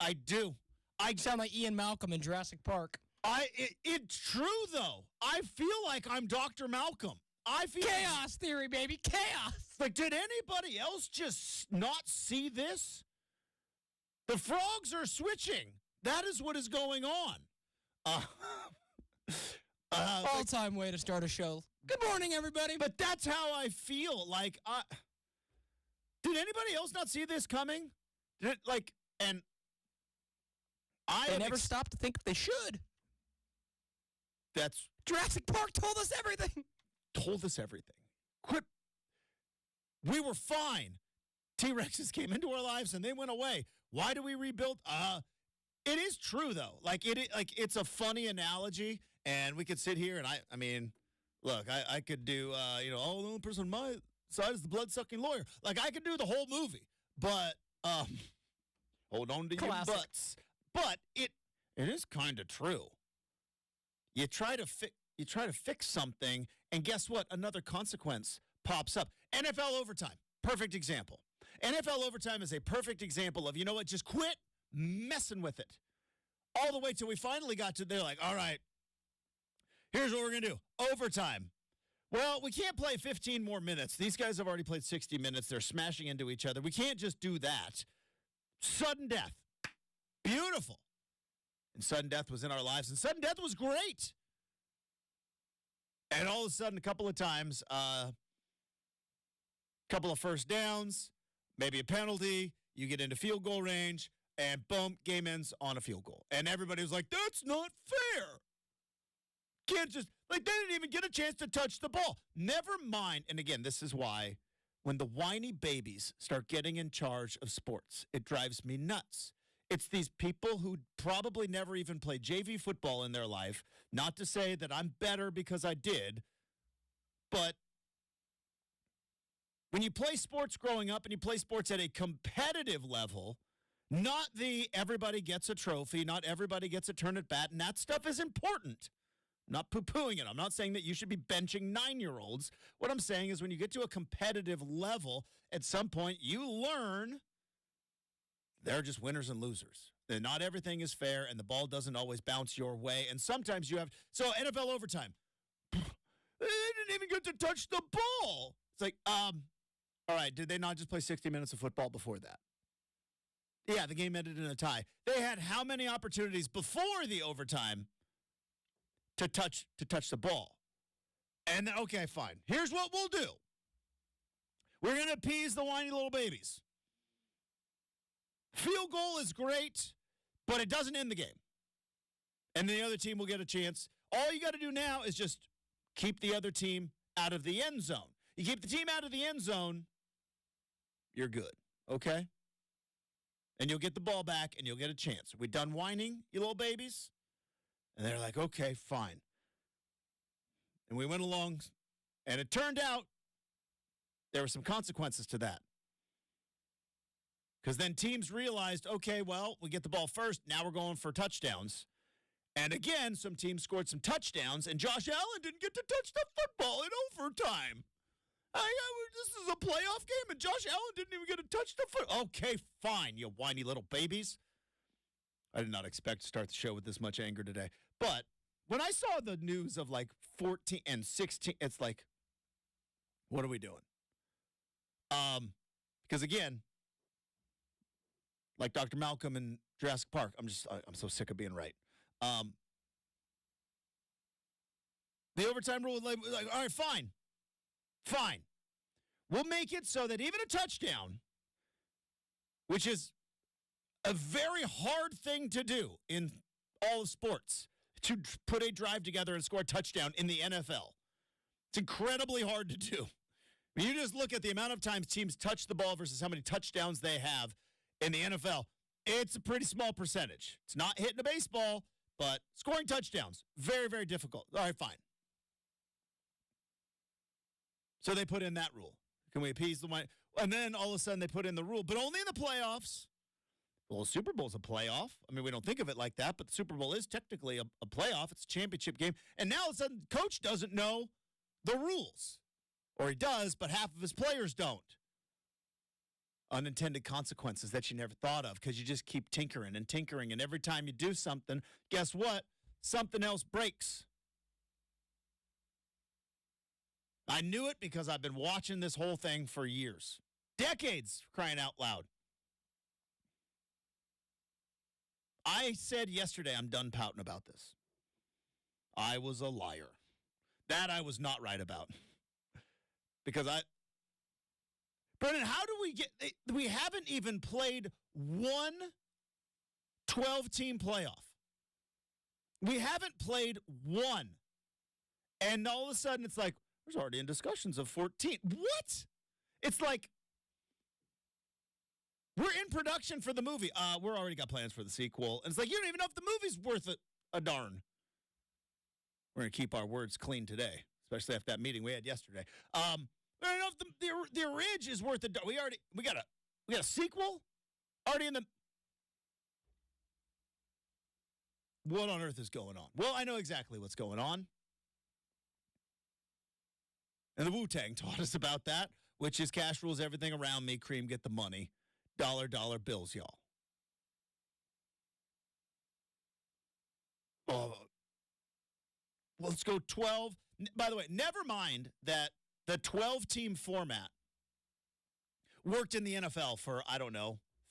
I do. I sound like Ian Malcolm in Jurassic Park. It's true, though. I feel like I'm Dr. Malcolm. I feel Chaos theory, baby. Chaos. like, did anybody else just not see this? The frogs are switching. That is what is going on. All-time way to start a show. Good morning, everybody. But that's how I feel. Like, did anybody else not see this coming? They never stopped to think if they should. That's Jurassic Park told us everything. Quit. We were fine. T-Rexes came into our lives and they went away. Why do we rebuild? It is true though. It's a funny analogy, and we could sit here and I mean, look, I could do the only person on my side is the blood-sucking lawyer. Like, I could do the whole movie, but hold on to Classic. your butts. But it is kind of true. You try to fix something, and guess what? Another consequence pops up. NFL overtime, perfect example. NFL overtime is a perfect example of, you know what, just quit messing with it. All the way till we finally got to, they're like, all right, here's what we're going to do. Overtime. Well, we can't play 15 more minutes. These guys have already played 60 minutes. They're smashing into each other. We can't just do that. Sudden death. Beautiful. And sudden death was in our lives, and sudden death was great. And all of a sudden, a couple of times, couple of first downs, maybe a penalty, you get into field goal range, and boom, game ends on a field goal. And everybody was like, that's not fair. Can't just, they didn't even get a chance to touch the ball. Never mind. And again, this is why when the whiny babies start getting in charge of sports, it drives me nuts. It's these people who probably never even played JV football in their life. Not to say that I'm better because I did, but when you play sports growing up and you play sports at a competitive level, not the everybody gets a trophy, not everybody gets a turn at bat, and that stuff is important. I'm not poo-pooing it. I'm not saying that you should be benching 9-year-olds. What I'm saying is when you get to a competitive level, at some point you learn they're just winners and losers. And not everything is fair, and the ball doesn't always bounce your way. And sometimes you have... So, NFL overtime. They didn't even get to touch the ball. It's like, all right, did they not just play 60 minutes of football before that? Yeah, the game ended in a tie. They had how many opportunities before the overtime to touch the ball? And then, okay, fine. Here's what we'll do. We're going to appease the whiny little babies. Field goal is great, but it doesn't end the game. And the other team will get a chance. All you got to do now is just keep the other team out of the end zone. You keep the team out of the end zone, you're good, okay? And you'll get the ball back, and you'll get a chance. Are we done whining, you little babies? And they're like, okay, fine. And we went along, and it turned out there were some consequences to that. Because then teams realized, okay, well, we get the ball first. Now we're going for touchdowns. And again, some teams scored some touchdowns, and Josh Allen didn't get to touch the football in overtime. This is a playoff game, and Josh Allen didn't even get to touch the foot. Okay, fine, you whiny little babies. I did not expect to start the show with this much anger today. But when I saw the news of like 14 and 16, it's like, what are we doing? Because again, like Dr. Malcolm in Jurassic Park, I'm so sick of being right. The overtime rule, like, all right, fine. We'll make it so that even a touchdown, which is a very hard thing to do in all of sports, to put a drive together and score a touchdown in the NFL. It's incredibly hard to do. When you just look at the amount of times teams touch the ball versus how many touchdowns they have in the NFL, it's a pretty small percentage. It's not hitting a baseball, but scoring touchdowns, very, very difficult. All right, fine. So they put in that rule. Can we appease the money? And then all of a sudden they put in the rule, but only in the playoffs. Well, the Super Bowl's a playoff. I mean, we don't think of it like that, but the Super Bowl is technically a playoff. It's a championship game. And now all of a sudden, coach doesn't know the rules. Or he does, but half of his players don't. unintended consequences that you never thought of because you just keep tinkering and tinkering. And every time you do something, guess what? Something else breaks. I knew it because I've been watching this whole thing for years. Decades, crying out loud. I said yesterday I'm done pouting about this. I was a liar. That I was not right about. Because Brenden, how do we haven't even played one 12-team playoff. We haven't played one. And all of a sudden it's like, there's already in discussions of 14. What? It's like, we're in production for the movie. We're already got plans for the sequel. And it's like, you don't even know if the movie's worth a darn. We're going to keep our words clean today, especially after that meeting we had yesterday. I don't know if the Ridge is worth a darn. We got a sequel already in the. What on earth is going on? Well, I know exactly what's going on. And the Wu-Tang taught us about that, which is cash rules everything around me, cream get the money. Dollar bills, y'all. Oh, let's go 12. By the way, never mind that the 12-team format worked in the NFL for,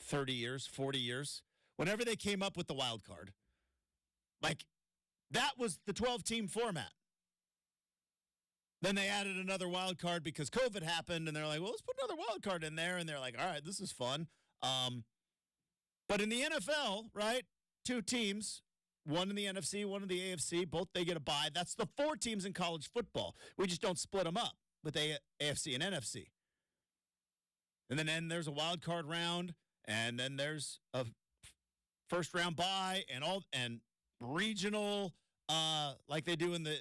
30 years, 40 years. Whenever they came up with the wild card. Like, that was the 12-team format. Then they added another wild card because COVID happened, and they're like, well, let's put another wild card in there. And they're like, all right, this is fun. But in the NFL, right, 2 teams, one in the NFC, one in the AFC, both they get a bye. That's the 4 teams in college football. We just don't split them up with AFC and NFC. And then there's a wild card round, and then there's a first-round bye and regional, like they do in the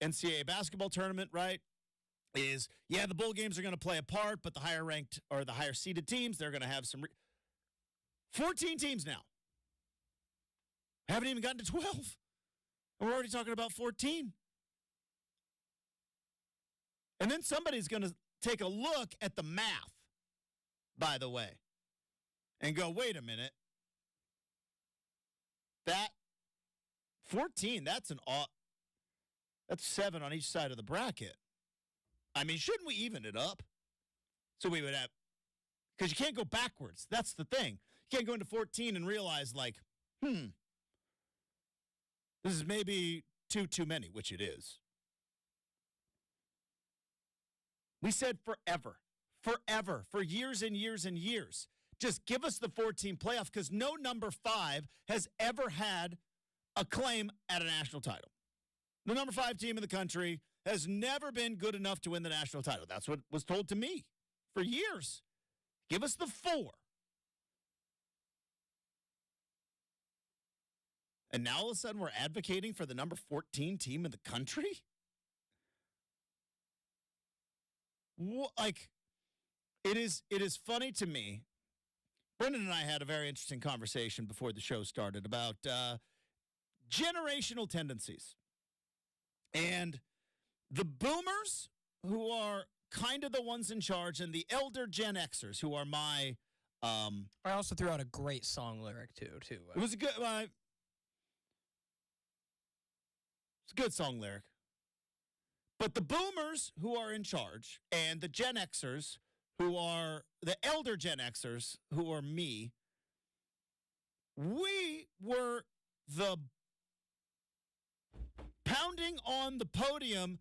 NCAA basketball tournament, right, is, the bowl games are going to play a part, but the higher ranked or the higher seeded teams, they're going to have some 14 teams now. Haven't even gotten to 12. And we're already talking about 14. And then somebody's going to take a look at the math, by the way, and go, wait a minute. That 14, that's 7 on each side of the bracket. I mean, shouldn't we even it up? So we would have, because you can't go backwards. That's the thing. You can't go into 14 and realize, like, this is maybe too many, which it is. We said forever, for years and years and years. Just give us the 14 playoff because no number 5 has ever had a claim at a national title. The number 5 team in the country has never been good enough to win the national title. That's what was told to me for years. Give us the 4. And now all of a sudden we're advocating for the number 14 team in the country? Like, it is funny to me. Brenden and I had a very interesting conversation before the show started about generational tendencies. And the boomers, who are kind of the ones in charge, and the elder Gen Xers, who are my... I also threw out a great song lyric, too. It was a good... it's a good song lyric. But the boomers, who are in charge, and the Gen Xers, who are... the elder Gen Xers, who are me, we were the... pounding on the podium,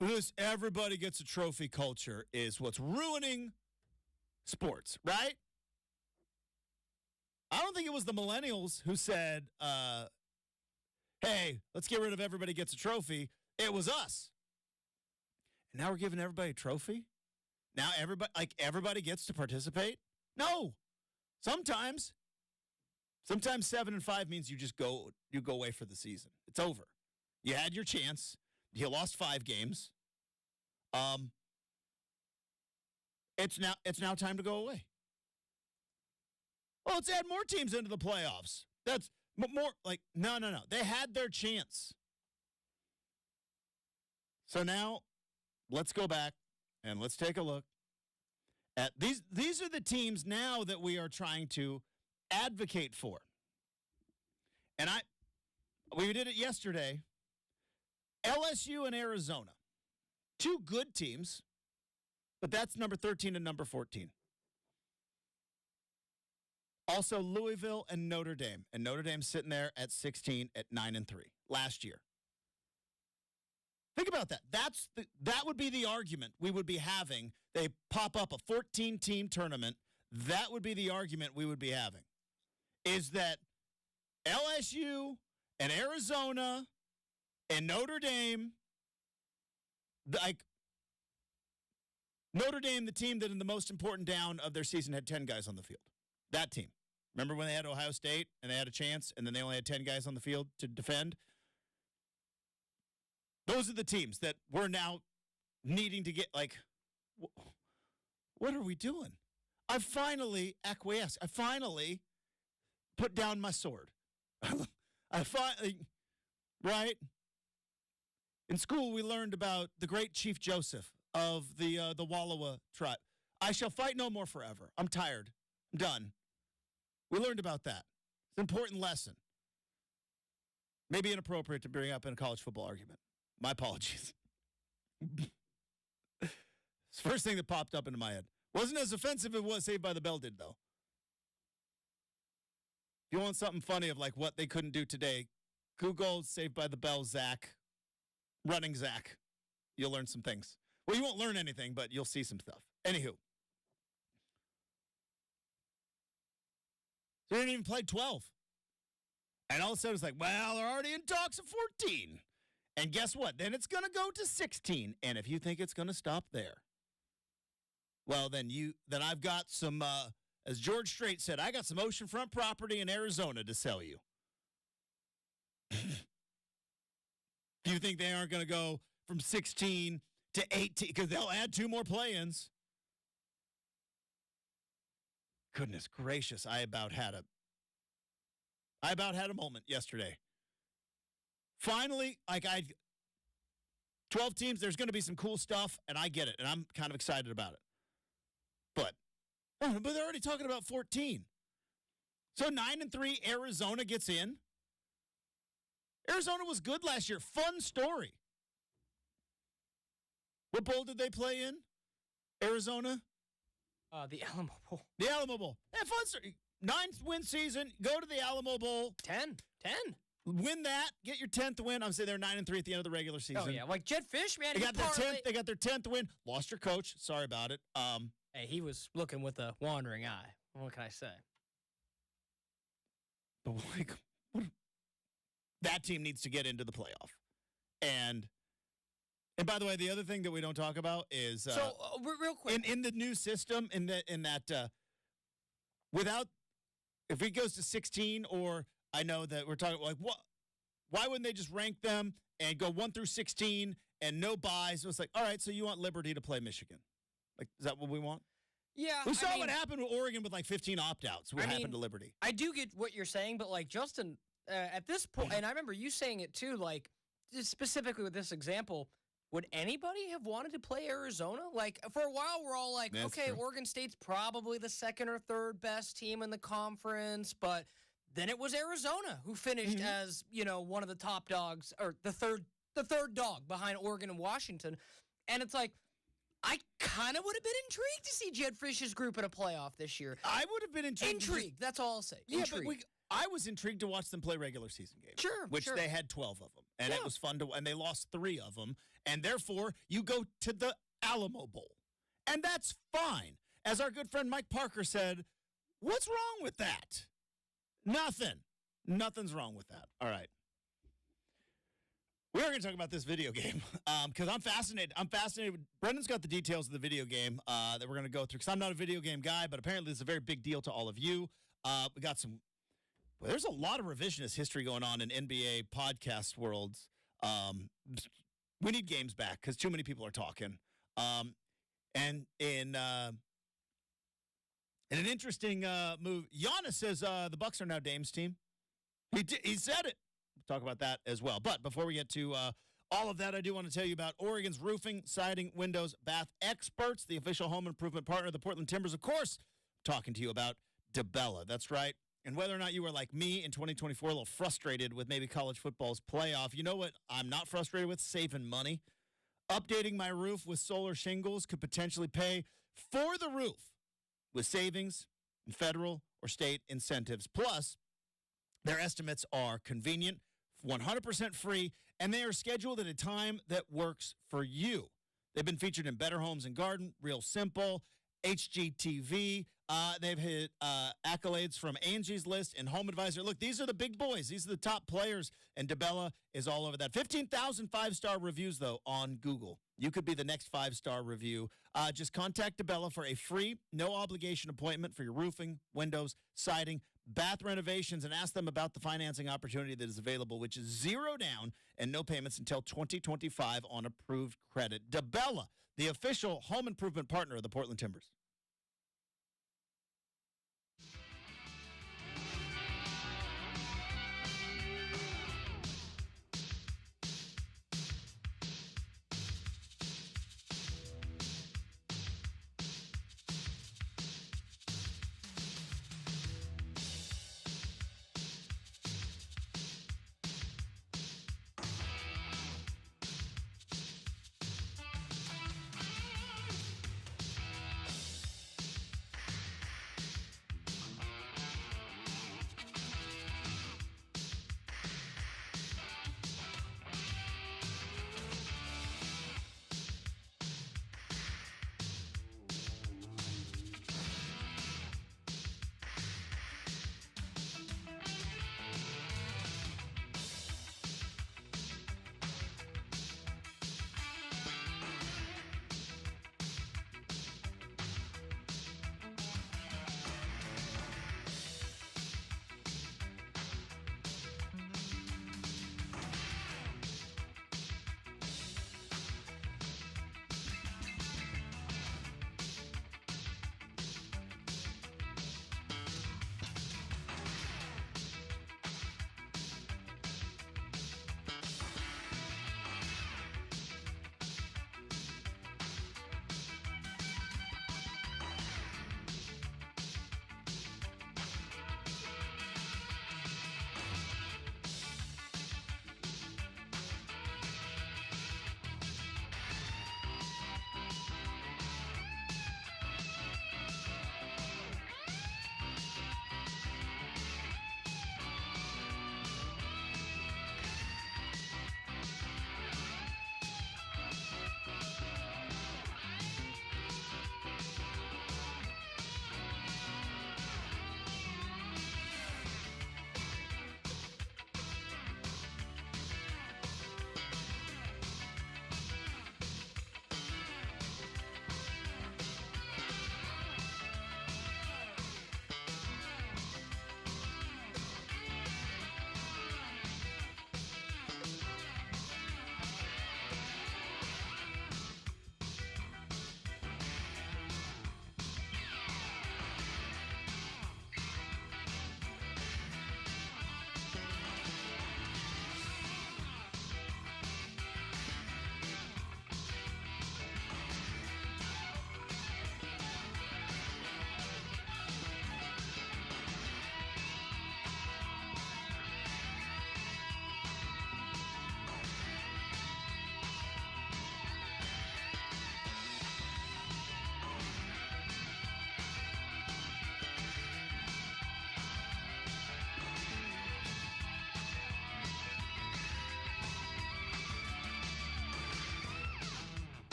this everybody gets a trophy culture is what's ruining sports, right? I don't think it was the millennials who said, hey, let's get rid of everybody gets a trophy. It was us. And now we're giving everybody a trophy? Now everybody gets to participate? No. Sometimes 7-5 means you go away for the season. It's over. You had your chance. You lost 5 games. It's now time to go away. Well, let's add more teams into the playoffs. That's more like no. They had their chance. So now let's go back and let's take a look These are the teams now that we are trying to advocate for. And we did it yesterday. LSU and Arizona. Two good teams, but that's number 13 and number 14. Also, Louisville and Notre Dame. And Notre Dame's sitting there at 16 at 9-3 last year. Think about that. That would be the argument we would be having. They pop up a 14-team tournament. That would be the argument we would be having. Is that LSU and Arizona and Notre Dame, like Notre Dame, the team that in the most important down of their season had 10 guys on the field. That team. Remember when they had Ohio State and they had a chance and then they only had 10 guys on the field to defend? Those are the teams that we're now needing to get, like, what are we doing? I finally acquiesced. I finally put down my sword. I finally, right? In school, we learned about the great Chief Joseph of the Wallowa tribe. I shall fight no more forever. I'm tired. I'm done. We learned about that. It's an important lesson. Maybe inappropriate to bring up in a college football argument. My apologies. It's the first thing that popped up into my head. Wasn't as offensive as what Saved by the Bell did, though. If you want something funny of like what they couldn't do today, Google Saved by the Bell Zach, running Zach. You'll learn some things. Well, you won't learn anything, but you'll see some stuff. Anywho. They didn't even play 12. And all of a sudden it's like, well, they're already in talks of 14. And guess what? Then it's going to go to 16. And if you think it's going to stop there, well, then I've got some, as George Strait said, I got some oceanfront property in Arizona to sell you. Do you think they aren't going to go from 16 to 18? Because they'll add 2 more play-ins. Goodness gracious, I about had a moment yesterday. Finally, 12 teams, there's going to be some cool stuff, and I get it, and I'm kind of excited about it. But they're already talking about 14. So 9-3, Arizona gets in. Arizona was good last year. Fun story. What bowl did they play in? Arizona? The Alamo Bowl. The Alamo Bowl. Fun story. 9th-win season. Go to the Alamo Bowl. 10. Win that. Get your 10th win. I'm saying they're 9-3 at the end of the regular season. Oh, yeah. Like Jed Fish, man. They got their 10th win. Lost your coach. Sorry about it. Hey, he was looking with a wandering eye. What can I say? But that team needs to get into the playoff. And by the way, the other thing that we don't talk about is real quick in the new system if it goes to 16, or I know that we're talking like what, why wouldn't they just rank them and go 1 through 16 and no buys? So it's like, all right, so you want Liberty to play Michigan? Like, is that what we want? Yeah, we saw what happened with Oregon with like 15 opt-outs. What happened to Liberty? I do get what you're saying, but like Justin, at this point, and I remember you saying it too, like just specifically with this example. Would anybody have wanted to play Arizona? Like, for a while, we're all like, okay, true. Oregon State's probably the second or third best team in the conference, but then it was Arizona who finished as, one of the top dogs, or the third dog behind Oregon and Washington. And it's like, I kind of would have been intrigued to see Jed Fish's group in a playoff this year. I would have been intrigued. Intrigued, that's all I'll say. Yeah, but I was intrigued to watch them play regular season games. Sure, they had 12 of them. And it was fun and they lost 3 of them. And therefore, you go to the Alamo Bowl. And that's fine. As our good friend Mike Parker said, what's wrong with that? Nothing. Nothing's wrong with that. All right. We're going to talk about this video game because I'm fascinated. Brendan's got the details of the video game that we're going to go through because I'm not a video game guy, but apparently it's a very big deal to all of you. We got some. Well, there's a lot of revisionist history going on in NBA podcast worlds. We need games back because too many people are talking. And in an interesting move, Giannis says the Bucks are now Dame's team. He said it. We'll talk about that as well. But before we get to All of that I do want to tell you about. Oregon's roofing, siding, windows, bath experts, the official home improvement partner of the Portland Timbers, of course, talking to you about DeBella. That's right. And whether or not you were like me in 2024, a little frustrated with maybe college football's playoff, you know what I'm not frustrated with? Saving money. Updating my roof with solar shingles could potentially pay for the roof with savings and federal or state incentives. Plus, their estimates are convenient, 100% free, and they are scheduled at a time that works for you. They've been featured in Better Homes and Garden, Real Simple, HGTV. They've hit accolades from Angie's List and Home Advisor. Look, these are the big boys. These are the top players, and DeBella is all over that. 15,000 five-star reviews, though, on Google. You could be the next five-star review. Just contact DeBella for a free, no-obligation appointment for your roofing, windows, siding, bath renovations, and ask them about the financing opportunity that is available, which is zero down and no payments until 2025 on approved credit. DeBella, the official home improvement partner of the Portland Timbers.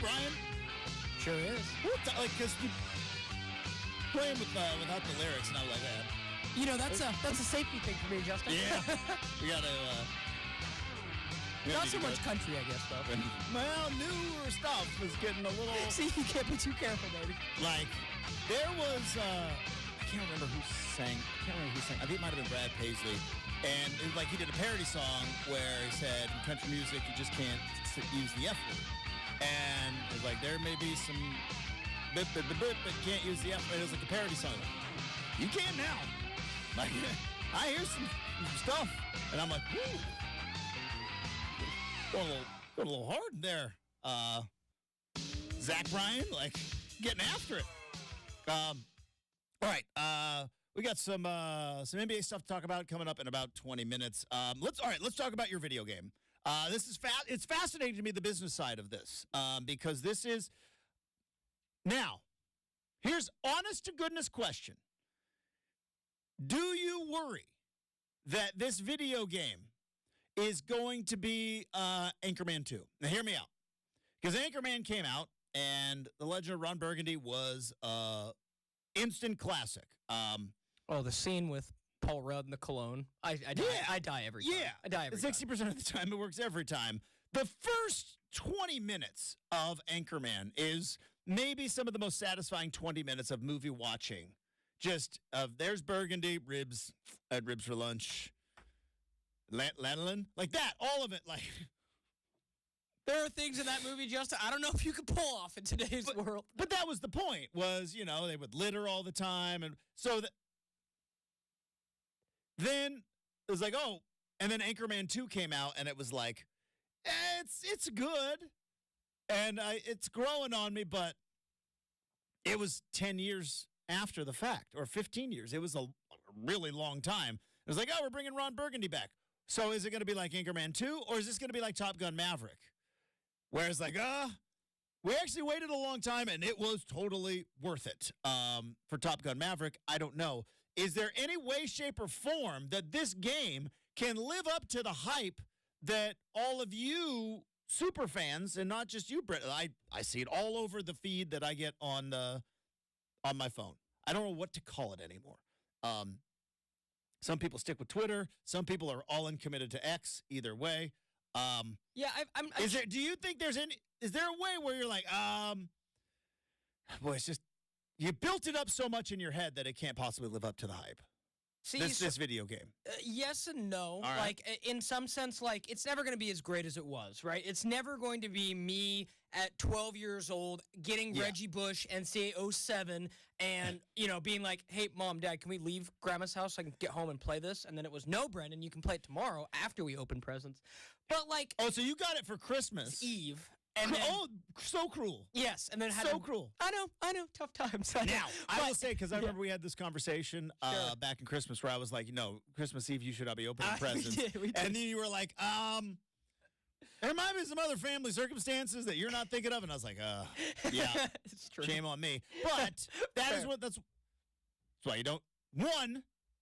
Brian? Sure is. Like, because you playing without the lyrics, not like that. You know, that's a safety thing for me, Justin. Yeah. We gotta. Not so much country, I guess, though. Well, newer stuff is getting a little. See, you can't be too careful, baby. Like, there was. I can't remember who sang. I think it might have been Brad Paisley. And it was like he did a parody song where he said, in country music, you just can't use the F word. And it was like, there may be some bip, but can't use the F word. It was like a parody song. You can now. Like, I hear some stuff. And I'm like, whoo. Going a little hard in there. Zach Bryan, like, getting after it. All right. We got some NBA stuff to talk about coming up in about 20 minutes. Let's talk about your video game. This is it's fascinating to me, the business side of this, because this is now. Here's honest to goodness question: do you worry that this video game is going to be Anchorman 2? Now, hear me out, because Anchorman came out, and The Legend of Ron Burgundy was instant classic. The scene with Paul Rudd and the cologne. I die every time. Yeah. I die every time. 60% of the time, it works every time. The first 20 minutes of Anchorman is maybe some of the most satisfying 20 minutes of movie watching. Just, there's Burgundy, ribs, I had ribs for lunch. Lanolin, like that, all of it, like. There are things in that movie, Justin, I don't know if you could pull off in today's world. But that was the point, was, they would litter all the time. And so then it was like, oh, and then Anchorman 2 came out, and it was like, it's good. And it's growing on me, but it was 10 years after the fact, or 15 years. It was a really long time. It was like, oh, we're bringing Ron Burgundy back. So is it going to be like Anchorman 2, or is this going to be like Top Gun Maverick? Whereas, like, we actually waited a long time, and it was totally worth it. For Top Gun Maverick, I don't know. Is there any way, shape, or form that this game can live up to the hype that all of you super fans, and not just you, Brett, I see it all over the feed that I get on my phone. I don't know what to call it anymore. Some people stick with Twitter. Some people are all in committed to X. Either way. Do you think is there a way where you're like, boy, it's just, you built it up so much in your head that it can't possibly live up to the hype? See, this video game. Yes and no. Right. Like, in some sense, like, it's never going to be as great as it was, right? It's never going to be me at 12 years old getting Reggie Bush NCAA 07 and, being like, hey, Mom, Dad, can we leave Grandma's house so I can get home and play this? And then it was, no, Brenden, you can play it tomorrow after we open presents. But, like... Oh, so you got it for Christmas. Eve. And then, so cruel. Yes, and then cruel. I know, tough times. Now, I will say, because I remember we had this conversation back in Christmas where I was like, Christmas Eve, you should not be opening presents. We did. And then you were like, there might be some other family circumstances that you're not thinking of. And I was like, yeah, it's true. Shame on me. But that's why you don't, I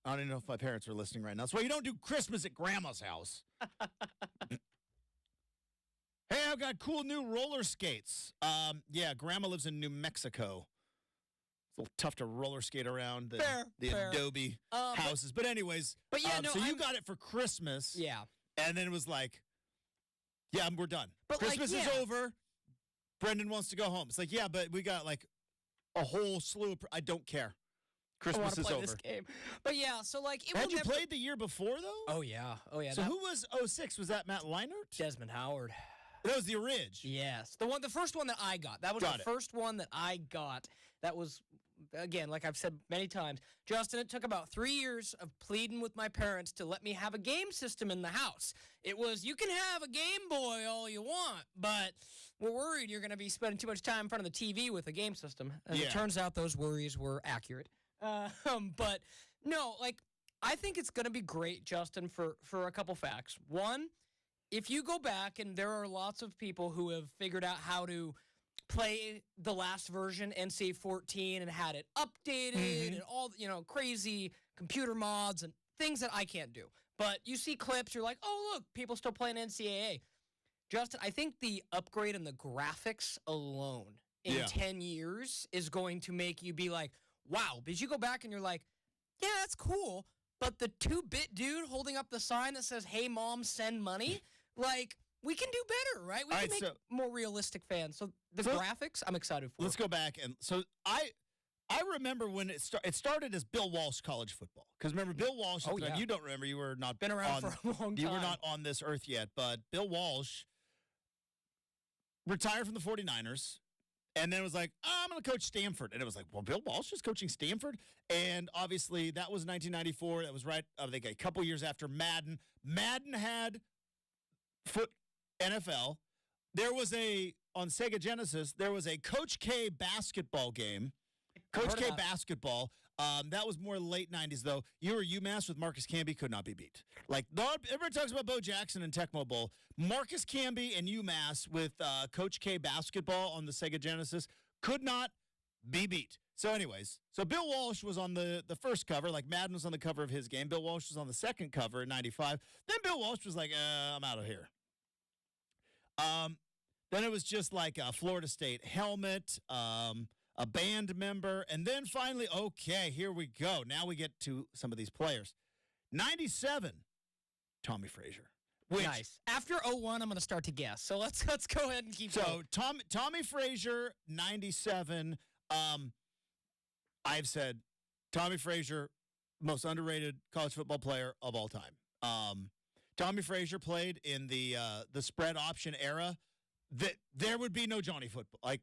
don't even know if my parents are listening right now. That's why you don't do Christmas at Grandma's house. Hey, I've got cool new roller skates. Grandma lives in New Mexico. It's a little tough to roller skate around the Adobe houses. But anyways, you got it for Christmas. Yeah. And then it was like, we're done. But Christmas is over. Brenden wants to go home. It's like, yeah, but we got like a whole slew of, I don't care. Christmas is over. This game. But yeah, so like, had you played the year before though? Oh yeah. So who was 06? Was that Matt Leinart? Desmond Howard. That was the orig. Yes. The first one that I got. That was first one that I got. That was, again, like I've said many times, Justin, it took about 3 years of pleading with my parents to let me have a game system in the house. It was, you can have a Game Boy all you want, but we're worried you're going to be spending too much time in front of the TV with a game system. And it turns out those worries were accurate. But no, like, I think it's going to be great, Justin, for a couple facts. One, if you go back, and there are lots of people who have figured out how to play the last version, NCAA 14, and had it updated and all, crazy computer mods and things that I can't do. But you see clips, you're like, oh, look, people still playing NCAA. Justin, I think the upgrade in the graphics alone in 10 years is going to make you be like, wow. Because you go back and you're like, yeah, that's cool. But the 2-bit dude holding up the sign that says, hey, mom, send money, like, we can do better, right? We can make more realistic fans. So the graphics, I'm excited for. Let's go back. And so I remember when it started as Bill Walsh college football. Because remember, Bill Walsh, you don't remember, you were not been around for a long time. You were not on this earth yet, but Bill Walsh retired from the 49ers and then was like, I'm going to coach Stanford. And it was like, well, Bill Walsh is coaching Stanford? And obviously that was 1994. That was right, I think, a couple years after Madden. Madden had NFL. There was on Sega Genesis, there was a Coach K basketball game. Coach K basketball. That was more late 90s, though. You were UMass with Marcus Camby, could not be beat. Like, everybody talks about Bo Jackson and Tecmo Bowl. Marcus Camby and UMass with Coach K basketball on the Sega Genesis could not be beat. So anyways, Bill Walsh was on the first cover, like Madden was on the cover of his game. Bill Walsh was on the second cover in 95. Then Bill Walsh was like, I'm out of here. Then it was just like a Florida State helmet, a band member, and then finally, okay, here we go. Now we get to some of these players. 97, Tommy Frazier. Nice. After 01, I'm going to start to guess. So let's go ahead and keep going. So Tommy Frazier, 97. I've said Tommy Frazier, most underrated college football player of all time. Tommy Frazier played in the spread option era. That there would be no Johnny Football. Like,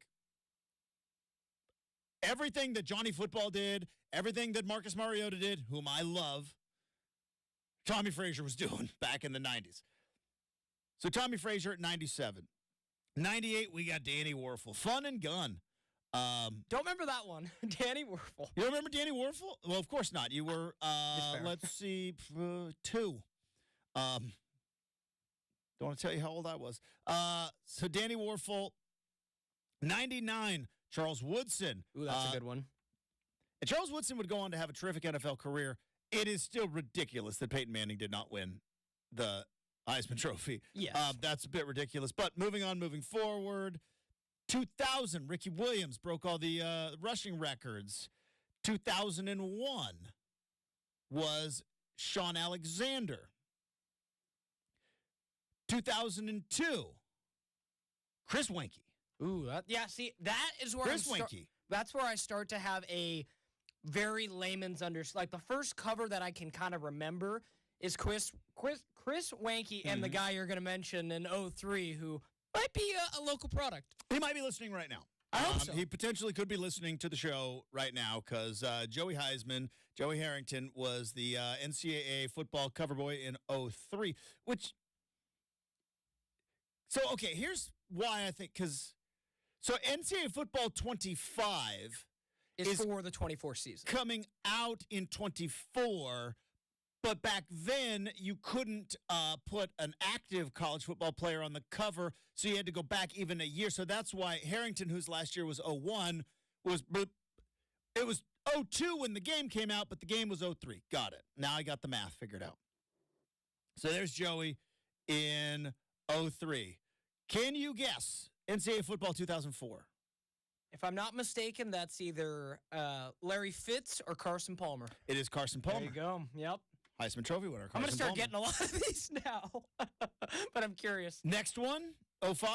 everything that Johnny Football did, everything that Marcus Mariota did, whom I love, Tommy Frazier was doing back in the 90s. So Tommy Frazier at 97. 98, we got Danny Werfel. Fun and gun. Don't remember that one. Danny Werfel. You remember Danny Werfel? Well, of course not. You were, let's see, 2. Don't want to tell you how old I was. So Danny Werfel, 99, Charles Woodson. Ooh, that's a good one. And Charles Woodson would go on to have a terrific NFL career. It is still ridiculous that Peyton Manning did not win the Heisman Trophy. Yes. That's a bit ridiculous. But moving forward, 2000, Ricky Williams broke all the rushing records. 2001 was Sean Alexander. 2002, Chris Weinke. Ooh, that is where that's where I start to have a very layman's like the first cover that I can kind of remember is Chris Weinke and the guy you're going to mention in 03 who might be a local product. He might be listening right now. I hope so. He potentially could be listening to the show right now because Joey Harrington was the NCAA football cover boy in 03, which... So, okay, here's why I think, so NCAA football 25 is for the 24 season. Coming out in 24, but back then you couldn't put an active college football player on the cover, so you had to go back even a year. So that's why Harrington, whose last year was 01, it was 02 when the game came out, but the game was 03. Got it. Now I got the math figured out. So there's Joey in 03. Can you guess NCAA football 2004? If I'm not mistaken, that's either Larry Fitz or Carson Palmer. It is Carson Palmer. There you go. Yep. Heisman Trophy winner. I'm going to start getting a lot of these now, but I'm curious. Next one, 05?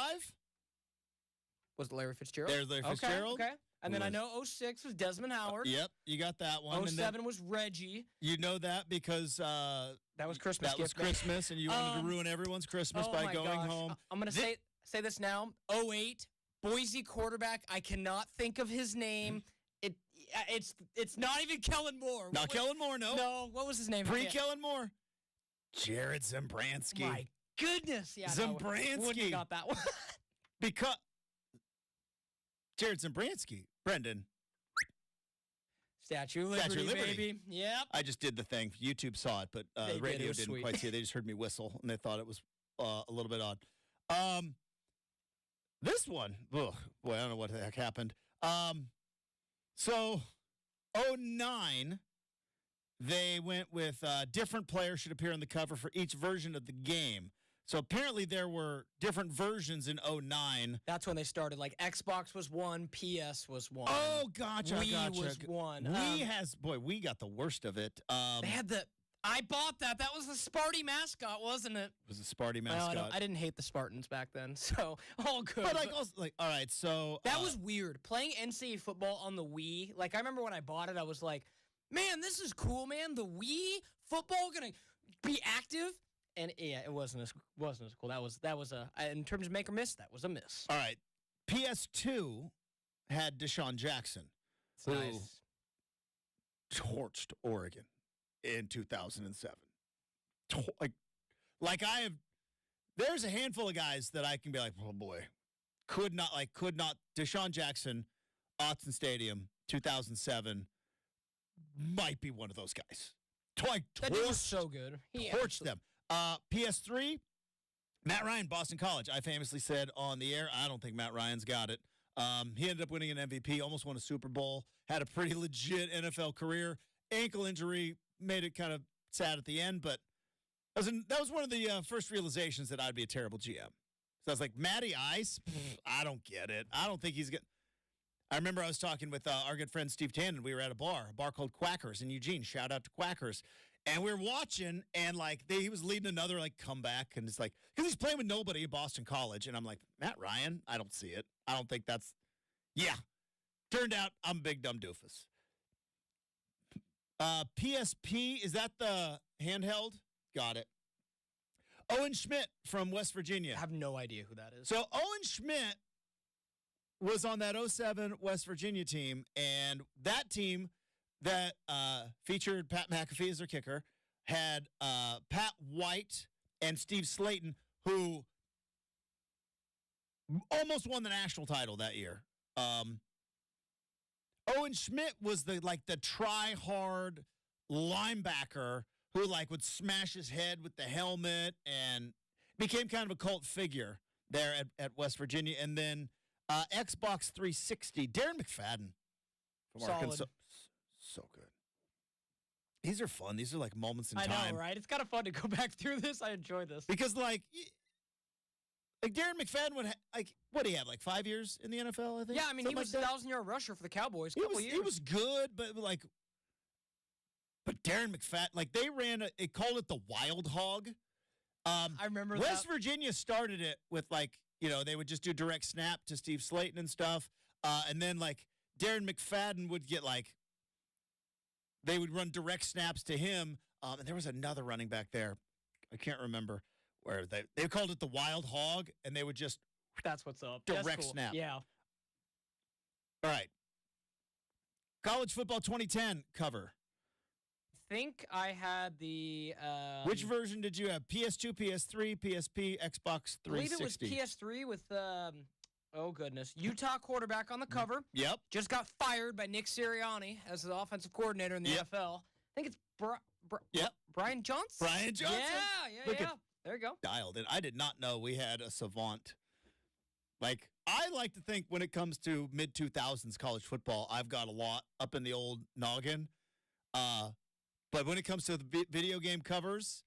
Was it Larry Fitzgerald? There's Larry Fitzgerald. Okay. And then I know 06 was Desmond Howard. Yep, you got that one. 07 was Reggie. You know that because that was Christmas. That was Christmas, and you wanted to ruin everyone's Christmas by going home. I'm going to say this now. 08, Boise quarterback. I cannot think of his name. It's not even Kellen Moore. Not Kellen Moore, no. No, what was his name? Pre-Kellen Moore. Jared Zembransky. My goodness. Yeah, Zembransky. Wouldn't have got that one. Because Jared Zembransky, Brenden. Statue of Liberty, baby. Yep. I just did the thing. YouTube saw it, but the radio didn't quite see it. They just heard me whistle, and they thought it was a little bit odd. This one, boy, I don't know what the heck happened. So, 09, they went with different players should appear on the cover for each version of the game. So apparently there were different versions in 09. That's when they started. Like Xbox was one, PS was one. Oh, gotcha. Wii was one. We got the worst of it. They had I bought that. That was the Sparty mascot, wasn't it? It was a Sparty mascot. Well, I didn't hate the Spartans back then, so all good. But all right, so that was weird. Playing NCAA football on the Wii. Like I remember when I bought it, I was like, man, this is cool, man. The Wii football gonna be active. And yeah, it wasn't as cool. That was in terms of make or miss, that was a miss. All right. PS2 had Deshaun Jackson, who torched Oregon in 2007. There's a handful of guys that I can be like, oh boy, could not. Deshaun Jackson, Autzen Stadium, 2007, might be one of those guys. That dude was so good. He torched them. PS3, Matt Ryan, Boston College. I famously said on the air, I don't think Matt Ryan's got it. He ended up winning an MVP, almost won a Super Bowl, had a pretty legit NFL career. Ankle injury made it kind of sad at the end, but that was one of the first realizations that I'd be a terrible GM. So I was like, Matty Ice? I don't get it. I don't think he's good. I remember I was talking with our good friend Steve Tannen. We were at a bar called Quackers in Eugene. Shout out to Quackers. And we were watching, and he was leading another comeback, and it's because he's playing with nobody at Boston College, and I'm like, Matt Ryan, I don't see it. I don't think that's, yeah. Turned out I'm a big dumb doofus. PSP, is that the handheld? Got it. Owen Schmidt from West Virginia. I have no idea who that is. So Owen Schmidt was on that 07 West Virginia team, and that team that featured Pat McAfee as their kicker had Pat White and Steve Slayton, who almost won the national title that year. Owen Schmidt was the try-hard linebacker who would smash his head with the helmet and became kind of a cult figure there at West Virginia. And then Xbox 360, Darren McFadden from Arkansas. So good. These are fun. These are moments in time. I know, right? It's kind of fun to go back through this. I enjoy this. Because Darren McFadden would what do you have, 5 years in the NFL, I think? Yeah, I mean, he was a 1,000-yard rusher for the Cowboys a couple years. He was good, but Darren McFadden, they called it the Wild Hog. I remember West Virginia started it with they would just do direct snap to Steve Slayton and stuff. And then Darren McFadden would get they would run direct snaps to him. And there was another running back there. I can't remember where they called it the Wild Hog, and they would just that's what's up. Direct snap. Yeah. All right. College football 2010 cover. I think I had the which version did you have? PS2, PS3, PSP, Xbox 360? I believe it was PS3 with oh goodness, Utah quarterback on the cover. Yep. Just got fired by Nick Sirianni as the offensive coordinator in the NFL. I think it's Brian Johnson. Brian Johnson. Yeah. There you go. Dialed in. I did not know we had a savant. I like to think when it comes to mid-2000s college football, I've got a lot up in the old noggin. But when it comes to the video game covers,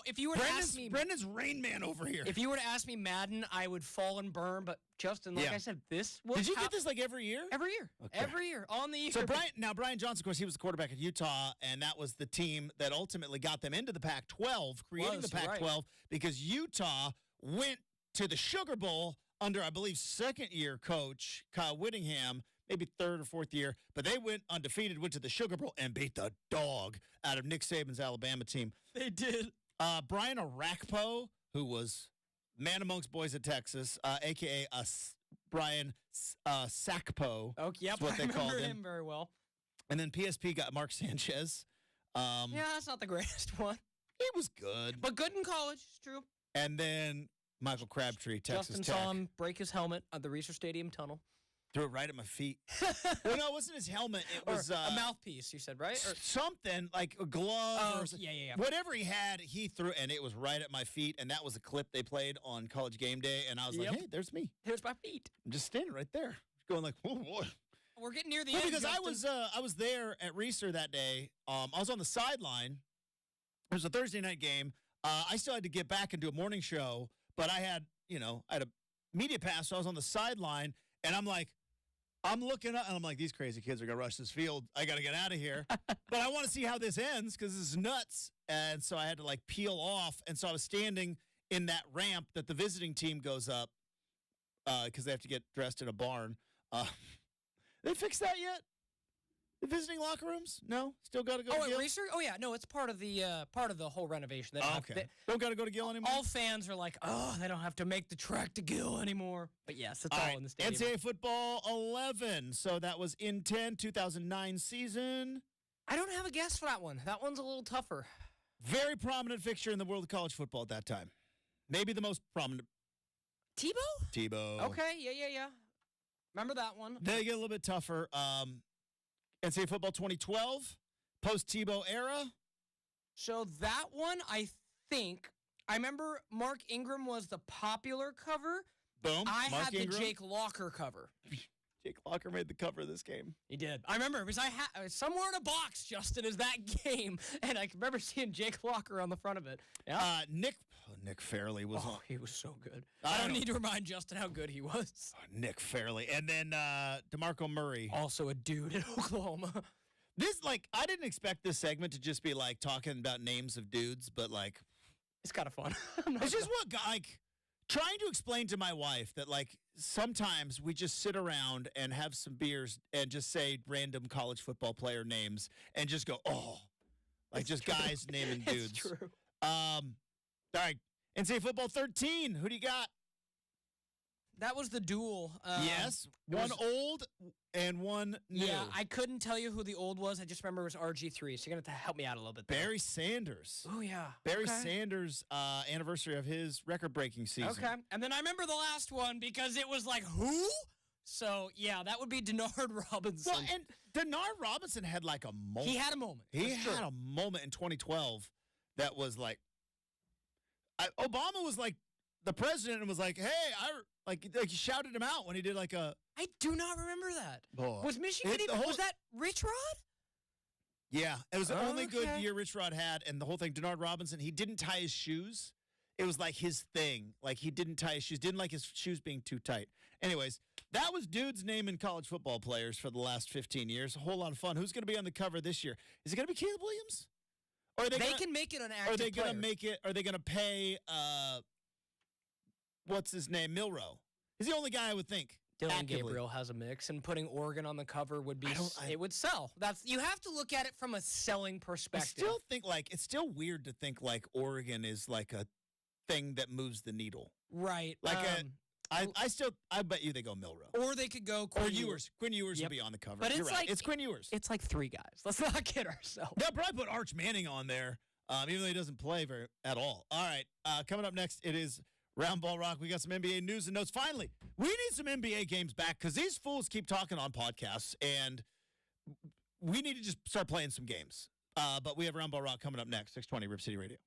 if you were to ask me, Brendan's Rain Man over here. If you were to ask me Madden, I would fall and burn. But Justin, I said, this was. Did you get this every year? Every year, okay. Every year on the year. So Brian Johnson, of course, he was the quarterback at Utah, and that was the team that ultimately got them into the Pac-12, creating the Pac-12 because Utah went to the Sugar Bowl under, I believe, second-year coach Kyle Whittingham. Maybe third or fourth year, but they went undefeated, went to the Sugar Bowl, and beat the dog out of Nick Saban's Alabama team. They did. Brian Arakpo, who was man amongst boys at Texas, a.k.a. Brian Sackpo. Oh, yep, what they called him very well. And then PSP got Mark Sanchez. Yeah, that's not the greatest one. He was good. But good in college, it's true. And then Michael Crabtree, Texas Justin Tech. saw him break his helmet at the Reser Stadium tunnel. Threw it right at my feet. Well, no, it wasn't his helmet. It was a mouthpiece, you said, right? Or something like a glove or yeah. Whatever he had, he threw, and it was right at my feet. And that was a clip they played on College Game Day. And I was like, hey, there's me. There's my feet. I'm just standing right there, going like, oh, boy. We're getting near the end. Because I was there at Reser that day. I was on the sideline. It was a Thursday night game. I still had to get back and do a morning show, but I had a media pass, so I was on the sideline, and I'm looking up, and I'm like, these crazy kids are going to rush this field. I got to get out of here. But I want to see how this ends because this is nuts. And so I had to, peel off. And so I was standing in that ramp that the visiting team goes up because they have to get dressed in a barn. They fixed that yet? The visiting locker rooms? No? Still got to go to Gill? Research? Oh, yeah. No, it's part of the whole renovation. Don't got to go to Gill anymore? All fans are like, they don't have to make the trek to Gill anymore. But yes, it's all in the stadium. NCAA football 11. So that was in 2009 season. I don't have a guess for that one. That one's a little tougher. Very prominent fixture in the world of college football at that time. Maybe the most prominent. Tebow? Okay, yeah. Remember that one. They get a little bit tougher. NCAA football 2012, post-Tebow era. So that one, I remember Mark Ingram was the popular cover. Boom. I Mark had Ingram. the Jake Locker cover. Jake Locker made the cover of this game. He did. I remember because I had somewhere in a box, Justin, is that game, and I remember seeing Jake Locker on the front of it. Yeah. Nick Fairley was. Oh, he was so good. I don't need to remind Justin how good he was. Nick Fairley, and then DeMarco Murray, also a dude in Oklahoma. This I didn't expect this segment to just be talking about names of dudes, but it's kind of fun. It's just trying to explain to my wife that sometimes we just sit around and have some beers and just say random college football player names and just go, just true. Guys naming dudes. It's true. All right. NCAA football 13. Who do you got? That was the duel. Yes. One old and one new. Yeah, I couldn't tell you who the old was. I just remember it was RG3. So you're going to have to help me out a little bit there. Barry Sanders. Oh, yeah. Barry Sanders' anniversary of his record-breaking season. Okay. And then I remember the last one because it was who? So, yeah, that would be Denard Robinson. Well, and Denard Robinson had a moment. He had a moment. He had a moment in 2012 that was Obama was the president and was hey, he shouted him out when he did a. I do not remember that. Oh. Was Michigan was that Rich Rod? Yeah, it was the only good year Rich Rod had, and the whole thing. Denard Robinson, he didn't tie his shoes. It was his thing. He didn't tie his shoes. Didn't like his shoes being too tight. Anyways, that was dudes naming college football players for the last 15 years. A whole lot of fun. Who's going to be on the cover this year? Is it going to be Caleb Williams? Or they can make it an active Are they going to player. make it? Are they going to pay? What's his name? Milroe. He's the only guy I would think. Dylan actively. Gabriel has a mix, and putting Oregon on the cover would be. It would sell. You have to look at it from a selling perspective. I still think it's still weird to think Oregon is a thing that moves the needle. Right. I bet you they go Milroe. Or they could go Quinn Ewers. Quinn Ewers will be on the cover. But You're right. It's Quinn Ewers. It's three guys. Let's not kid ourselves. They'll probably put Arch Manning on there, even though he doesn't play at all. All right. Coming up next, it is Round Ball Rock. We got some NBA news and notes. Finally, we need some NBA games back because these fools keep talking on podcasts, and we need to just start playing some games. But we have Round Ball Rock coming up next, 620 Rip City Radio.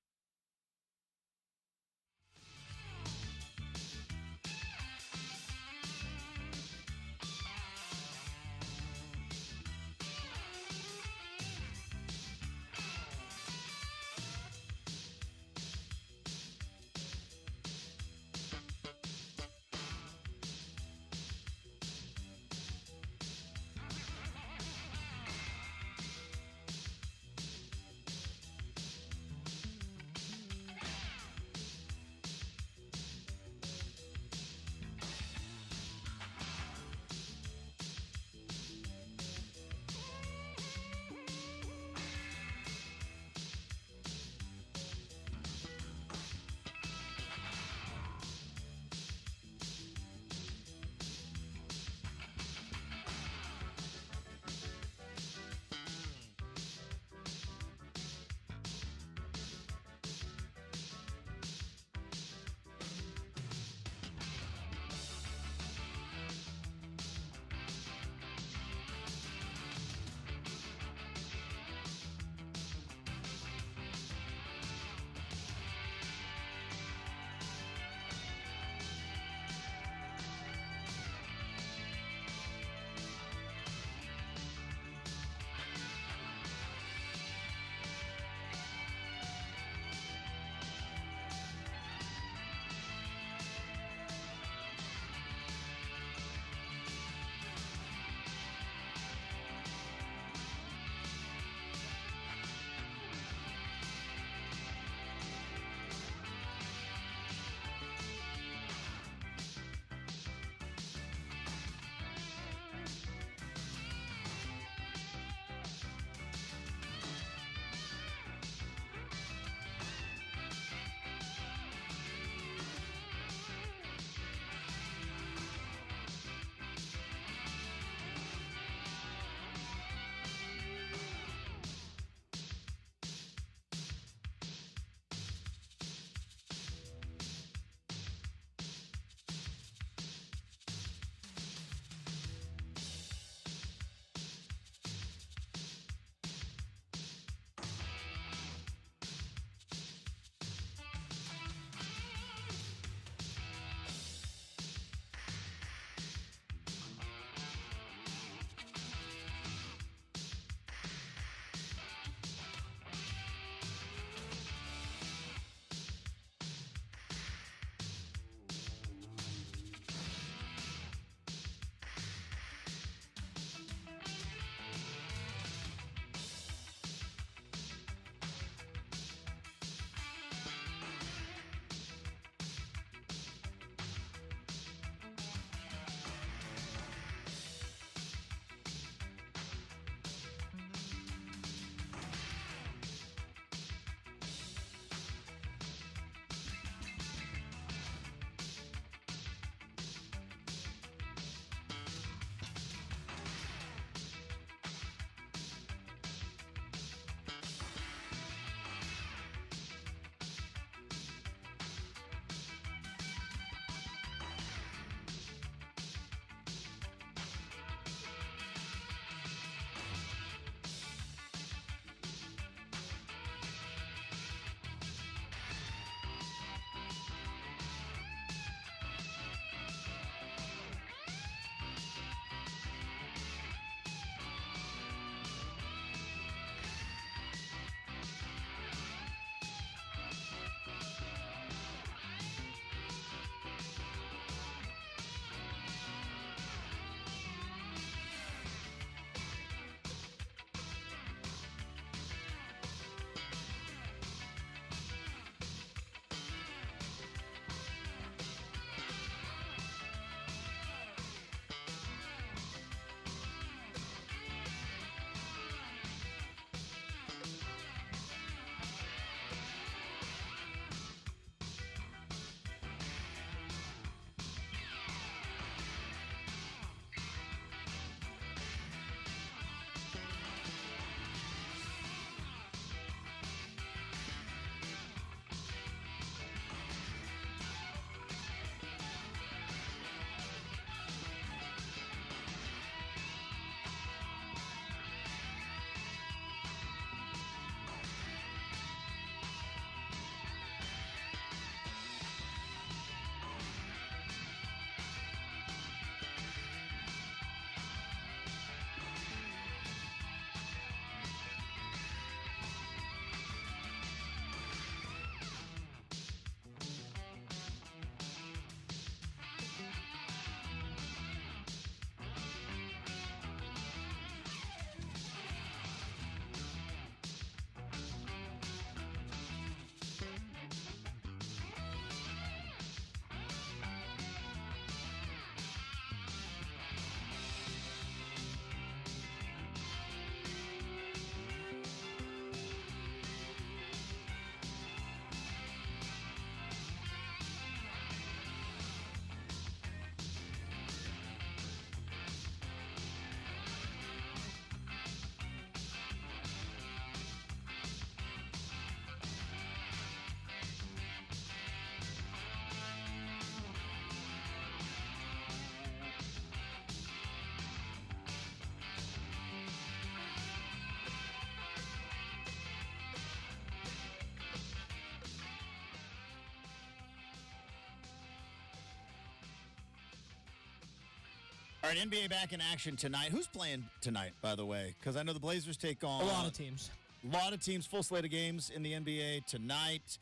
All right, NBA back in action tonight. Who's playing tonight, by the way? Because I know the Blazers take on... A lot of teams. A lot of teams, full slate of games in the NBA tonight.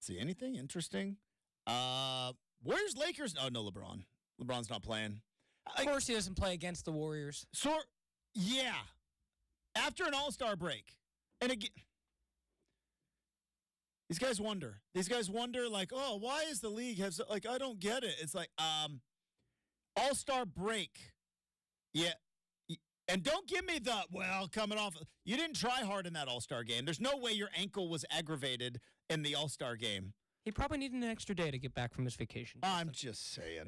See, anything interesting? Warriors, Lakers. Oh, no, LeBron. LeBron's not playing. Of course he doesn't play against the Warriors. Yeah. After an all-star break. And again, these guys wonder. Like, oh, why is the league have... Like, I don't get it. It's like, all-star break. Yeah. And don't give me the, coming off. You didn't try hard in that all-star game. There's no way your ankle was aggravated in the all-star game. He probably needed an extra day to get back from his vacation. I'm just saying.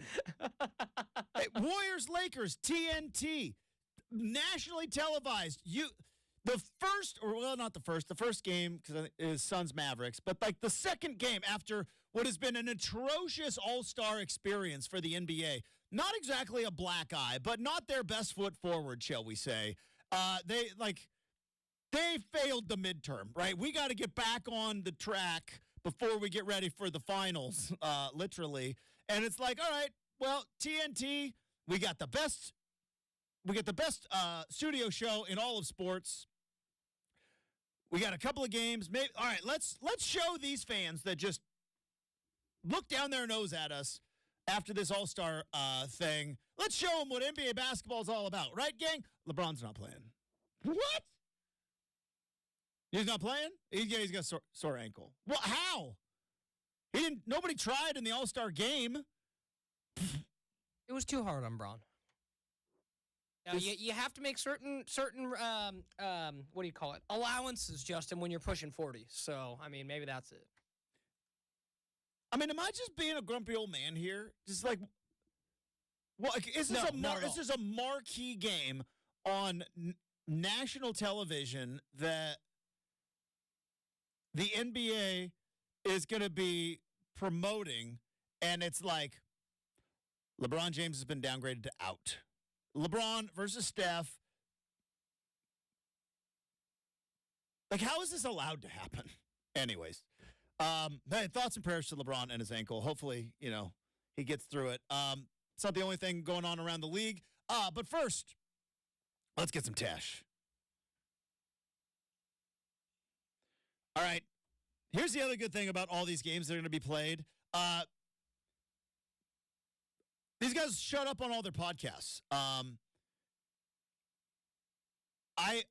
Hey, Warriors, Lakers, TNT, nationally televised. The first game, because is Suns Mavericks, but like the second game after what has been an atrocious all-star experience for the NBA. Not exactly a black eye, but not their best foot forward, shall we say. They failed the midterm, right? We got to get back on the track before we get ready for the finals, literally. And it's like, all right, well, TNT, we got the best studio show in all of sports. We got a couple of games. All right, let's show these fans that just look down their nose at us after this all-star thing. Let's show them what NBA basketball is all about. Right, gang? LeBron's not playing. What? He's not playing? He's got a sore ankle. Well, how? Nobody tried in the all-star game. It was too hard on Bron. Now, you have to make certain what do you call it? Allowances, Justin, when you're pushing 40. So, I mean, maybe that's it. I mean, am I just being a grumpy old man here? Just like, is this a marquee game on national television that the NBA is going to be promoting, and it's like LeBron James has been downgraded to out. LeBron versus Steph. Like, how is this allowed to happen? Anyways. Hey, thoughts and prayers to LeBron and his ankle. Hopefully, he gets through it. It's not the only thing going on around the league. But first, let's get some Tash. All right. Here's the other good thing about all these games that are going to be played. These guys shut up on all their podcasts.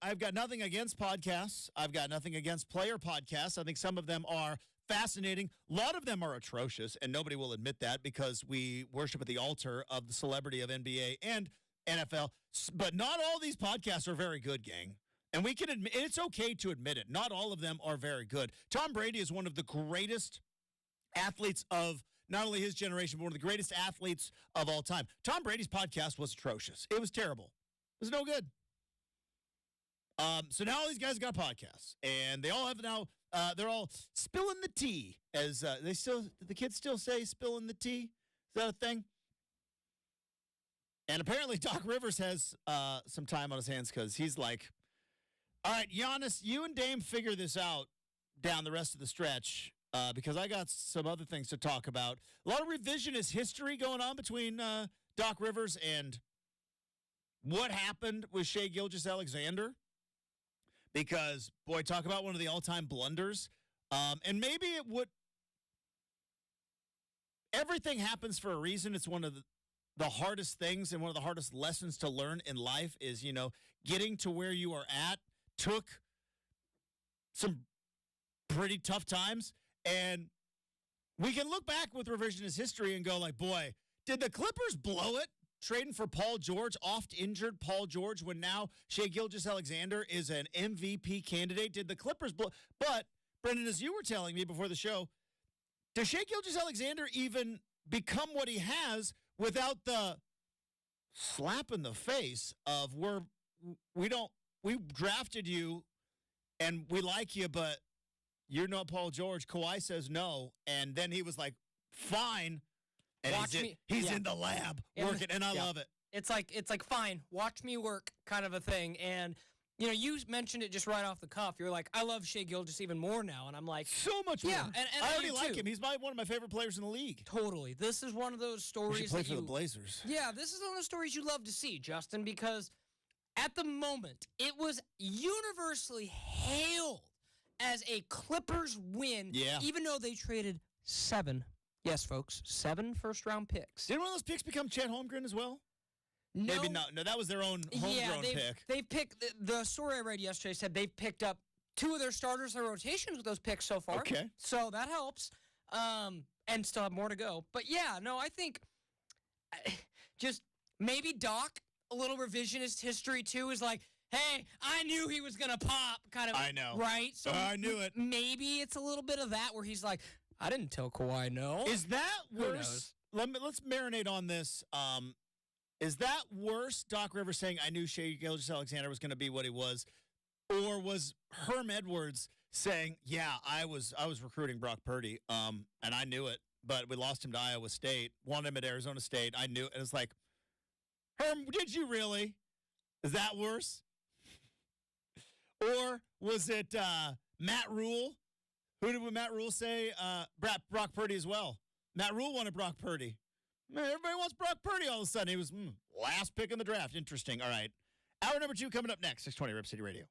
I've got nothing against podcasts. I've got nothing against player podcasts. I think some of them are fascinating. A lot of them are atrocious, and nobody will admit that because we worship at the altar of the celebrity of NBA and NFL. But not all these podcasts are very good, gang. And we can admit, it's okay to admit it. Not all of them are very good. Tom Brady is one of the greatest athletes of not only his generation, but one of the greatest athletes of all time. Tom Brady's podcast was atrocious. It was terrible. It was no good. So now all these guys got podcasts, and they all have now. They're all spilling the tea, as the kids still say, spilling the tea. Is that a thing? And apparently, Doc Rivers has some time on his hands because he's like, "All right, Giannis, you and Dame figure this out down the rest of the stretch because I got some other things to talk about." A lot of revisionist history going on between Doc Rivers and what happened with Shai Gilgeous-Alexander. Because, boy, talk about one of the all-time blunders. And maybe it would... Everything happens for a reason. It's one of the hardest things and one of the hardest lessons to learn in life is, getting to where you are at took some pretty tough times. And we can look back with revisionist history and go like, boy, did the Clippers blow it? Trading for Paul George, oft-injured Paul George, when now Shai Gilgeous-Alexander is an MVP candidate. Did the Clippers blow? But, Brenden, as you were telling me before the show, does Shai Gilgeous-Alexander even become what he has without the slap in the face of we drafted you and we like you, but you're not Paul George. Kawhi says no. And then he was like, fine. And he's in the lab working, and I love it. It's like fine, watch me work kind of a thing. And you mentioned it just right off the cuff. You're like, I love Shea Gilgeous even more now. And I'm like, so much more. Yeah, and I already do like too. him. He's one of my favorite players in the league. Totally. This is one of those He stories should play that for the Blazers. Yeah, this is one of those stories you love to see, Justin, because at the moment, it was universally hailed as a Clippers win, even though they traded 7 first-round picks. Did one of those picks become Chet Holmgren as well? No, maybe not. No, that was their own homegrown pick. They've picked, the story I read yesterday said they've picked up 2 of their starters in rotations with those picks so far. Okay. So that helps, and still have more to go. But yeah, no, I think just maybe Doc, a little revisionist history too, is like, hey, I knew he was going to pop, kind of. I know. Right? So I knew it. Maybe it's a little bit of that where he's like, I didn't tell Kawhi no. Is that worse? Let's marinate on this. Is that worse, Doc Rivers saying, I knew Shea Gilgeous-Alexander was going to be what he was? Or was Herm Edwards saying, yeah, I was recruiting Brock Purdy, and I knew it, but we lost him to Iowa State, wanted him at Arizona State. I knew it. And it's like, Herm, did you really? Is that worse? Or was it Matt Rule? Who did Matt Rule say? Brock Purdy as well. Matt Rule wanted Brock Purdy. Man, everybody wants Brock Purdy all of a sudden. He was last pick in the draft. Interesting. All right. Hour number 2 coming up next, 620 Rip City Radio.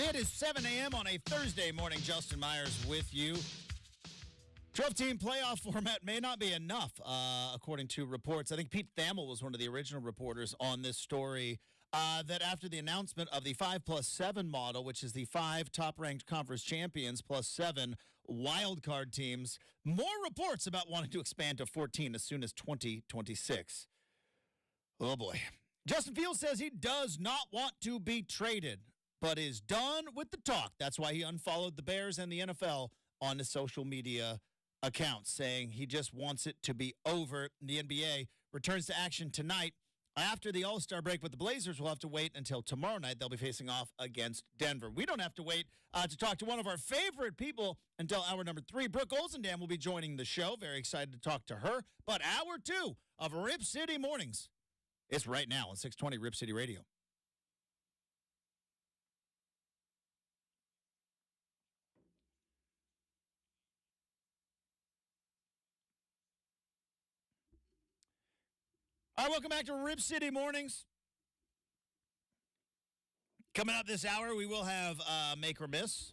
It is 7 a.m. on a Thursday morning. Justin Myers with you. 12-team playoff format may not be enough, according to reports. I think Pete Thamel was one of the original reporters on this story, that after the announcement of the 5+7 model, which is the 5 top-ranked conference champions plus 7 wildcard teams, more reports about wanting to expand to 14 as soon as 2026. Oh, boy. Justin Fields says he does not want to be traded, but is done with the talk. That's why he unfollowed the Bears and the NFL on his social media accounts, saying he just wants it to be over. The NBA returns to action tonight after the All-Star break, but the Blazers will have to wait until tomorrow night. They'll be facing off against Denver. We don't have to wait to talk to one of our favorite people until hour number 3. Brooke Olzendam will be joining the show. Very excited to talk to her. But hour 2 of Rip City Mornings is right now on 620 Rip City Radio. All right, welcome back to Rip City Mornings. Coming up this hour, we will have Make or Miss.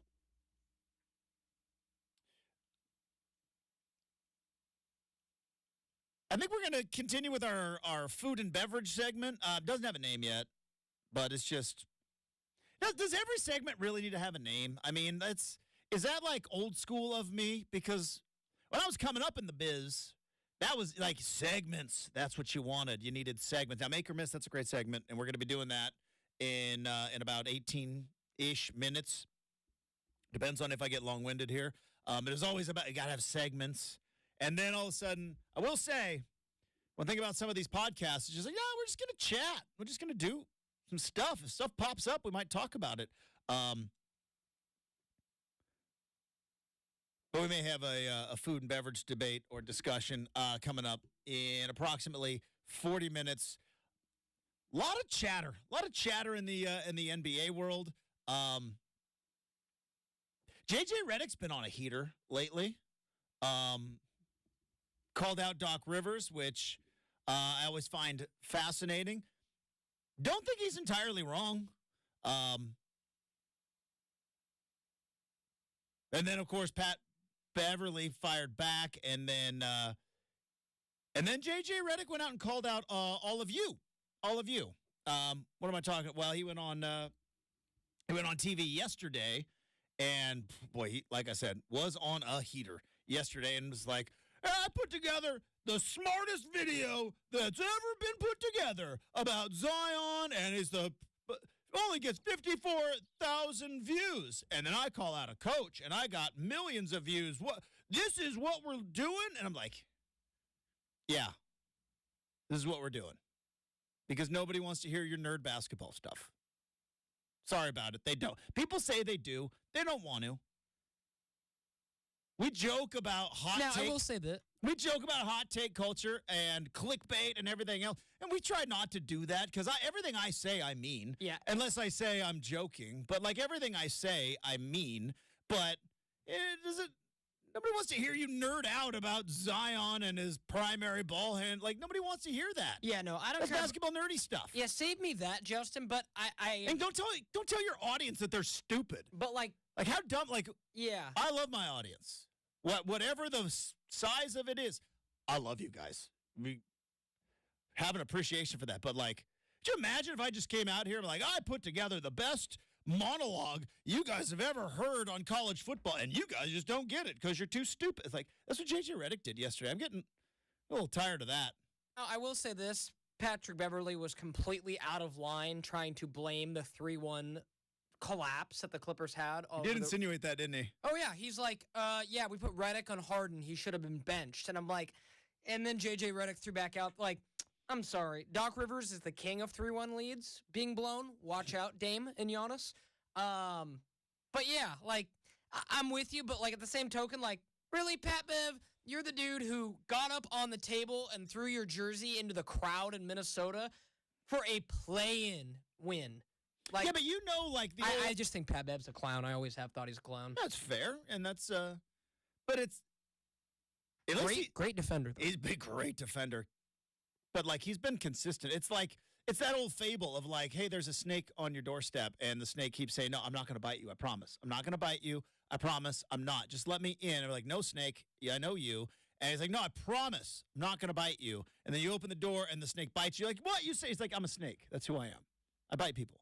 I think we're going to continue with our food and beverage segment. Doesn't have a name yet, but it's just... Does every segment really need to have a name? I mean, is that like old school of me? Because when I was coming up in the biz... That was like segments. That's what you wanted. You needed segments. Now, Make or Miss, that's a great segment, and we're going to be doing that in about 18-ish minutes. Depends on if I get long-winded here. But it's always about, you got to have segments. And then all of a sudden, I will say, one thing about some of these podcasts is just like, yeah, we're just going to chat. We're just going to do some stuff. If stuff pops up, we might talk about it. But we may have a food and beverage debate or discussion coming up in approximately 40 minutes. A lot of chatter in the NBA world. JJ Redick's been on a heater lately. Called out Doc Rivers, which I always find fascinating. Don't think he's entirely wrong. And then, of course, Pat Beverly fired back, and then J.J. Redick went out and called out all of you. What am I talking? Well, he went on TV yesterday, and boy, he, like I said, was on a heater yesterday, and was like, I put together the smartest video that's ever been put together about Zion, and only gets 54,000 views. And then I call out a coach, and I got millions of views. This is what we're doing? And I'm like, yeah, this is what we're doing. Because nobody wants to hear your nerd basketball stuff. Sorry about it. They don't. People say they do. They don't want to. We joke about hot take. Now, I will say that. We joke about hot take culture and clickbait and everything else, and we try not to do that because everything I say, I mean. Yeah. Unless I say I'm joking, but like everything I say, I mean. But nobody wants to hear you nerd out about Zion and his primary ball hand. Like nobody wants to hear that. Yeah, no, I don't That's care. basketball nerdy stuff. Yeah, save me that, Justin. But and don't tell your audience that they're stupid. But like how dumb. Like yeah, I love my audience. Whatever the size of it is, I love you guys. We have an appreciation for that. But, like, could you imagine if I just came out here and, like, I put together the best monologue you guys have ever heard on college football, and you guys just don't get it because you're too stupid. It's like, that's what J.J. Redick did yesterday. I'm getting a little tired of that. Now, I will say this. Patrick Beverly was completely out of line trying to blame the 3-1 collapse that the Clippers had. He did insinuate that, didn't he? Oh, yeah. He's like, yeah, we put Redick on Harden. He should have been benched. And I'm like, and then J.J. Redick threw back out, like, I'm sorry. Doc Rivers is the king of 3-1 leads being blown. Watch out, Dame and Giannis. But, yeah, like, I'm with you. But, like, at the same token, like, really, Pat Bev, you're the dude who got up on the table and threw your jersey into the crowd in Minnesota for a play-in win. Like, yeah, but you know, like I just think Pat Bev's a clown. I always have thought he's a clown. That's fair, and that's but it's great defender. Though. He's been a great defender, but like he's been consistent. It's like it's that old fable of like, hey, there's a snake on your doorstep, and the snake keeps saying, no, I'm not going to bite you. I promise. I'm not going to bite you. I promise. I'm not. Just let me in. And we're like, no, snake. Yeah, I know you. And he's like, no, I promise. I'm not going to bite you. And then you open the door, and the snake bites you. Like, what? You say? He's like, I'm a snake. That's who I am. I bite people.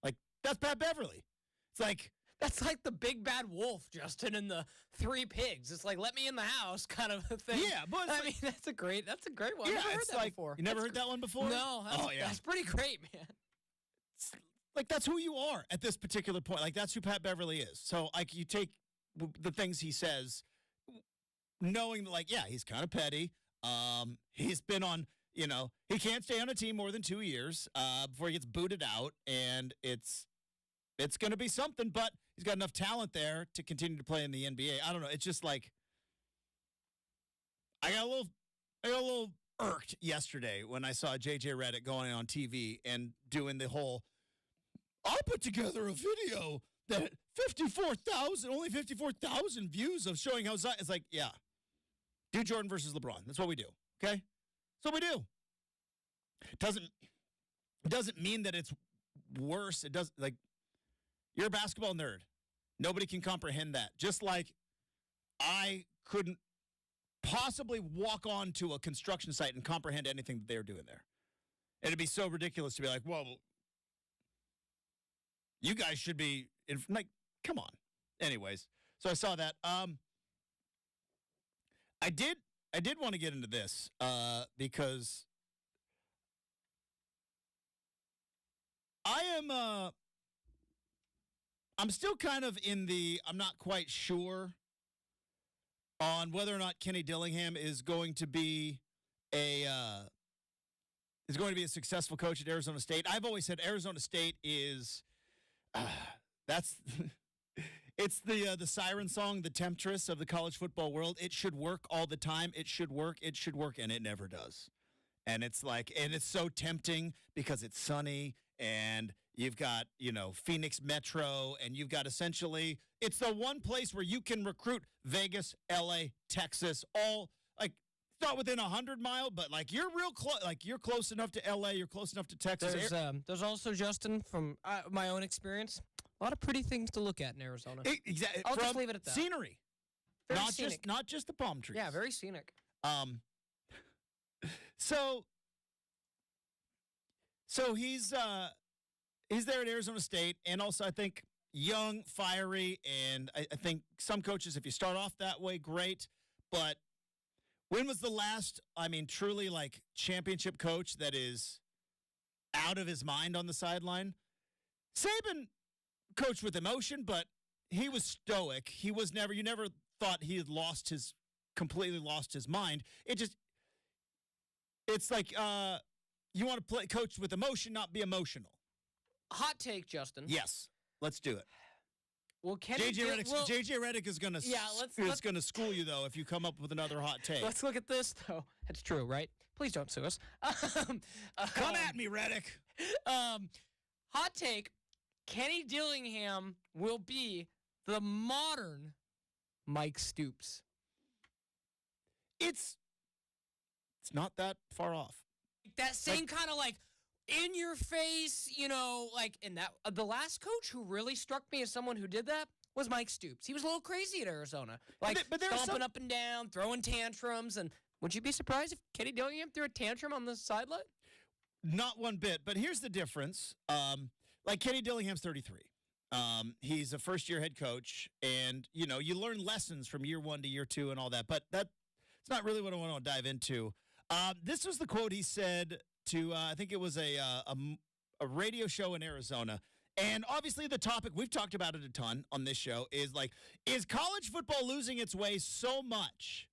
Like, that's Pat Beverly. It's like. That's like the big bad wolf, Justin, and the three pigs. It's like, let me in the house kind of a thing. Yeah, but I mean, that's a great one. Yeah, I've never heard that before. You never heard that one before? No. That's pretty great, man. It's like, that's who you are at this particular point. Like, that's who Pat Beverly is. So, like, you take the things he says, knowing that, like, yeah, he's kind of petty. He's been on, he can't stay on a team more than 2 years before he gets booted out, and it's going to be something, but he's got enough talent there to continue to play in the NBA. I don't know. It's just like I got a little irked yesterday when I saw JJ Redick going on TV and doing the whole, I'll put together a video that only 54,000 views of showing how Zion. It's like, yeah, do Jordan versus LeBron. That's what we do. Okay. That's what we do. It doesn't mean that it's worse. It does, like, you're a basketball nerd. Nobody can comprehend that. Just like I couldn't possibly walk onto a construction site and comprehend anything that they were doing there. It'd be so ridiculous to be like, well, you guys should be, like, come on. Anyways, so I saw that. I did want to get into this because I'm still kind of I'm not quite sure on whether or not Kenny Dillingham is going to be a successful coach at Arizona State. I've always said Arizona State is it's the siren song, the temptress of the college football world. It should work all the time. It should work, and it never does. And it's like, and it's so tempting because it's sunny and you've got, Phoenix Metro, and you've got essentially, it's the one place where you can recruit Vegas, LA, Texas, all, like, it's not within 100-mile, but, like, you're real close, like, you're close enough to LA, you're close enough to Texas. There's also, Justin, from my own experience, a lot of pretty things to look at in Arizona. Exactly. I'll just leave it at that. Scenery. Very not scenic. Not just the palm trees. Yeah, very scenic. So he's there at Arizona State, and also I think young, fiery, and I think some coaches, if you start off that way, great. But when was the last, truly like championship coach that is out of his mind on the sideline? Saban coached with emotion, but he was stoic. He was never, you never thought he had completely lost his mind. It's like you want to coach with emotion, not be emotional. Hot take, Justin. Yes, let's do it. Well, JJ Redick is going to school you, though, if you come up with another hot take. Let's look at this, though. It's true, right? Please don't sue us. Come at me, Redick. Hot take, Kenny Dillingham will be the modern Mike Stoops. It's not that far off. That same kind of like in your face, and that the last coach who really struck me as someone who did that was Mike Stoops. He was a little crazy at Arizona, but stomping up and down, throwing tantrums. And would you be surprised if Kenny Dillingham threw a tantrum on the sideline? Not one bit. But here's the difference. Like Kenny Dillingham's 33. He's a first-year head coach, and you learn lessons from year 1 to year 2 and all that. But that's not really what I want to dive into. This was the quote he said to, I think it was a radio show in Arizona. And obviously the topic, we've talked about it a ton on this show, is like, is college football losing its way so much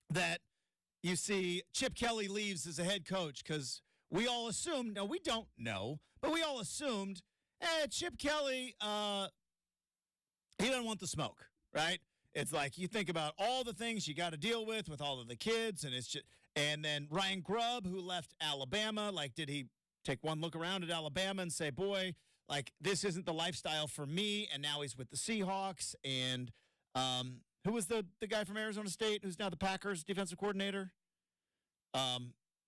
that you see Chip Kelly leaves as a head coach? Because we all assumed, no, we don't know, but we all assumed, Chip Kelly, he doesn't want the smoke, right? It's like you think about all the things you got to deal with all of the kids, and it's just, and then Ryan Grubb, who left Alabama, like, did he take one look around at Alabama and say, boy, like, this isn't the lifestyle for me? And now he's with the Seahawks. And who was the guy from Arizona State who's now the Packers defensive coordinator?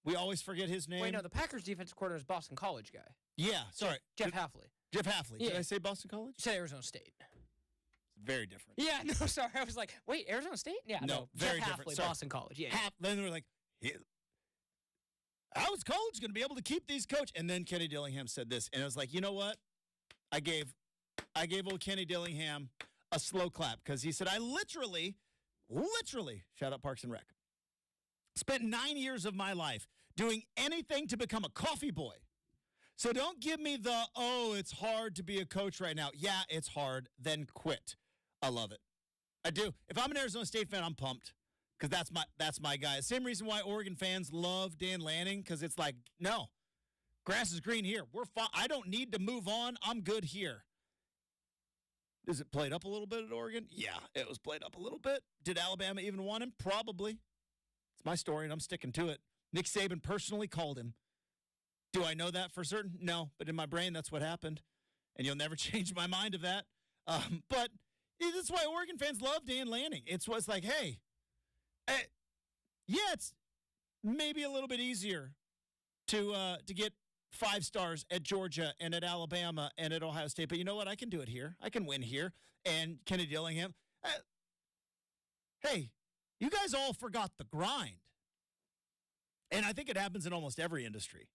We always forget his name. Wait, no, the Packers defensive coordinator is Boston College guy. Yeah, sorry. Jeff Hafley. Jeff Hafley. Yeah. Did I say Boston College? You said Arizona State. Very different. Yeah, no, sorry. I was like, wait, Arizona State? Yeah, no. Very Jeff different. Hafley, Sorry. Boston College. Yeah. Then they were like, how is college going to be able to keep these coach? And then Kenny Dillingham said this, and I was like, you know what? I gave old Kenny Dillingham a slow clap because he said, I literally, shout out Parks and Rec, spent 9 years of my life doing anything to become a coffee boy. So don't give me the, it's hard to be a coach right now. Yeah, it's hard. Then quit. I love it. I do. If I'm an Arizona State fan, I'm pumped because that's my guy. Same reason why Oregon fans love Dan Lanning because it's like, no, grass is green here. We're fine. I don't need to move on. I'm good here. Is it played up a little bit at Oregon? Yeah, it was played up a little bit. Did Alabama even want him? Probably. It's my story, and I'm sticking to it. Nick Saban personally called him. Do I know that for certain? No, but in my brain, that's what happened, and you'll never change my mind of that. But that's why Oregon fans love Dan Lanning. It's like, hey, it's maybe a little bit easier to get 5 stars at Georgia and at Alabama and at Ohio State, but you know what? I can do it here. I can win here. And Kenny Dillingham, hey, you guys all forgot the grind. And I think it happens in almost every industry.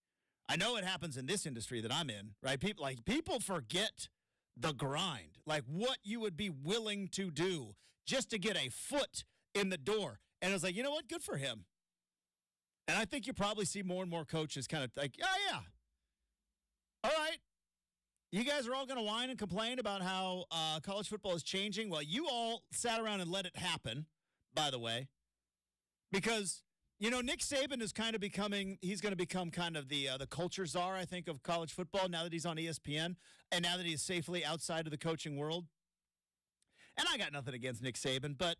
I know it happens in this industry that I'm in, right? People forget the grind, like what you would be willing to do just to get a foot in the door. And I was like, you know what? Good for him. And I think you probably see more and more coaches kind of like, yeah. All right. You guys are all going to whine and complain about how college football is changing. Well, you all sat around and let it happen, by the way, because Nick Saban is kind of he's going to become kind of the culture czar, I think, of college football now that he's on ESPN and now that he's safely outside of the coaching world. And I got nothing against Nick Saban, but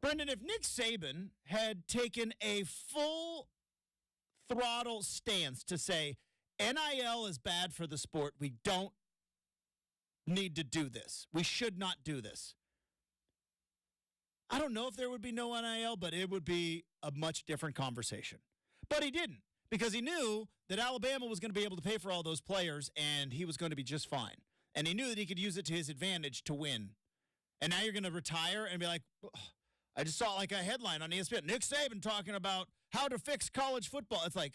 Brenden, if Nick Saban had taken a full throttle stance to say NIL is bad for the sport, we don't need to do this. We should not do this. I don't know if there would be no NIL, but it would be a much different conversation. But he didn't because he knew that Alabama was going to be able to pay for all those players and he was going to be just fine. And he knew that he could use it to his advantage to win. And now you're going to retire and be like, I just saw like a headline on ESPN, Nick Saban talking about how to fix college football. It's like,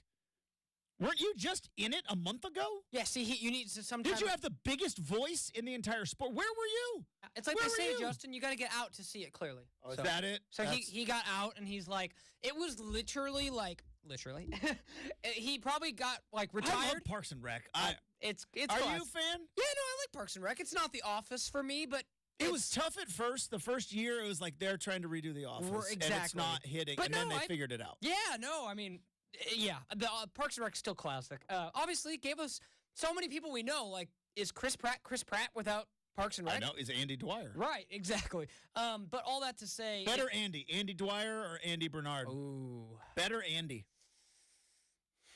weren't you just in it a month ago? Yeah, see, you need to sometimes. Did you have the biggest voice in the entire sport? Where were you? It's like they say, Justin, you got to get out to see it clearly. Oh, is that it? So he got out and he's like, it was literally. He probably got like retired. I love Parks and Rec. It's. Are class. you a fan? Yeah, no, I like Parks and Rec. It's not The Office for me, but. It was tough at first. The first year, it was like they're trying to redo The Office. Exactly. And it's not hitting. But then they figured it out. Yeah, no, I mean, yeah. The Parks and Rec is still classic. Obviously, gave us so many people we know. Like, is Chris Pratt without Parks and Rec? I know. Is Andy Dwyer. Right, exactly. But all that to say. Better Andy. Andy Dwyer or Andy Bernard? Ooh. Better Andy.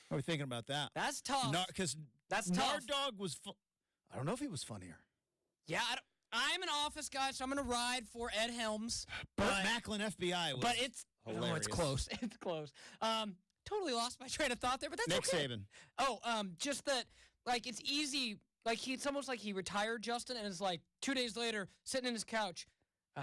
What are we thinking about that? That's tough. Because that's tough. Nard Dog was I don't know if he was funnier. Yeah, I'm an Office guy, so I'm going to ride for Ed Helms. Burt Macklin, FBI was it's hilarious. Oh, it's close. It's close. Totally lost my train of thought there, but that's Nick okay. Saban. Oh, just that, like, it's easy. Like, it's almost like he retired, Justin, and it's like 2 days later, sitting in his couch.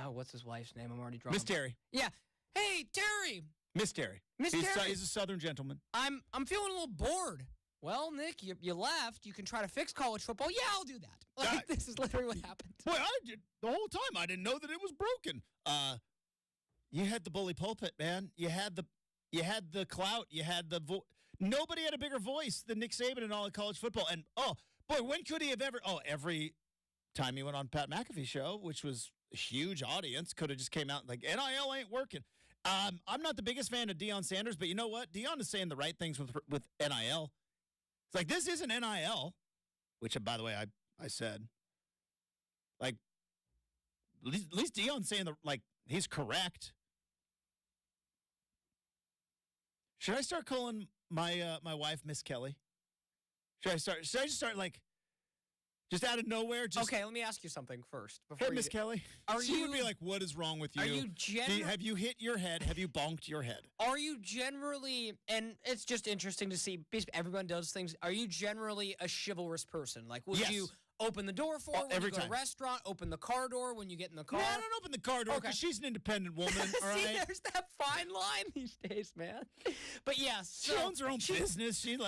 What's his wife's name? I'm already drawing. Miss Terry. Yeah. Hey, Terry. Miss Terry. He's a Southern gentleman. I'm feeling a little bored. Well, Nick, you left. You can try to fix college football. Yeah, I'll do that. Like, this is literally what happened. Boy, I did the whole time. I didn't know that it was broken. You had the bully pulpit, man. You had the clout. You had the Nobody had a bigger voice than Nick Saban in all of college football. And boy, when could he have ever? Every time he went on Pat McAfee's show, which was a huge audience, could have just came out like NIL ain't working. I'm not the biggest fan of Deion Sanders, but you know what? Deion is saying the right things with NIL. It's like, this isn't NIL, which, by the way, I said. Like, at least Deion's saying, he's correct. Should I start calling my wife Miss Kelly? Should I just start, Just out of nowhere. Just Okay, let me ask you something first. Hey, Miss Kelly. She would be like, "What is wrong with you? Are you have you hit your head? Have you bonked your head? Are you generally, and it's just interesting to see, everyone does things. Are you generally a chivalrous person? Like, would you open the door for her when every you go to time. a restaurant, open the car door when you get in the car? No, I don't open the car door because she's an independent woman. All right. See, there's that fine line these days, man. But yes, she owns her own business. She's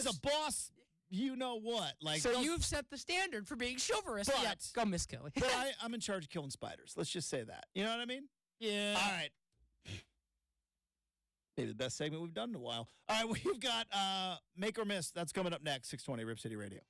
a boss. You know what? Like, so you've set the standard for being chivalrous. But, yeah, go, Miss Kelly. But I'm in charge of killing spiders. Let's just say that. You know what I mean? Yeah. All right. Maybe the best segment we've done in a while. All right, we've got Make or Miss. That's coming up next, 620 Rip City Radio.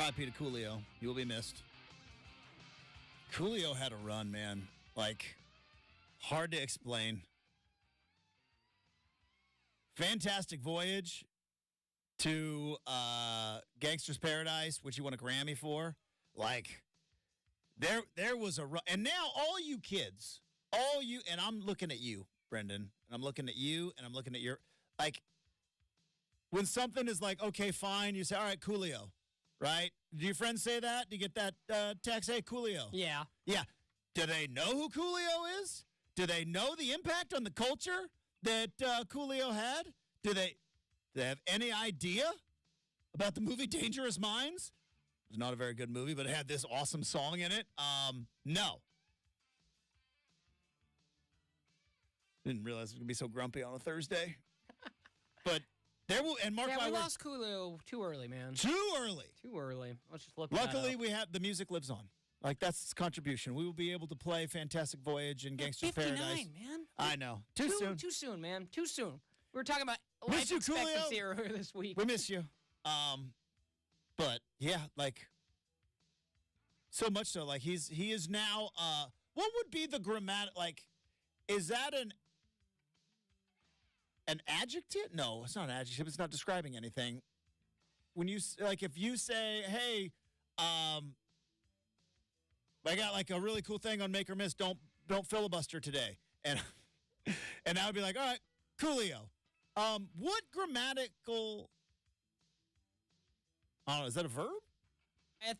R.I.P. to Coolio. You will be missed. Coolio had a run, man. Like, hard to explain. Fantastic Voyage to Gangster's Paradise, which he won a Grammy for. Like, there was a run. And now all you kids, and I'm looking at you, Brenden, and I'm looking at you, and I'm looking at your, like, when something is like, okay, fine, you say, all right, Coolio, right? Do your friends say that? Do you get that text, hey, Coolio? Yeah. Yeah. Do they know who Coolio is? Do they know the impact on the culture that Coolio had? Do they have any idea about the movie Dangerous Minds? It was not a very good movie, but it had this awesome song in it. No. Didn't realize it was going to be so grumpy on a Thursday. But there will, and Mark, we lost Coolio too early, man. Too early. Too early. Let's just look. Luckily, we have the music lives on. Like, that's its contribution. We will be able to play Fantastic Voyage and Gangster's 59, Paradise. Man. I know. Too soon. Too soon, man. Too soon. We were talking about Miss life you, expectancy Coolio. earlier this week. We miss you. But yeah, like, so much so. Like, he is now. What would be the grammatic? Like, is that an adjective? No, it's not an adjective. It's not describing anything. When you like, if you say, hey, I got like a really cool thing on Make or Miss. Don't filibuster today. And I would be like, all right, Coolio. What grammatical? I don't know. Is that a verb?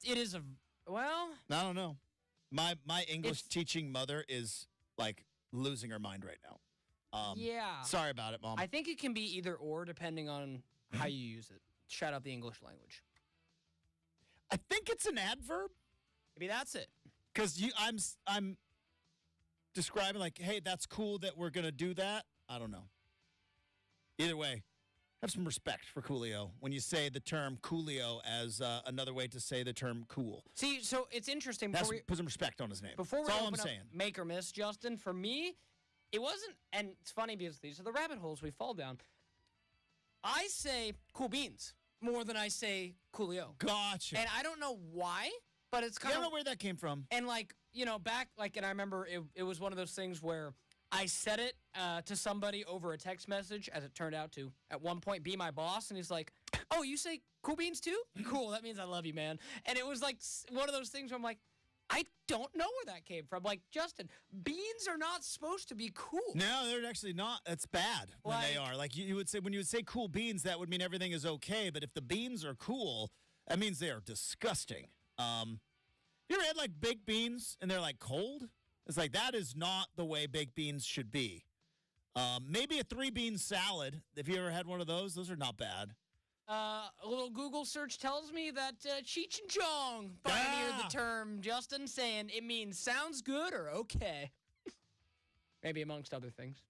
It is a well. I don't know. My English teaching mother is like losing her mind right now. Yeah. Sorry about it, Mom. I think it can be either or depending on how you use it. Shout out the English language. I think it's an adverb. Maybe that's it. Because I'm describing like, hey, that's cool that we're gonna do that. I don't know. Either way, have some respect for Coolio when you say the term Coolio as another way to say the term cool. See, so it's interesting. Put some respect on his name. Before we that's all open I'm up saying. Make or Miss, Justin, for me, it wasn't, and it's funny because these are the rabbit holes we fall down. I say cool beans more than I say Coolio. Gotcha. And I don't know why, but it's kind I of. don't know where that came from. And like, back, like, and I remember it was one of those things where I said it to somebody over a text message, as it turned out to, at one point, be my boss. And he's like, oh, you say cool beans too? Cool. That means I love you, man. And it was like one of those things where I'm like, I don't know where that came from. Like, Justin, beans are not supposed to be cool. No, they're actually not. That's bad when they are. Like, you would say, when you would say cool beans, that would mean everything is okay. But if the beans are cool, that means they are disgusting. You ever had, like, baked beans and they're, like, cold? It's like, that is not the way baked beans should be. Maybe a 3-bean salad. If you ever had one of those are not bad. A little Google search tells me that Cheech and Chong pioneered the term, Justin, saying it means sounds good or okay. Maybe amongst other things.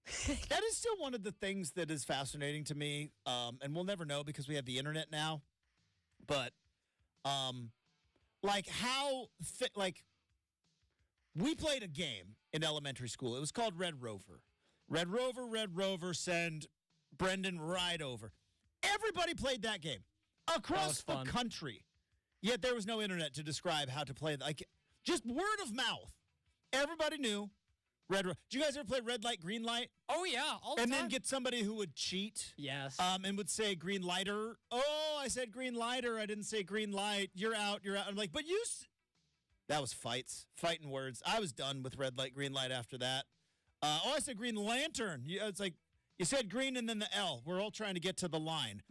That is still one of the things that is fascinating to me, and we'll never know because we have the internet now. But, like, we played a game in elementary school. It was called Red Rover. Red Rover, send Brenden right over. Everybody played that game across the country. Yet there was no internet to describe how to play. Like, just word of mouth. Everybody knew Red Rover. Did you guys ever play red light, green light? Oh, yeah, all the time. And then get somebody who would cheat? Yes. And would say green lighter. Oh, I said green lighter. I didn't say green light. You're out. I'm like, but you... That was fighting words. I was done with red light, green light after that. I said green lantern. It's like, you said green and then the L. We're all trying to get to the line.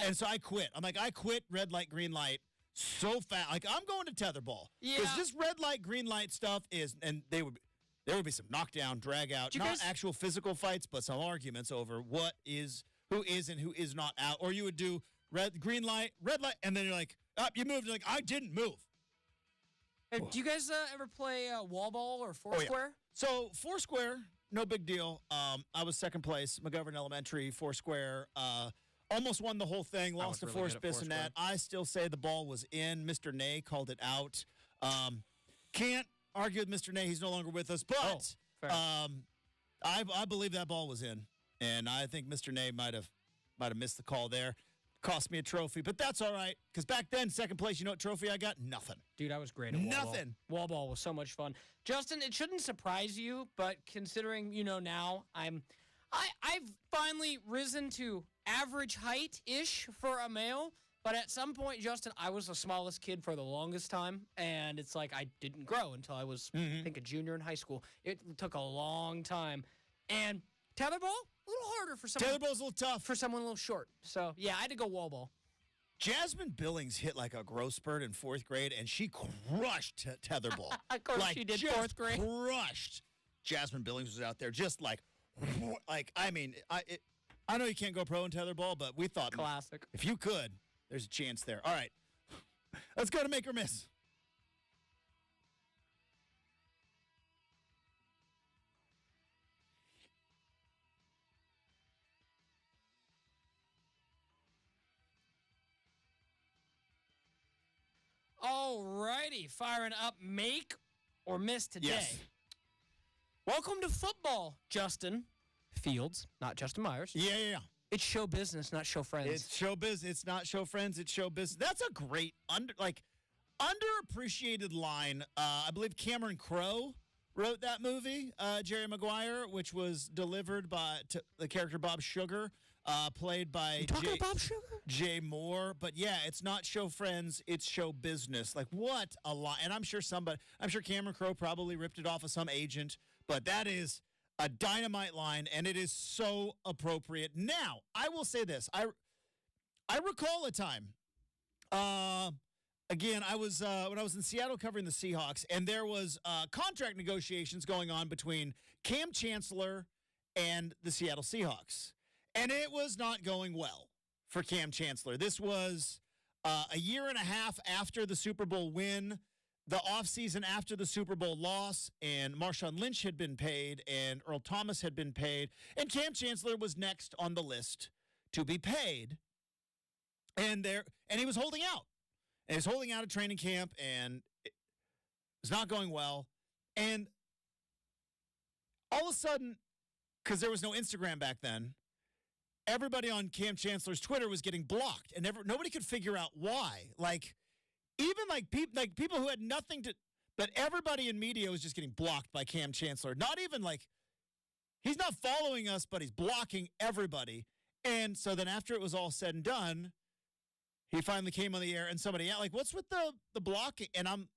And so I quit. I'm like, I quit red light, green light so fast. Like, I'm going to tetherball. Yeah. Because this red light, green light stuff is, and there would be some knockdown, drag out, not actual physical fights, but some arguments over who is and who is not out. Or you would do green light, red light, and then you're like, you moved. You're like, I didn't move. Do you guys ever play wall ball or Foursquare? Oh, yeah. So Foursquare, no big deal. I was second place, McGovern Elementary, Foursquare. Almost won the whole thing, lost to Forrest Bissonnette. I still say the ball was in. Mr. Ney called it out. Can't argue with Mr. Ney. He's no longer with us. But I believe that ball was in. And I think Mr. Ney might have missed the call there. Cost me a trophy, but that's all right. Because back then, second place, you know what trophy I got? Nothing. Dude, I was great at wall Nothing. Ball. Wall ball was so much fun. Justin, it shouldn't surprise you, but considering now I've finally risen to average height-ish for a male. But at some point, Justin, I was the smallest kid for the longest time, and it's like I didn't grow until I was, I think, a junior in high school. It took a long time. And tetherball, a little harder for someone. Tetherball's a little tough. For someone a little short. So, yeah, I had to go wall ball. Jasmine Billings hit like a growth spurt in 4th grade, and she crushed tetherball. Of course she did, 4th grade. Crushed. Jasmine Billings was out there just I know you can't go pro in tetherball, but we thought, classic. If you could, there's a chance there. All right, let's go to Make or Miss. All righty, firing up Make or Miss today. Yes. Welcome to football, Justin Fields, not Justin Myers. Yeah. It's show business, not show friends. It's show business. It's not show friends. It's show business. That's a great underappreciated line. I believe Cameron Crowe wrote that movie, Jerry Maguire, which was delivered by the character Bob Sugar, played by Bob Sugar? Jay Moore. But yeah, it's not show friends. It's show business. Like what a line. And I'm sure Cameron Crowe probably ripped it off of some agent. But that is a dynamite line, and it is so appropriate. Now, I will say this. I recall a time, again, I was when I was in Seattle covering the Seahawks, and there was contract negotiations going on between Cam Chancellor and the Seattle Seahawks. And it was not going well for Cam Chancellor. This was a year and a half after the Super Bowl win, the offseason after the Super Bowl loss, and Marshawn Lynch had been paid, and Earl Thomas had been paid, and Cam Chancellor was next on the list to be paid. And he was holding out. And he was holding out at training camp, and it was not going well. And all of a sudden, because there was no Instagram back then, everybody on Cam Chancellor's Twitter was getting blocked, and nobody could figure out why. Even people who had nothing to, but everybody in media was just getting blocked by Cam Chancellor. Not even he's not following us, but he's blocking everybody. And so then after it was all said and done, he finally came on the air, and somebody what's with the blocking? And I'm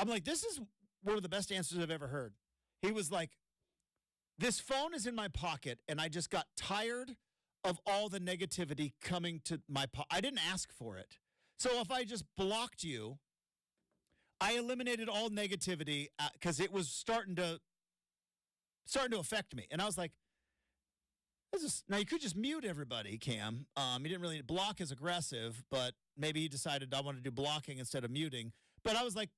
like, this is one of the best answers I've ever heard. He was like, this phone is in my pocket, and I just got tired of all the negativity coming to my pocket. I didn't ask for it. So if I just blocked you, I eliminated all negativity because it was starting to affect me. And I was like, now you could just mute everybody, Cam. You didn't really block as aggressive, but maybe he decided I want to do blocking instead of muting. But I was like,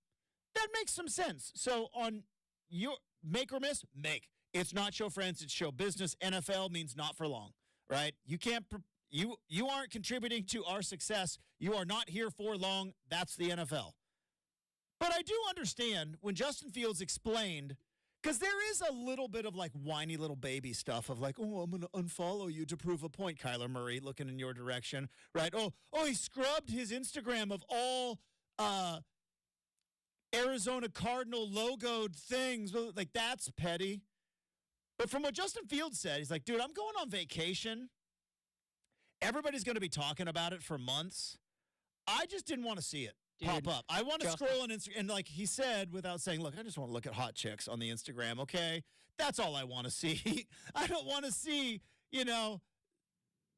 that makes some sense. So on your Make or Miss, make. It's not show friends, it's show business. NFL means not for long, right? You can't. You aren't contributing to our success. You are not here for long. That's the NFL. But I do understand when Justin Fields explained, because there is a little bit of whiny little baby stuff of oh, I'm going to unfollow you to prove a point, Kyler Murray looking in your direction, right? Oh, he scrubbed his Instagram of all Arizona Cardinal logoed things. That's petty. But from what Justin Fields said, he's like, dude, I'm going on vacation. Everybody's going to be talking about it for months. I just didn't want to see it pop up. I want to scroll on Instagram. And he said, without saying, look, I just want to look at hot chicks on the Instagram, okay? That's all I want to see. I don't want to see,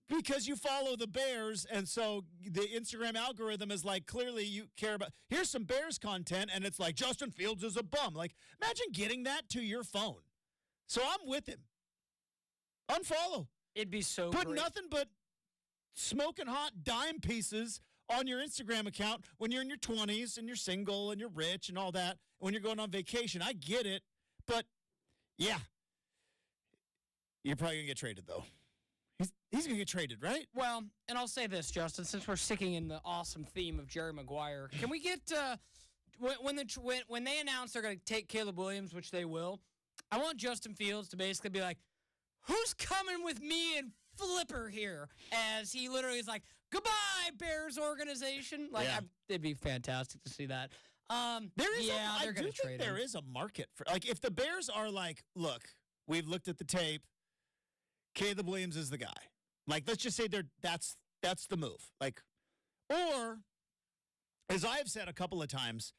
because you follow the Bears, and so the Instagram algorithm is clearly you care about, here's some Bears content, and it's Justin Fields is a bum. Imagine getting that to your phone. So I'm with him. Unfollow. It'd be so Put great. nothing but smoking hot dime pieces on your Instagram account when you're in your 20s and you're single and you're rich and all that, when you're going on vacation. I get it, but yeah, you're probably going to get traded, though. He's going to get traded, right? Well, and I'll say this, Justin, since we're sticking in the awesome theme of Jerry Maguire, can we get when they announce they're going to take Caleb Williams, which they will, I want Justin Fields to basically be like, who's coming with me in flipper here as he literally is like, goodbye, Bears organization. Like, Yeah. it'd be fantastic to see that. They're going to trade him. There is a market for, like, if the Bears are like, look, we've looked at the tape, Caleb Williams is the guy. Like, let's just say that's the move. Like, or, as I've said a couple of times,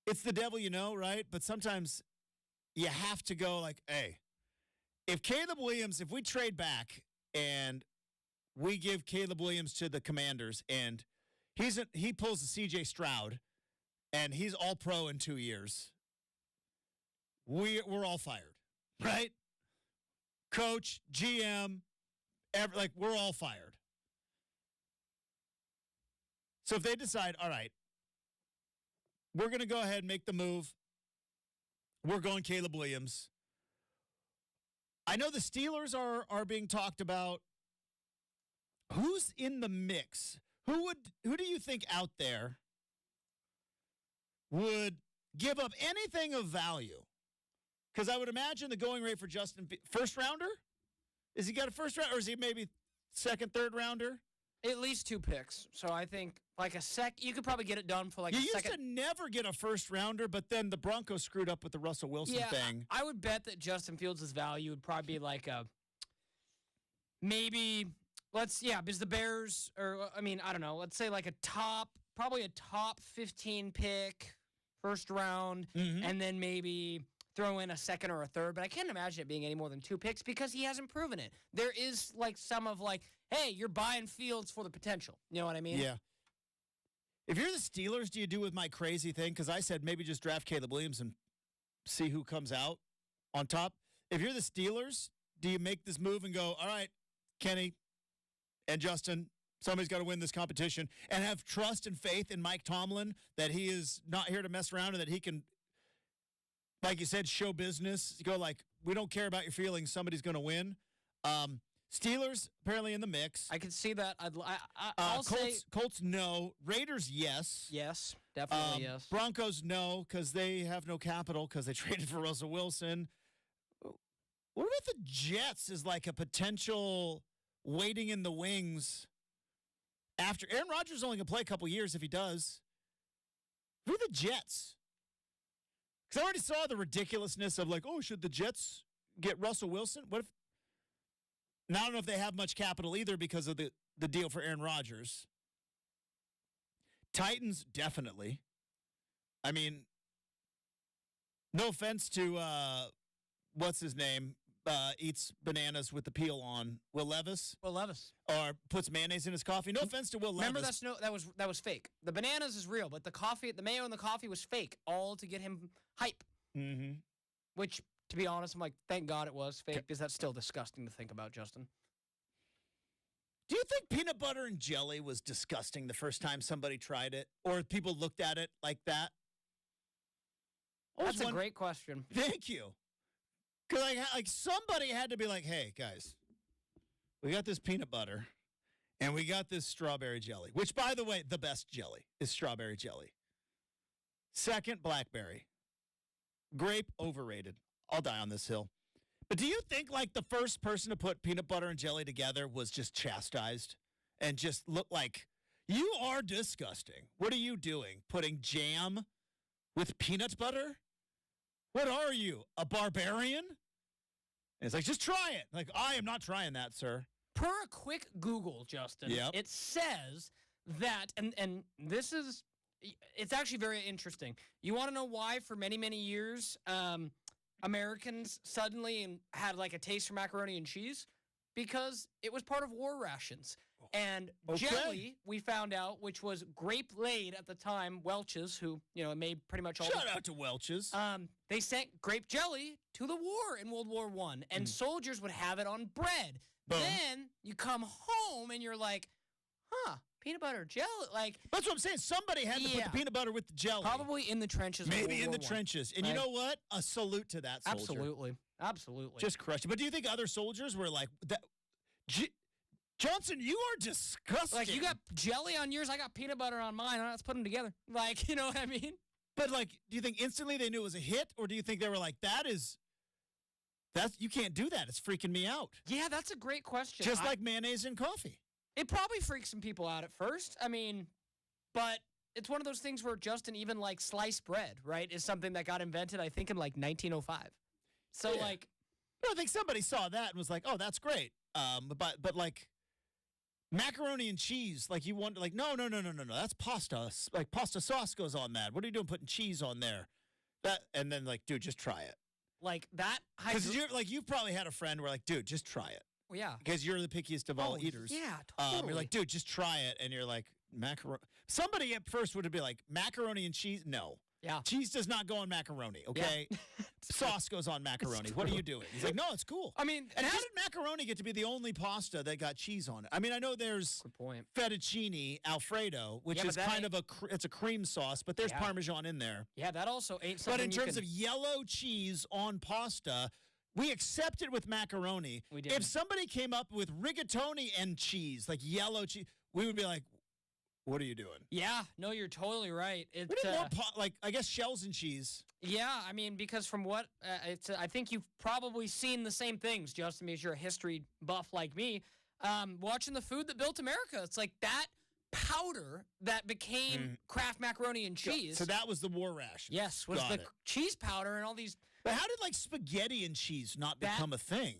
it's the devil you know, right? But sometimes you have to go like, hey, if we trade back and we give Caleb Williams to the Commanders and he pulls a CJ Stroud and he's all pro in 2 years, we're all fired, right? Coach, GM, we're all fired. So if they decide, all right, we're going to go ahead and make the move, we're going Caleb Williams. I know the Steelers are being talked about. Who's in the mix? Who do you think out there would give up anything of value? Because I would imagine the going rate for Justin, first rounder? Is he got a first round, or is he maybe second, third rounder? At least 2 picks. So I think like you could probably get it done for like a second. You used to never get a first rounder, but then the Broncos screwed up with the Russell Wilson thing. I would bet that Justin Fields' value would probably be like because the Bears, I don't know, let's say like probably a top 15 pick, first round, and then maybe throw in a second or a third, but I can't imagine it being any more than 2 picks because he hasn't proven it. There is like some of like, hey, you're buying Fields for the potential. You know what I mean? Yeah. If you're the Steelers, do you do with my crazy thing? Because I said maybe just draft Caleb Williams and see who comes out on top. If you're the Steelers, do you make this move and go, all right, Kenny and Justin, somebody's got to win this competition, and have trust and faith in Mike Tomlin that he is not here to mess around and that he can, like you said, show business. You go like, we don't care about your feelings. Somebody's going to win. Steelers apparently in the mix. I can see that. I'll say Colts no. Raiders yes. Yes, definitely yes. Broncos no, because they have no capital because they traded for Russell Wilson. What about the Jets as like a potential waiting in the wings after Aaron Rodgers is only going to play a couple years if he does? Who are the Jets? Because I already saw the ridiculousness of like, oh, should the Jets get Russell Wilson? What if? Now, I don't know if they have much capital either because of the deal for Aaron Rodgers. Titans, definitely. I mean, no offense to, what's his name, eats bananas with the peel on, Will Levis? Will Levis. Or puts mayonnaise in his coffee. No offense to Will Levis. Remember, that was fake. The bananas is real, but the mayo and the coffee was fake, all to get him hype. Mm-hmm. Which, to be honest, I'm like, thank God it was fake, because that's still disgusting to think about, Justin. Do you think peanut butter and jelly was disgusting the first time somebody tried it? Or people looked at it like that? That's a great question. Thank you. Because like somebody had to be like, hey, guys, we got this peanut butter and we got this strawberry jelly, which, by the way, the best jelly is strawberry jelly. Second, blackberry. Grape, overrated. I'll die on this hill. But do you think like the first person to put peanut butter and jelly together was just chastised and just looked like, you are disgusting. What are you doing? Putting jam with peanut butter? What are you, a barbarian? And it's like, just try it. Like, I am not trying that, sir. Per a quick Google, Justin, It says that, and this is, it's actually very interesting. You want to know why for many, many years, Americans suddenly had like a taste for macaroni and cheese? Because it was part of war rations. And jelly, we found out, which was grape-laid at the time, Welch's, who, made pretty much all. Shout out to Welch's. They sent grape jelly to the war in World War I, and soldiers would have it on bread. Boom. Then you come home and you're like, peanut butter jelly. Like, that's what I'm saying. Somebody had to put the peanut butter with the jelly. Probably in the trenches. Maybe in the trenches. And you know what? A salute to that soldier. Absolutely. Just crushed it. But do you think other soldiers were like, Johnson, you are disgusting. Like, you got jelly on yours, I got peanut butter on mine. Let's put them together. Like, you know what I mean? But, like, do you think instantly they knew it was a hit? Or do you think they were like, that's You can't do that. It's freaking me out. Yeah, that's a great question. Just like mayonnaise in coffee. It probably freaks some people out at first. I mean, but it's one of those things where Justin, even like sliced bread, right, is something that got invented, I think, in like 1905. So like, I think somebody saw that and was like, "Oh, that's great." But like macaroni and cheese, like you want, like no, that's pasta. Like pasta sauce goes on that. What are you doing putting cheese on there? And then like, dude, just try it. Like that. Because you've probably had a friend where like, dude, just try it. Well, yeah. Because you're the pickiest of all eaters. Yeah, totally. You're like, dude, just try it. And you're like, macaroni. Somebody at first would be like, macaroni and cheese? No. Yeah. Cheese does not go on macaroni, okay? Yeah. Sauce goes on macaroni. What are you doing? He's like, no, it's cool. I mean, and how did macaroni get to be the only pasta that got cheese on it? I mean, I know there's fettuccine Alfredo, which is kind of it's a cream sauce, but there's Parmesan in there. Yeah, that also ain't something. But in terms of yellow cheese on pasta, we accept it with macaroni. We did. If somebody came up with rigatoni and cheese, like yellow cheese, we would be like, what are you doing? Yeah, no, you're totally right. We need more I guess shells and cheese. Yeah, I mean, because from what I think you've probably seen the same things, Justin, because you're a history buff like me. Watching the food that built America, it's like that powder that became Kraft macaroni and cheese. So that was the war ration. Yes, was the cheese powder and all these. But how did like spaghetti and cheese not become a thing?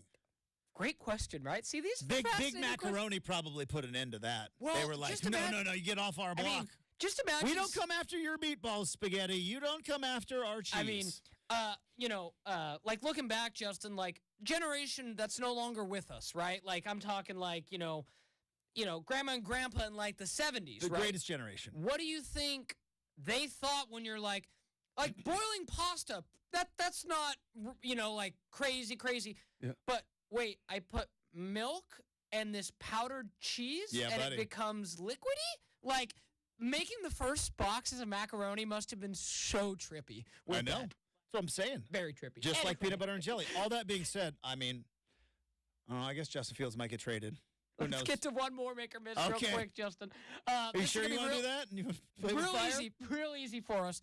Great question, right? See, these big macaroni probably put an end to that. Well, they were like, no, you get off our block. I mean, just imagine. We don't come after your meatballs, spaghetti. You don't come after our cheese. I mean, like looking back, Justin, like generation that's no longer with us, right? Like I'm talking like, grandma and grandpa in like the 70s, the right? greatest generation. What do you think they thought when you're like boiling pasta? That's not, like crazy. Yeah. But wait, I put milk and this powdered cheese and it becomes liquidy? Like, making the first boxes of macaroni must have been so trippy. I know. That's what I'm saying. Very trippy. Just like peanut butter and jelly. All that being said, I mean, I guess Justin Fields might get traded. Who knows? Let's get to one more make or miss real quick, Justin. Are you sure you want to do that? And you play with fire? Real easy for us.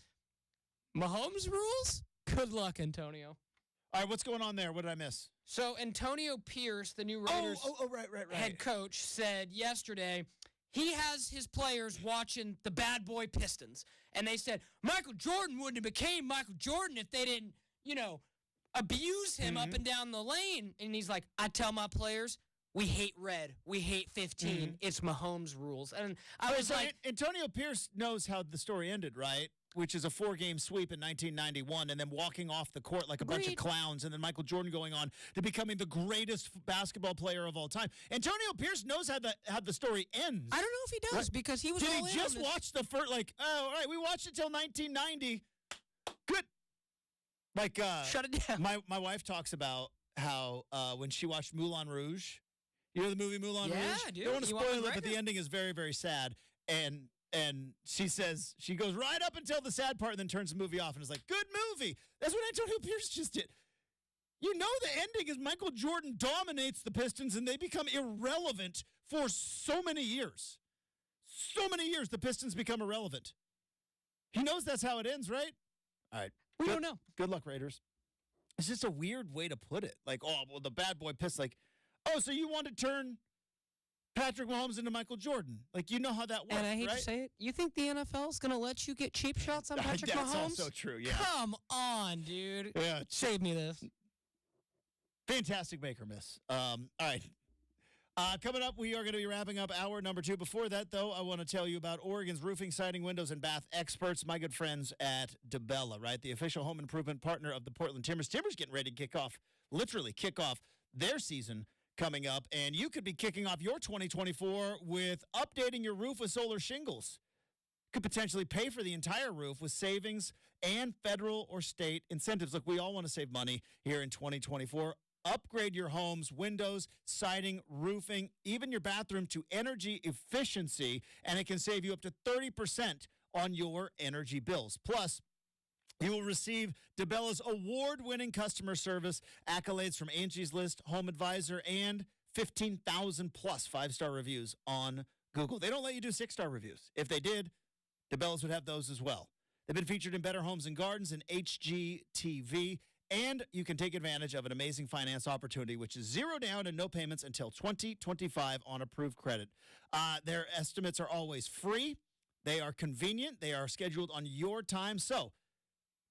Mahomes rules? Good luck, Antonio. All right, what's going on there? What did I miss? So Antonio Pierce, the new Raiders right. head coach, said yesterday he has his players watching the bad boy Pistons. And they said, Michael Jordan wouldn't have became Michael Jordan if they didn't, abuse him up and down the lane. And he's like, I tell my players, we hate red. We hate 15. It's Mahomes rules. And I was like... Antonio Pierce knows how the story ended, right? Which is a 4-game sweep in 1991, and then walking off the court like a bunch of clowns, and then Michael Jordan going on to becoming the greatest basketball player of all time. Antonio Pierce knows how the story ends. I don't know if he does, because he was Did all he just watch the first, all right, we watched it till 1990. Good. Like, shut it down. My wife talks about how when she watched Moulin Rouge, you know the movie Moulin Rouge? Yeah, dude. I don't want to spoil it, but the ending is very, very sad. And she says, she goes right up until the sad part and then turns the movie off and is like, good movie. That's what Antonio Pierce just did. You know the ending is Michael Jordan dominates the Pistons and they become irrelevant for so many years. So many years the Pistons become irrelevant. He knows that's how it ends, right? All right. We don't know. Good luck, Raiders. It's just a weird way to put it. Like, the bad boy Pistons, like, so you want to turn Patrick Mahomes into Michael Jordan. Like, you know how that works, and I hate right? to say it, you think the NFL is going to let you get cheap shots on Patrick Mahomes? That's also true, yeah. Come on, dude. Yeah. Save me this. Fantastic make or miss. All right. Coming up, we are going to be wrapping up hour number 2. Before that, though, I want to tell you about Oregon's roofing, siding, windows, and bath experts, my good friends at DeBella, right? The official home improvement partner of the Portland Timbers. Timbers getting ready to literally kick off their season coming up, and you could be kicking off your 2024 with updating your roof with solar shingles. Could potentially pay for the entire roof with savings and federal or state incentives. Look, we all want to save money here in 2024. Upgrade your home's windows, siding, roofing, even your bathroom to energy efficiency, and it can save you up to 30% on your energy bills. Plus, you will receive DeBella's award-winning customer service, accolades from Angie's List, Home Advisor, and 15,000 plus 5-star reviews on Google. They don't let you do 6-star reviews. If they did, DeBella's would have those as well. They've been featured in Better Homes and Gardens and HGTV. And you can take advantage of an amazing finance opportunity, which is zero down and no payments until 2025 on approved credit. Their estimates are always free. They are convenient. They are scheduled on your time. So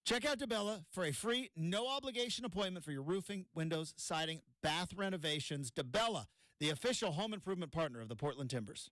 check out DeBella for a free, no-obligation appointment for your roofing, windows, siding, bath renovations. DeBella, the official home improvement partner of the Portland Timbers.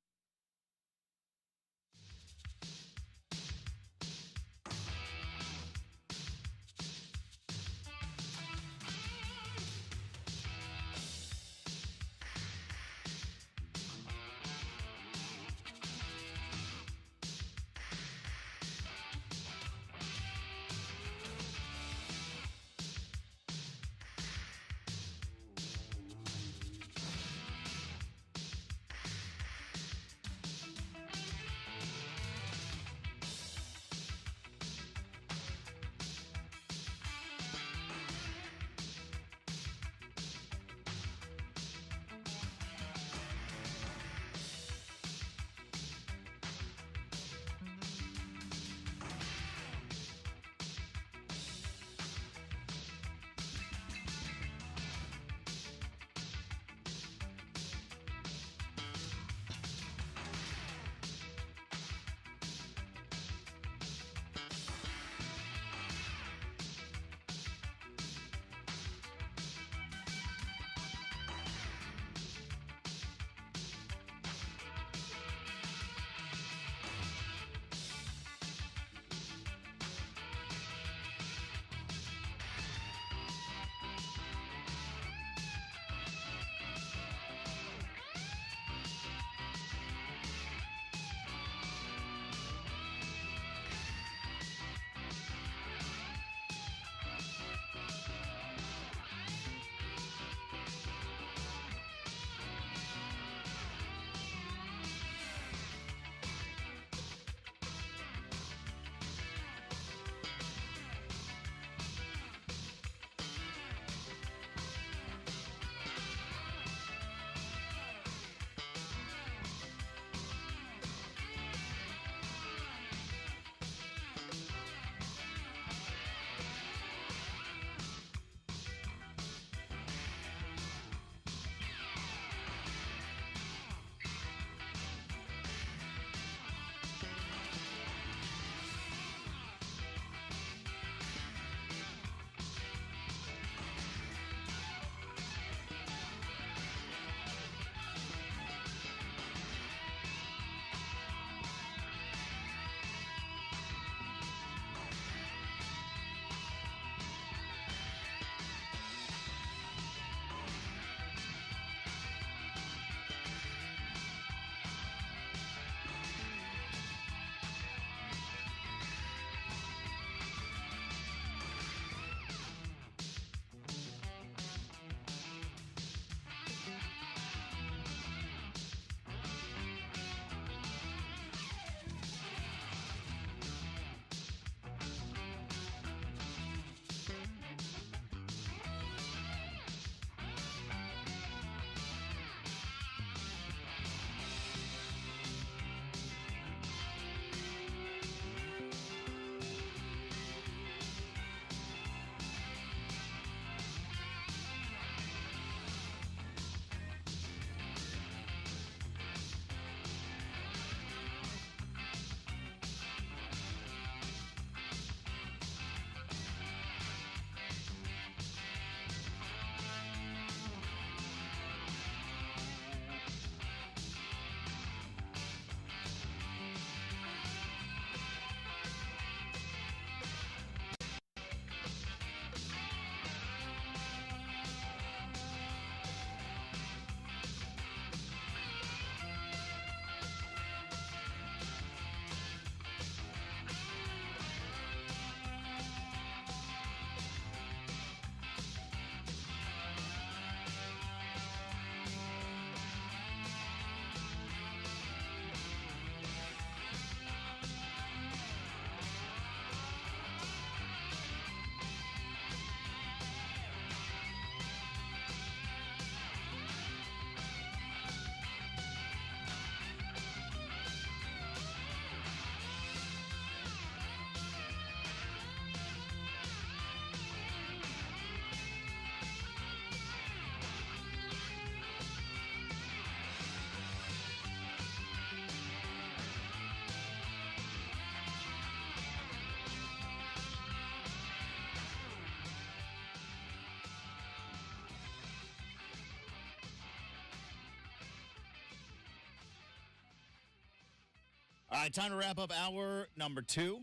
All right, time to wrap up hour number 2.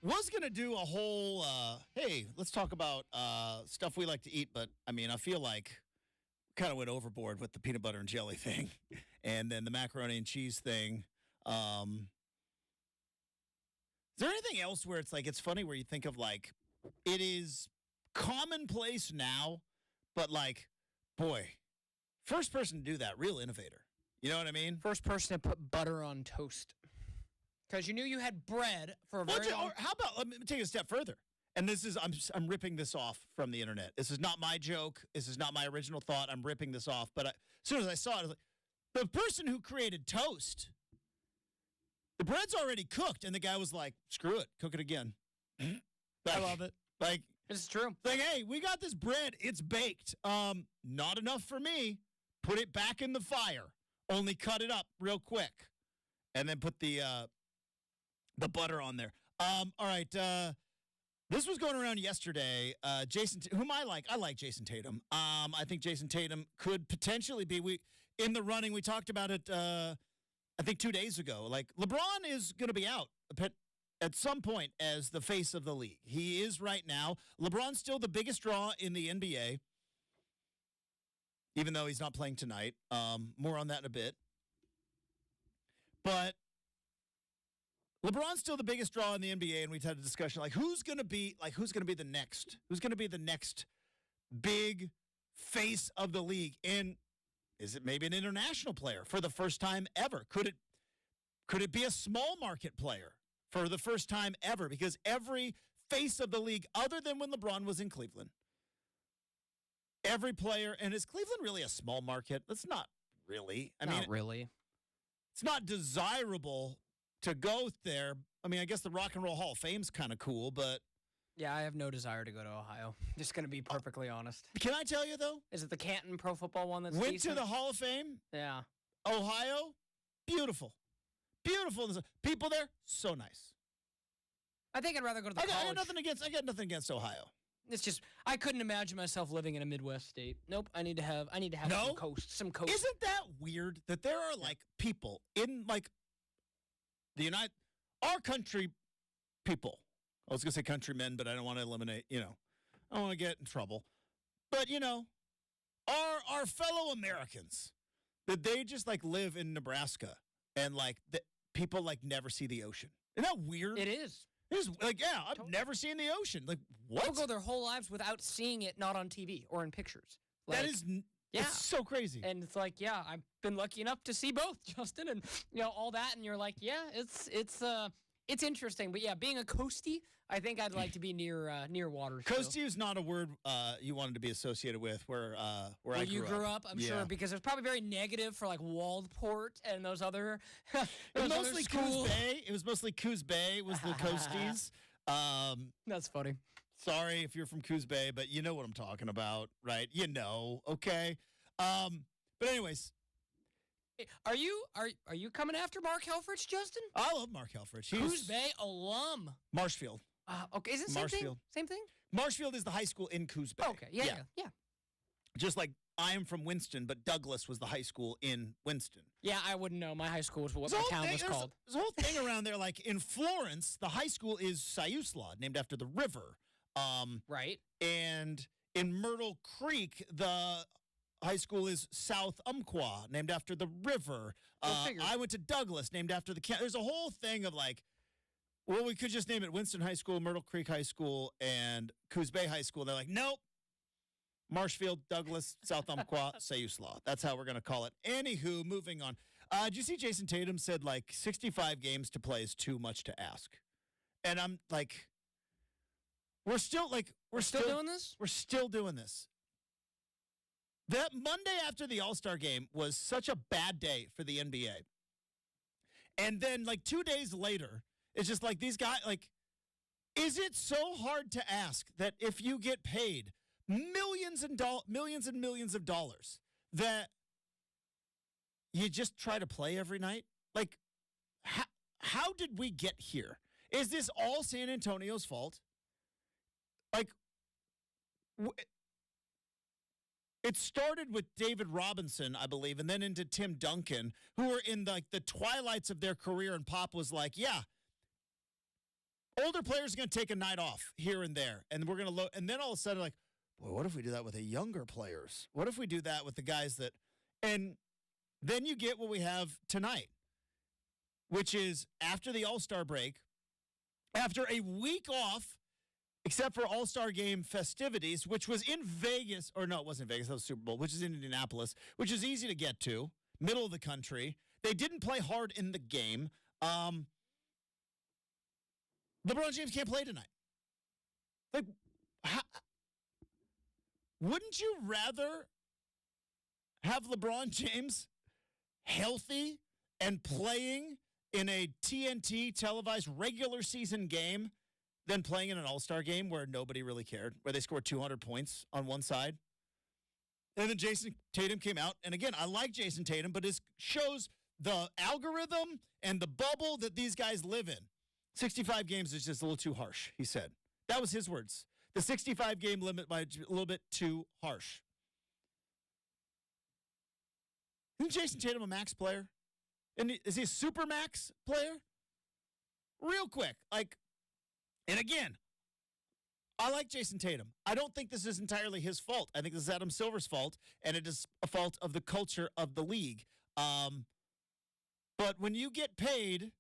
Was going to do a whole, hey, let's talk about stuff we like to eat, but, I mean, I feel like kind of went overboard with the peanut butter and jelly thing and then the macaroni and cheese thing. Is there anything else where it's like, it's funny where you think of like, it is commonplace now, but like, boy, first person to do that, real innovator. You know what I mean? First person to put butter on toast. Because you knew you had bread for a very long time. How about, let me take it a step further. And this is, I'm ripping this off from the internet. This is not my joke. This is not my original thought. I'm ripping this off. But as soon as I saw it, I was like, the person who created toast, the bread's already cooked. And the guy was like, screw it, cook it again. I love it. Like, it's true. Like, hey, we got this bread. It's baked. Not enough for me. Put it back in the fire. Only cut it up real quick. And then put the butter on there. All right. This was going around yesterday. Jason, whom I like Jason Tatum. I think Jason Tatum could potentially be in the running. We talked about it, I think 2 days ago. Like, LeBron is going to be out at some point as the face of the league. He is right now. LeBron's still the biggest draw in the NBA, even though he's not playing tonight. More on that in a bit. But LeBron's still the biggest draw in the NBA, and we've had a discussion like who's going to be the next big face of the league, and is it maybe an international player for the first time ever? Could it be a small market player for the first time ever? Because every face of the league, other than when LeBron was in Cleveland, every player, and is Cleveland really a small market? That's not really. Not really. It's not desirable to go there. I mean, I guess the Rock and Roll Hall of Fame's kind of cool, but... Yeah, I have no desire to go to Ohio. Just going to be perfectly honest. Can I tell you, though? Is it the Canton Pro Football one that's Went decent? to the Hall of Fame. Yeah. Ohio, beautiful. Beautiful. People there, so nice. I think I'd rather go to the college. I got nothing against Ohio. It's just, I couldn't imagine myself living in a Midwest state. Nope, I need to have No? some coast. Isn't that weird that there are, like, people in, like, our country people. I was going to say countrymen, but I don't want to eliminate, I don't want to get in trouble. But, our fellow Americans, that they just, like, live in Nebraska and, like, people, like, never see the ocean. Isn't that weird? It is. It's like, yeah, I've never seen the ocean. Like, what? People go their whole lives without seeing it, not on TV or in pictures. Like, that is... Yeah. It's so crazy. And it's like, yeah, I've been lucky enough to see both, Justin, and all that. And you're like, yeah, it's interesting. But yeah, being a coastie, I think I'd like to be near water. Coastie is not a word you wanted to be associated with where I grew up. I'm sure, because it's probably very negative for like Waldport and those other. Mostly Coos Bay. It was mostly Coos Bay. Was the coasties. That's funny. Sorry if you're from Coos Bay, but you know what I'm talking about, right? Okay. But anyways, are you coming after Mark Helfrich, Justin? I love Mark Helfrich. Coos Bay alum. Marshfield. Okay, is it same thing? Same thing? Marshfield is the high school in Coos Bay. Okay, yeah. Just like I am from Winston, but Douglas was the high school in Winston. Yeah, I wouldn't know. My high school was what my town was called. There's a whole thing around there. Like in Florence, the high school is Siuslaw, named after the river. Right. And in Myrtle Creek, the high school is South Umpqua, named after the river. I went to Douglas, named after the There's a whole thing of like, well, we could just name it Winston High School, Myrtle Creek High School, and Coos Bay High School. They're like, nope. Marshfield, Douglas, South Umpqua, Siuslaw. That's how we're going to call it. Anywho, moving on. Did you see Jason Tatum said like 65 games to play is too much to ask? And I'm like... We're still doing this? We're still doing this. That Monday after the All-Star game was such a bad day for the NBA. And then like 2 days later, it's just like these guys, like, is it so hard to ask that if you get paid millions and millions of dollars that you just try to play every night? Like, how did we get here? Is this all San Antonio's fault? Like, It started with David Robinson, I believe, and then into Tim Duncan, who were in the twilights of their career, and Pop was like, yeah, older players are going to take a night off here and there, and we're going to load. And then all of a sudden, like, boy, what if we do that with the younger players? What if we do that with the guys that – and then you get what we have tonight, which is after the All-Star break, after a week off, except for All-Star Game festivities, which was in Vegas, or no, it wasn't Vegas, that was Super Bowl, which is in Indianapolis, which is easy to get to, middle of the country. They didn't play hard in the game. LeBron James can't play tonight. Like, wouldn't you rather have LeBron James healthy and playing in a TNT televised regular season game than playing in an all-star game where nobody really cared, where they scored 200 points on one side? And then Jason Tatum came out. And again, I like Jason Tatum, but it shows the algorithm and the bubble that these guys live in. 65 games is just a little too harsh, he said. That was his words. The 65-game limit might be a little bit too harsh. Isn't Jason Tatum a max player? And is he a super max player? Real quick, and again, I like Jason Tatum. I don't think this is entirely his fault. I think this is Adam Silver's fault, and it is a fault of the culture of the league. But when you get paid,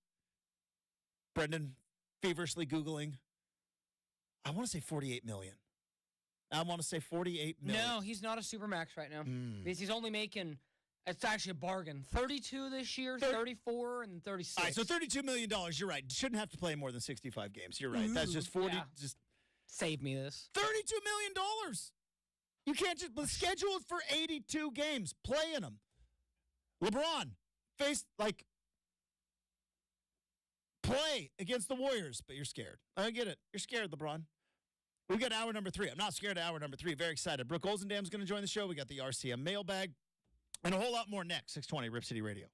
Brenden feverishly Googling, I want to say $48 million. I want to say $48 million. No, he's not a supermax right now. Because he's only making, it's actually a bargain, 32 this year, 34, and 36. All right, so $32 million, you're right. Shouldn't have to play more than 65 games. You're right. That's just 40. Yeah. Just save me this. $32 million. You can't just schedule it for 82 games. Play in them. LeBron play against the Warriors, but you're scared. I get it. You're scared, LeBron. We've got hour number 3. I'm not scared of hour number 3. Very excited. Brooke Olzendam's going to join the show. We got the RCM mailbag and a whole lot more next. 620 Rip City Radio.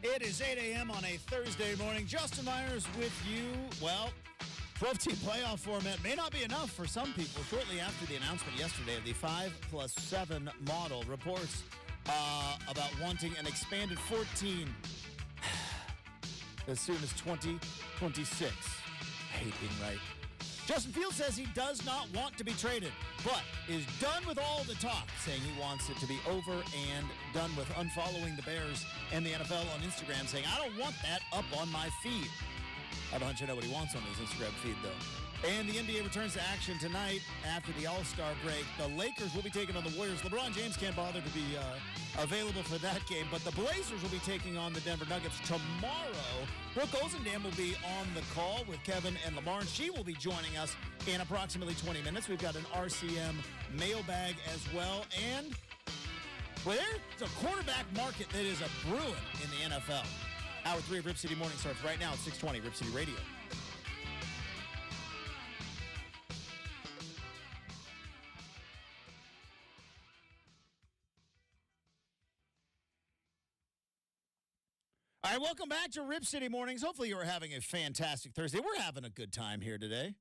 It is 8 a.m. on a Thursday morning. Justin Myers with you. Well, 12-team playoff format may not be enough for some people. Shortly after the announcement yesterday of the 5+7 model, reports about wanting an expanded 14 as soon as 2026. I hate being right. Justin Fields says he does not want to be traded, but is done with all the talk, saying he wants it to be over and done with, unfollowing the Bears and the NFL on Instagram, saying, I don't want that up on my feed. I have a hunch I know what he wants on his Instagram feed, though. And the NBA returns to action tonight after the All-Star break. The Lakers will be taking on the Warriors. LeBron James can't bother to be available for that game, but the Blazers will be taking on the Denver Nuggets tomorrow. Brooke Olzendam will be on the call with Kevin and Lamar, and she will be joining us in approximately 20 minutes. We've got an RCM mailbag as well, and well, there's a quarterback market that is a brewing in the NFL. Hour 3 of Rip City Morning starts right now at 620 Rip City Radio. All right, welcome back to Rip City Mornings. Hopefully you are having a fantastic Thursday. We're having a good time here today.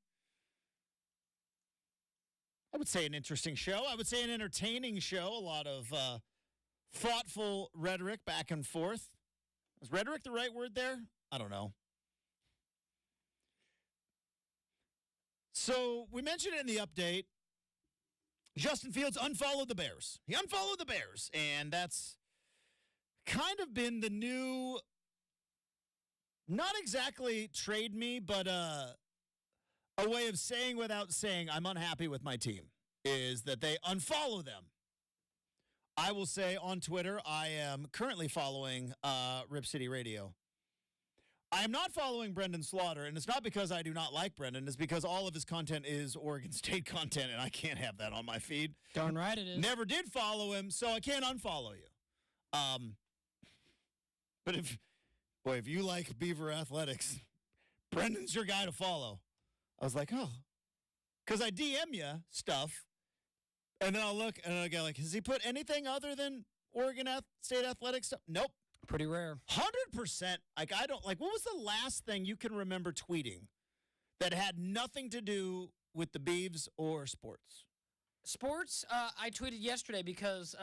I would say an interesting show. I would say an entertaining show. A lot of thoughtful rhetoric back and forth. Is rhetoric the right word there? I don't know. So we mentioned it in the update. Justin Fields unfollowed the Bears. He unfollowed the Bears, and that's kind of been the new, not exactly trade me, but a way of saying without saying I'm unhappy with my team, is that they unfollow them. I will say on Twitter, I am currently following Rip City Radio. I am not following Brenden Slaughter, and it's not because I do not like Brenden. It's because all of his content is Oregon State content, and I can't have that on my feed. Darn right it is. Never did follow him, so I can't unfollow you. But if you like Beaver Athletics, Brendan's your guy to follow. I was like, oh, because I DM you stuff, and then I'll look, and I'll go like, has he put anything other than Oregon State Athletics stuff? Nope. Pretty rare. 100%. Like, I don't, like, what was the last thing you can remember tweeting that had nothing to do with the Beavs or sports? Sports, I tweeted yesterday because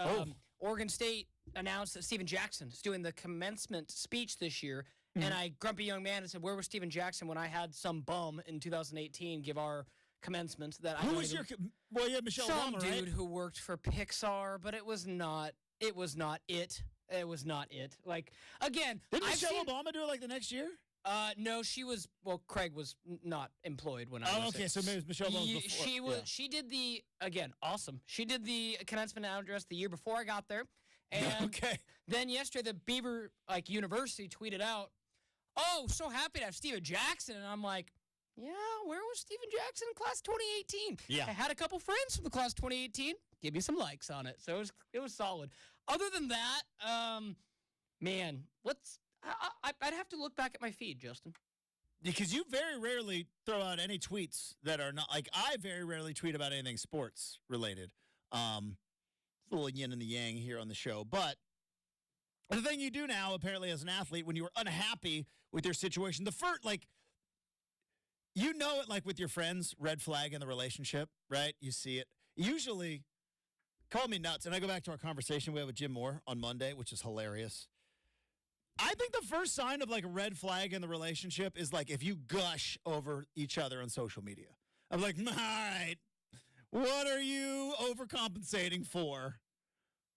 Oregon State announced that Steven Jackson is doing the commencement speech this year. Mm-hmm. And I, grumpy young man, said, where was Steven Jackson when I had some bum in 2018 give our commencement? That Who was your, well, you had Michelle Obama, right? Some dude who worked for Pixar, but it was not it. It was not it. Like, again, did Michelle Obama do it like the next year? No, she was, well, Craig was not employed when I was. Oh, okay, so maybe it was Michelle Obama before. She was, she did the, again, awesome. She did the commencement address the year before I got there. And okay. Then yesterday, the Beaver, University tweeted out, oh, so happy to have Steven Jackson. And I'm like, yeah, where was Steven Jackson in class 2018? Yeah. I had a couple friends from the class 2018. Give me some likes on it. So it was solid. Other than that, man, I'd have to look back at my feed, Justin. Because you very rarely throw out any tweets that are not, like, I very rarely tweet about anything sports related. It's a little yin and the yang here on the show. But the thing you do now, apparently, as an athlete, when you are unhappy with your situation, the first, like, you know it, like, with your friends, red flag in the relationship, right? You see it. Usually, call me nuts. And I go back to our conversation we had with Jim Moore on Monday, which is hilarious. I think the first sign of, like, a red flag in the relationship is, like, if you gush over each other on social media. I'm like, all right, what are you overcompensating for?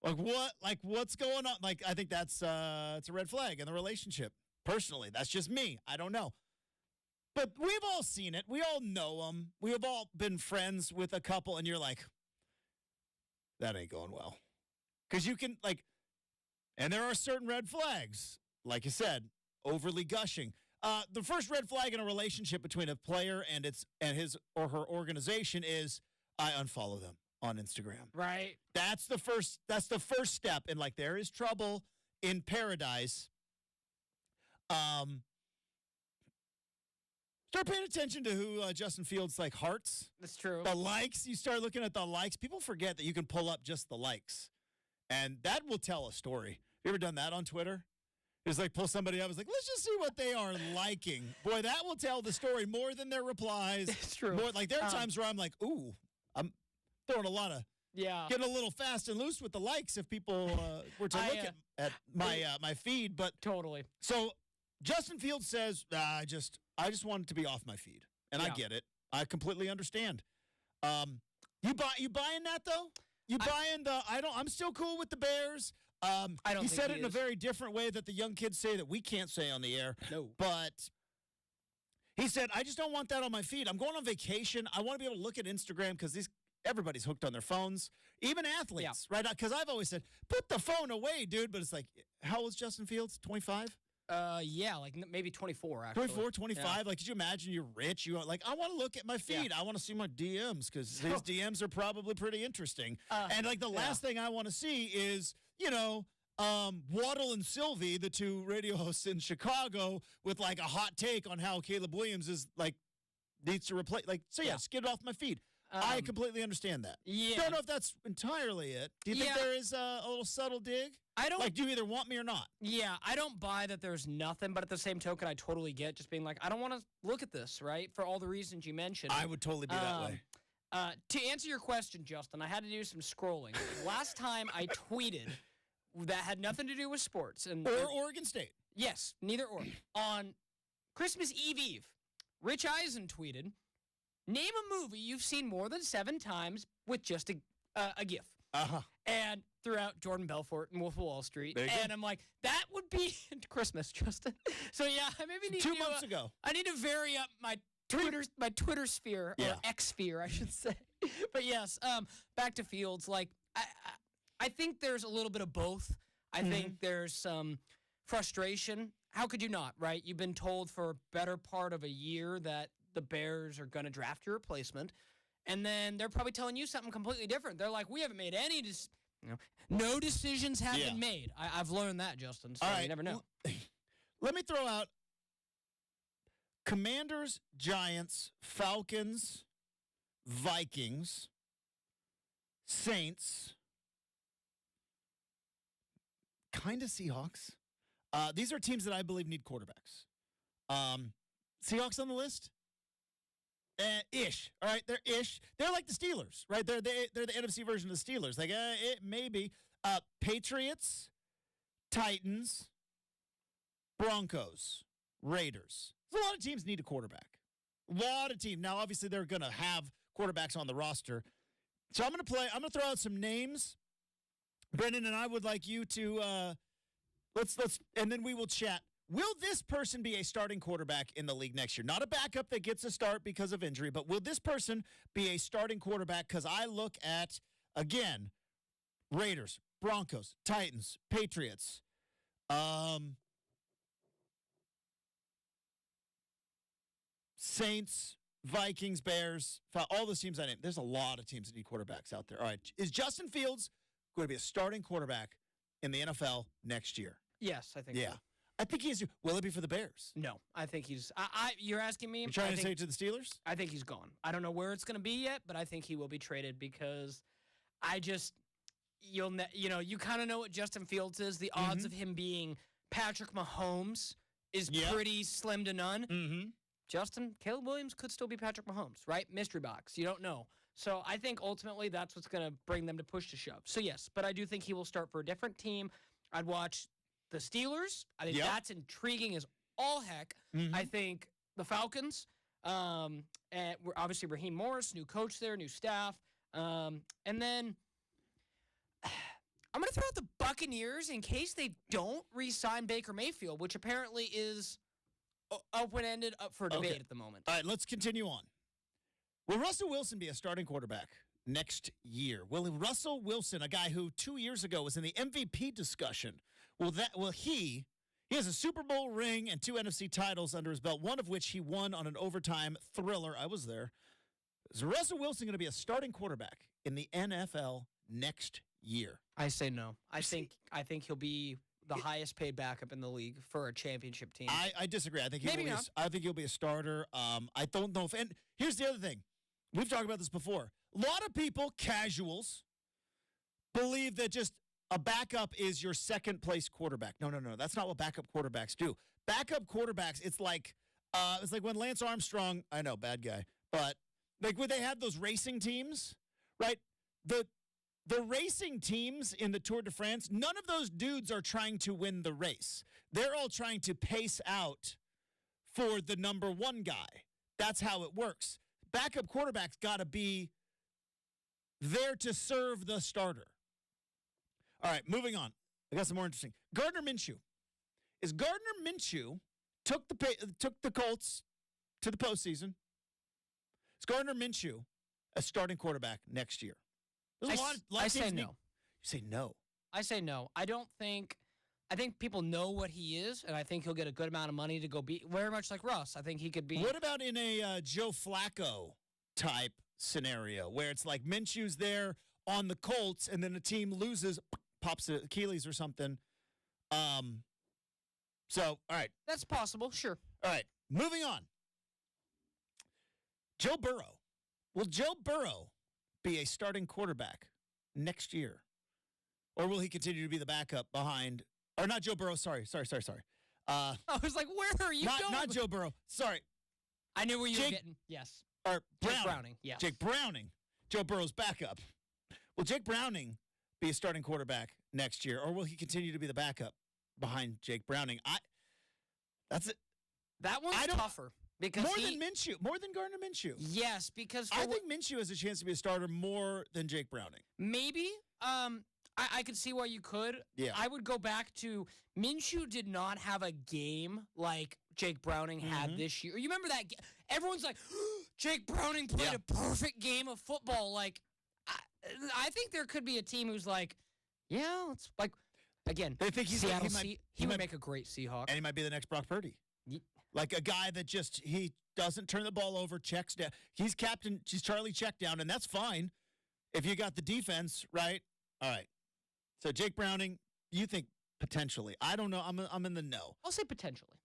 Like, what's going on? Like, I think that's, it's a red flag in the relationship. Personally, that's just me. I don't know. But we've all seen it. We all know them. We have all been friends with a couple, and you're like, that ain't going well. Because you can, like, and there are certain red flags. Like you said, overly gushing. The first red flag in a relationship between a player and his or her organization is I unfollow them on Instagram. Right. That's the first step. And, like, there is trouble in paradise. Start paying attention to who Justin Fields, like, hearts. That's true. The likes. You start looking at the likes. People forget that you can pull up just the likes. And that will tell a story. You ever done that on Twitter? It's like pull somebody up. It's like, let's just see what they are liking. Boy, that will tell the story more than their replies. It's true. More, like there are times where I'm like, ooh, I'm throwing a lot of, getting a little fast and loose with the likes if people were to look at my feed. But totally. So Justin Fields says, I just want it to be off my feed, and I get it. I completely understand. You buying that though? You buying the? I'm still cool with the Bears. I don't. He think said it in a very different way that the young kids say that we can't say on the air. No. But he said, I just don't want that on my feed. I'm going on vacation. I want to be able to look at Instagram because everybody's hooked on their phones, even athletes, right? Because I've always said, put the phone away, dude. But it's like, how old is Justin Fields? 25? Like maybe 24, actually. 24, 25. Yeah. Like, could you imagine you're rich? You like, I want to look at my feed. Yeah. I want to see my DMs because his DMs are probably pretty interesting. And like the last thing I want to see is, Waddle and Sylvie, the two radio hosts in Chicago, with like a hot take on how Caleb Williams is like needs to replace. Like, so just get it off my feed. I completely understand that. Yeah. Don't know if that's entirely it. Do you think there is a little subtle dig? I don't. Like, do you either want me or not? Yeah, I don't buy that there's nothing, but at the same token, I totally get just being like, I don't want to look at this, right? For all the reasons you mentioned. I would totally be that way. To answer your question, Justin, I had to do some scrolling. Last time I tweeted that had nothing to do with sports. Or Oregon State. Yes, neither or. On Christmas Eve, Rich Eisen tweeted, name a movie you've seen more than 7 times with just a GIF. Uh-huh. And throughout Jordan Belfort and Wolf of Wall Street. And I'm like, that would be Christmas, Justin. So, yeah, I maybe need 2 months ago. I need to vary up my Twitter sphere, or X sphere, I should say. But, yes, back to Fields. Like, I think there's a little bit of both. I think there's some frustration. How could you not, right? You've been told for a better part of a year that the Bears are going to draft your replacement, and then they're probably telling you something completely different. They're like, we haven't made any no decisions have been made. I've learned that, Justin, so you never know. Let me throw out Commanders, Giants, Falcons, Vikings, Saints, kind of Seahawks. These are teams that I believe need quarterbacks. Seahawks on the list? Ish. All right, they're ish. They're like the Steelers, right? They're the NFC version of the Steelers. Like, it maybe. Patriots, Titans, Broncos, Raiders. There's a lot of teams need a quarterback. A lot of teams. Now, obviously, they're going to have quarterbacks on the roster. So I'm going to throw out some names. Brenden and I would like you to let's and then we will chat. Will this person be a starting quarterback in the league next year? Not a backup that gets a start because of injury, but will this person be a starting quarterback? Because I look at, again, Raiders, Broncos, Titans, Patriots, Saints, Vikings, Bears, all those teams I named. There's a lot of teams that need quarterbacks out there. All right. Is Justin Fields going to be a starting quarterback in the NFL next year? Yes, I think so. I think he is. Will it be for the Bears? No, I think he's. You're asking me. You're trying to say to the Steelers? I think he's gone. I don't know where it's going to be yet, but I think he will be traded because you kind of know what Justin Fields is. The odds of him being Patrick Mahomes is pretty slim to none. Mm-hmm. Caleb Williams could still be Patrick Mahomes, right? Mystery box. You don't know. So I think ultimately that's what's going to bring them to push to shove. So yes, but I do think he will start for a different team. I'd watch the Steelers. I think that's intriguing as all heck. Mm-hmm. I think the Falcons, and we're obviously Raheem Morris, new coach there, new staff. And then I'm going to throw out the Buccaneers in case they don't re-sign Baker Mayfield, which apparently is open-ended, up for debate at the moment. All right, let's continue on. Will Russell Wilson be a starting quarterback next year? Will Russell Wilson, a guy who 2 years ago was in the MVP discussion, he has a Super Bowl ring and 2 NFC titles under his belt, one of which he won on an overtime thriller. I was there. Is Russell Wilson going to be a starting quarterback in the NFL next year? I say no. I think he'll be the highest paid backup in the league for a championship team. I disagree. I think he'll be a starter. I don't know if. And here's the other thing. We've talked about this before. A lot of people, casuals, believe that just a backup is your second place quarterback. No. That's not what backup quarterbacks do. Backup quarterbacks, it's like when Lance Armstrong, I know, bad guy, but like when they had those racing teams, right? The racing teams in the Tour de France, none of those dudes are trying to win the race. They're all trying to pace out for the number one guy. That's how it works. Backup quarterback's got to be there to serve the starter. All right, moving on. I got some more interesting. Gardner Minshew. Is Gardner Minshew took the Colts to the postseason? Is Gardner Minshew a starting quarterback next year? I say no. You say no. I say no. I think people know what he is, and I think he'll get a good amount of money to go be very much like Russ. I think he could be. What about in a Joe Flacco type scenario where it's like Minshew's there on the Colts and then the team loses, pops the Achilles or something? So, all right. That's possible, sure. All right, moving on. Joe Burrow. Will Joe Burrow be a starting quarterback next year? Or will he continue to be the backup behind, or not Joe Burrow, sorry. I was like, where are you going? Not Joe Burrow, sorry. I knew where you were getting, yes. Or Jake Browning, yes. Jake Browning, Joe Burrow's backup. Will Jake Browning be a starting quarterback next year, or will he continue to be the backup behind Jake Browning? That's it. That one's tougher. Because more than Minshew, more than Gardner Minshew. Yes, because I think Minshew has a chance to be a starter more than Jake Browning. Maybe. I could see why you could. Yeah. I would go back to Minshew did not have a game like Jake Browning had this year. You remember that? Everyone's like, Jake Browning played a perfect game of football. Like, I think there could be a team who's like, yeah, it's like, again, they think Seattle he would make a great Seahawk. And he might be the next Brock Purdy. Like a guy that he doesn't turn the ball over, checks down. He's Charlie check down, and that's fine if you got the defense, right? All right. So Jake Browning, you think potentially. I don't know. I'm in the no. I'll say potentially.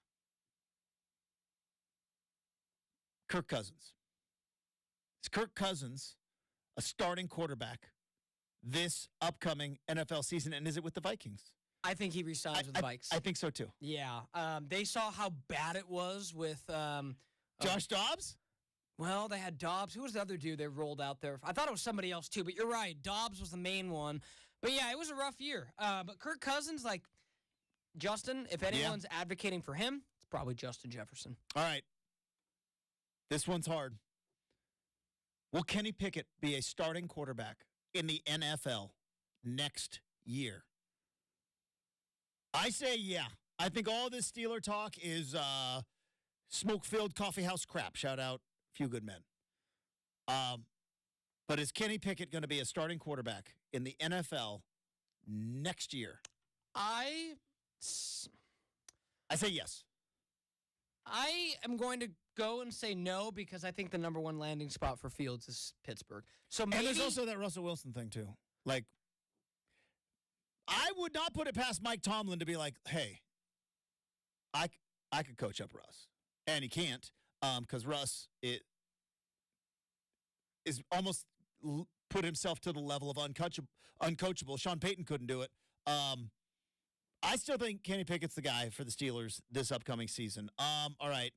Kirk Cousins. Is Kirk Cousins a starting quarterback this upcoming NFL season, and is it with the Vikings? I think he resigns with the Vikes. I think so, too. Yeah. They saw how bad it was with Josh Dobbs? Well, they had Dobbs. Who was the other dude they rolled out there? I thought it was somebody else, too, but you're right. Dobbs was the main one. But, yeah, it was a rough year. But Kirk Cousins, like, Justin, if anyone's advocating for him, it's probably Justin Jefferson. All right. This one's hard. Will Kenny Pickett be a starting quarterback in the NFL next year? I say yeah. I think all this Steeler talk is smoke-filled coffeehouse crap. Shout out Few Good Men. But is Kenny Pickett going to be a starting quarterback in the NFL next year? I say yes. I am going to go and say no because I think the number one landing spot for Fields is Pittsburgh. So maybe, and there's also that Russell Wilson thing, too. Like, I would not put it past Mike Tomlin to be like, hey, I could coach up Russ. And he can't because Russ is almost put himself to the level of uncoachable. Sean Payton couldn't do it. I still think Kenny Pickett's the guy for the Steelers this upcoming season. All right.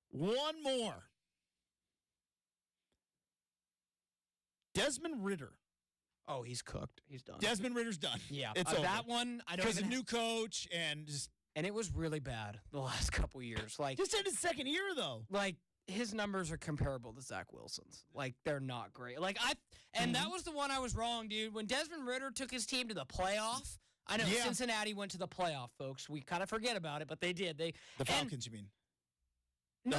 One more. Desmond Ridder. Oh, he's cooked. He's done. Desmond Ritter's done. Yeah. It's over. That one, I don't because a new coach and just. And it was really bad the last couple years. Like just in his second year, though. Like, his numbers are comparable to Zach Wilson's. Like, they're not great. Like, that was the one I was wrong, dude. When Desmond Ridder took his team to the playoff, I know Cincinnati went to the playoff, folks. We kind of forget about it, but they did. The Falcons, you mean? No.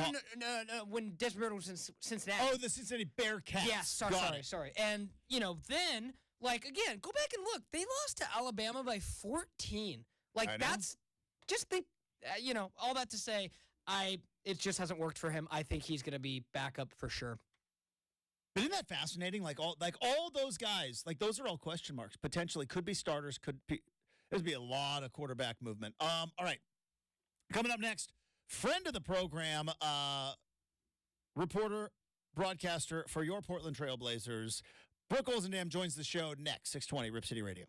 When Desmond Ridder was in Cincinnati. Oh, the Cincinnati Bearcats. Yes, sorry. And, then, like, again, go back and look. They lost to Alabama by 14. Like, that's just all that to say, it just hasn't worked for him. I think he's going to be backup for sure. But isn't that fascinating? Like all those guys, like those are all question marks. Potentially could be starters. There's be a lot of quarterback movement. All right, coming up next, friend of the program, reporter, broadcaster for your Portland Trail Blazers, Brooke Olzendam joins the show next. 620 Rip City Radio.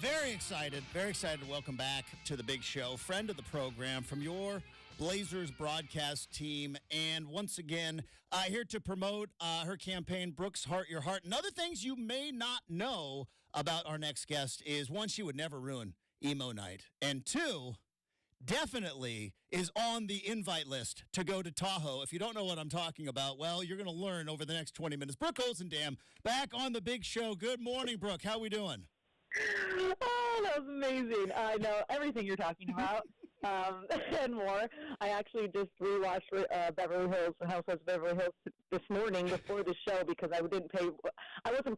Very excited to welcome back to the big show, friend of the program from your Blazers broadcast team. And once again, here to promote her campaign, Brooke's Heart Your Heart. And other things you may not know about our next guest is, one, she would never ruin emo night. And two, definitely is on the invite list to go to Tahoe. If you don't know what I'm talking about, well, you're going to learn over the next 20 minutes. Brooke Olzendam, back on the big show. Good morning, Brooke. How we doing? Oh, that was amazing. I know everything you're talking about and more. I actually just rewatched Beverly Hills, Housewives of Beverly Hills this morning before the show because I wasn't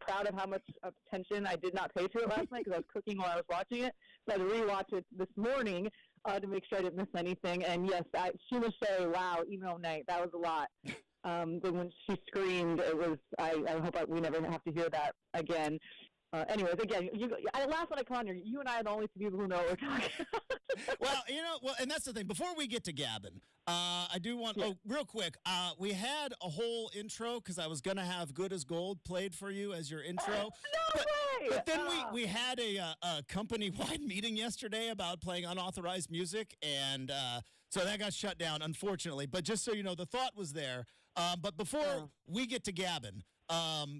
proud of how much attention I did not pay to it last night because I was cooking while I was watching it. So I had to rewatch it this morning to make sure I didn't miss anything. And yes, she must say, wow, emo night, that was a lot. But when she screamed, it was, I hope we never have to hear that again. Anyways, again, I laugh when I come on here. You and I are the only two people who know what we're talking about. Well, and that's the thing. Before we get to gabbing, I do want, real quick, we had a whole intro because I was going to have Good as Gold played for you as your intro. No way! But then we had a company-wide meeting yesterday about playing unauthorized music, and so that got shut down, unfortunately. But just so you know, the thought was there. But before we get to gabbing,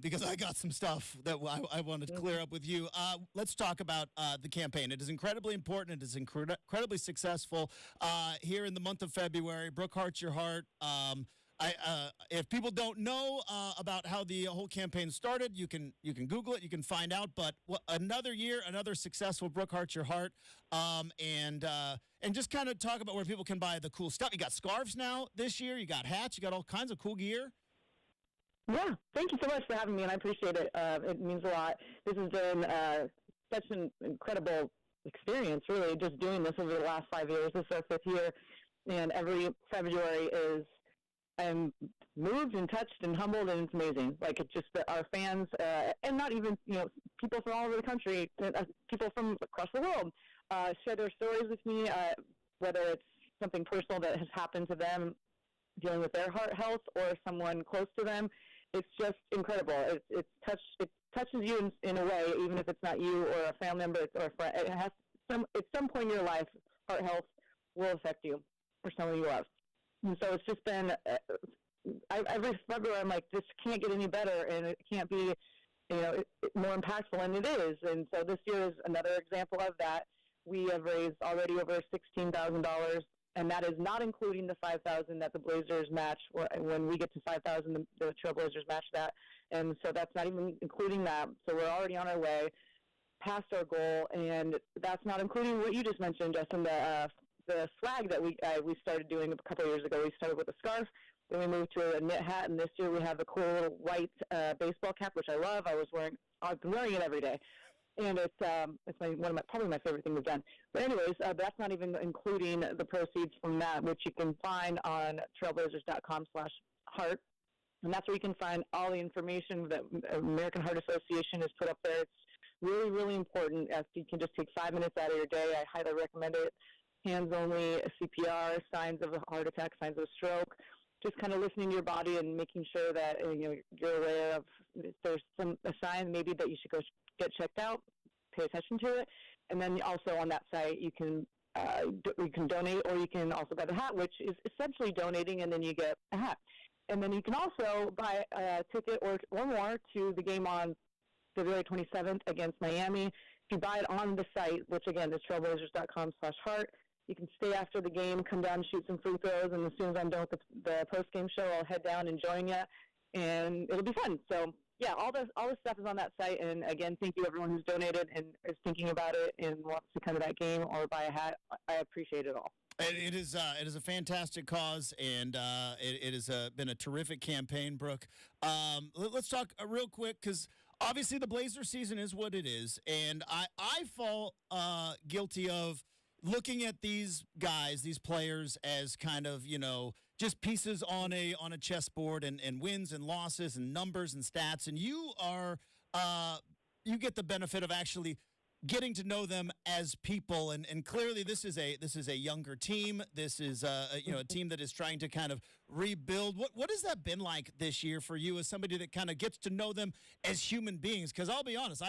because I got some stuff that I wanted to clear up with you. Let's talk about the campaign. It is incredibly important. It is incredibly successful here in the month of February. Brooke Heart Your Heart. If people don't know about how the whole campaign started, you can Google it. You can find out. But another year, another successful Brooke Heart Your Heart, and just kind of talk about where people can buy the cool stuff. You got scarves now this year. You got hats. You got all kinds of cool gear. Yeah, thank you so much for having me, and I appreciate it. It means a lot. This has been such an incredible experience, really, just doing this over the last 5 years. This is our 5th year, and every February I'm moved and touched and humbled, and it's amazing. Like, it's just that our fans, and not even, people from all over the country, people from across the world, share their stories with me, whether it's something personal that has happened to them, dealing with their heart health, or someone close to them. It's just incredible. It touches you in a way, even if it's not you or a family member or a friend. It has at some point in your life, heart health will affect you or someone you love. And so it's just been every February I'm like, this can't get any better, and it can't be more impactful, and it is. And so this year is another example of that. We have raised already over $16,000. And that is not including the $5,000 that the Blazers match. When we get to $5,000, the Trailblazers match that. And so that's not even including that. So we're already on our way past our goal. And that's not including what you just mentioned, Justin, the swag that we started doing a couple of years ago. We started with a scarf. Then we moved to a knit hat. And this year we have a cool little white baseball cap, which I love. I've been wearing it every day. And it's probably my favorite thing we've done. But anyways, that's not even including the proceeds from that, which you can find on trailblazers.com/heart. And that's where you can find all the information that American Heart Association has put up there. It's really, really important. If you can just take 5 minutes out of your day, I highly recommend it. Hands only, CPR, signs of a heart attack, signs of a stroke. Just kind of listening to your body and making sure that you're aware of if there's a sign maybe that you should go get checked out, pay attention to it. And then also on that site you can donate, or you can also buy the hat, which is essentially donating, and then you get a hat. And then you can also buy a ticket or more to the game on February 27th against Miami. If you buy it on the site, which again is trailblazers.com/heart, you can stay after the game, come down and shoot some free throws, and as soon as I'm done with the post-game show, I'll head down and join you, and it'll be fun. So yeah, all this stuff is on that site. And again, thank you everyone who's donated and is thinking about it and wants to come to that game or buy a hat. I appreciate it all. It is a fantastic cause, and it has been a terrific campaign, Brooke. Let's talk real quick, because obviously the Blazer season is what it is, and I fall guilty of looking at these guys, these players, as kind of, just pieces on a chessboard, and wins and losses and numbers and stats. And you get the benefit of actually getting to know them as people. And clearly this is a younger team. This is a team that is trying to kind of rebuild. What has that been like this year for you as somebody that kind of gets to know them as human beings? Because I'll be honest,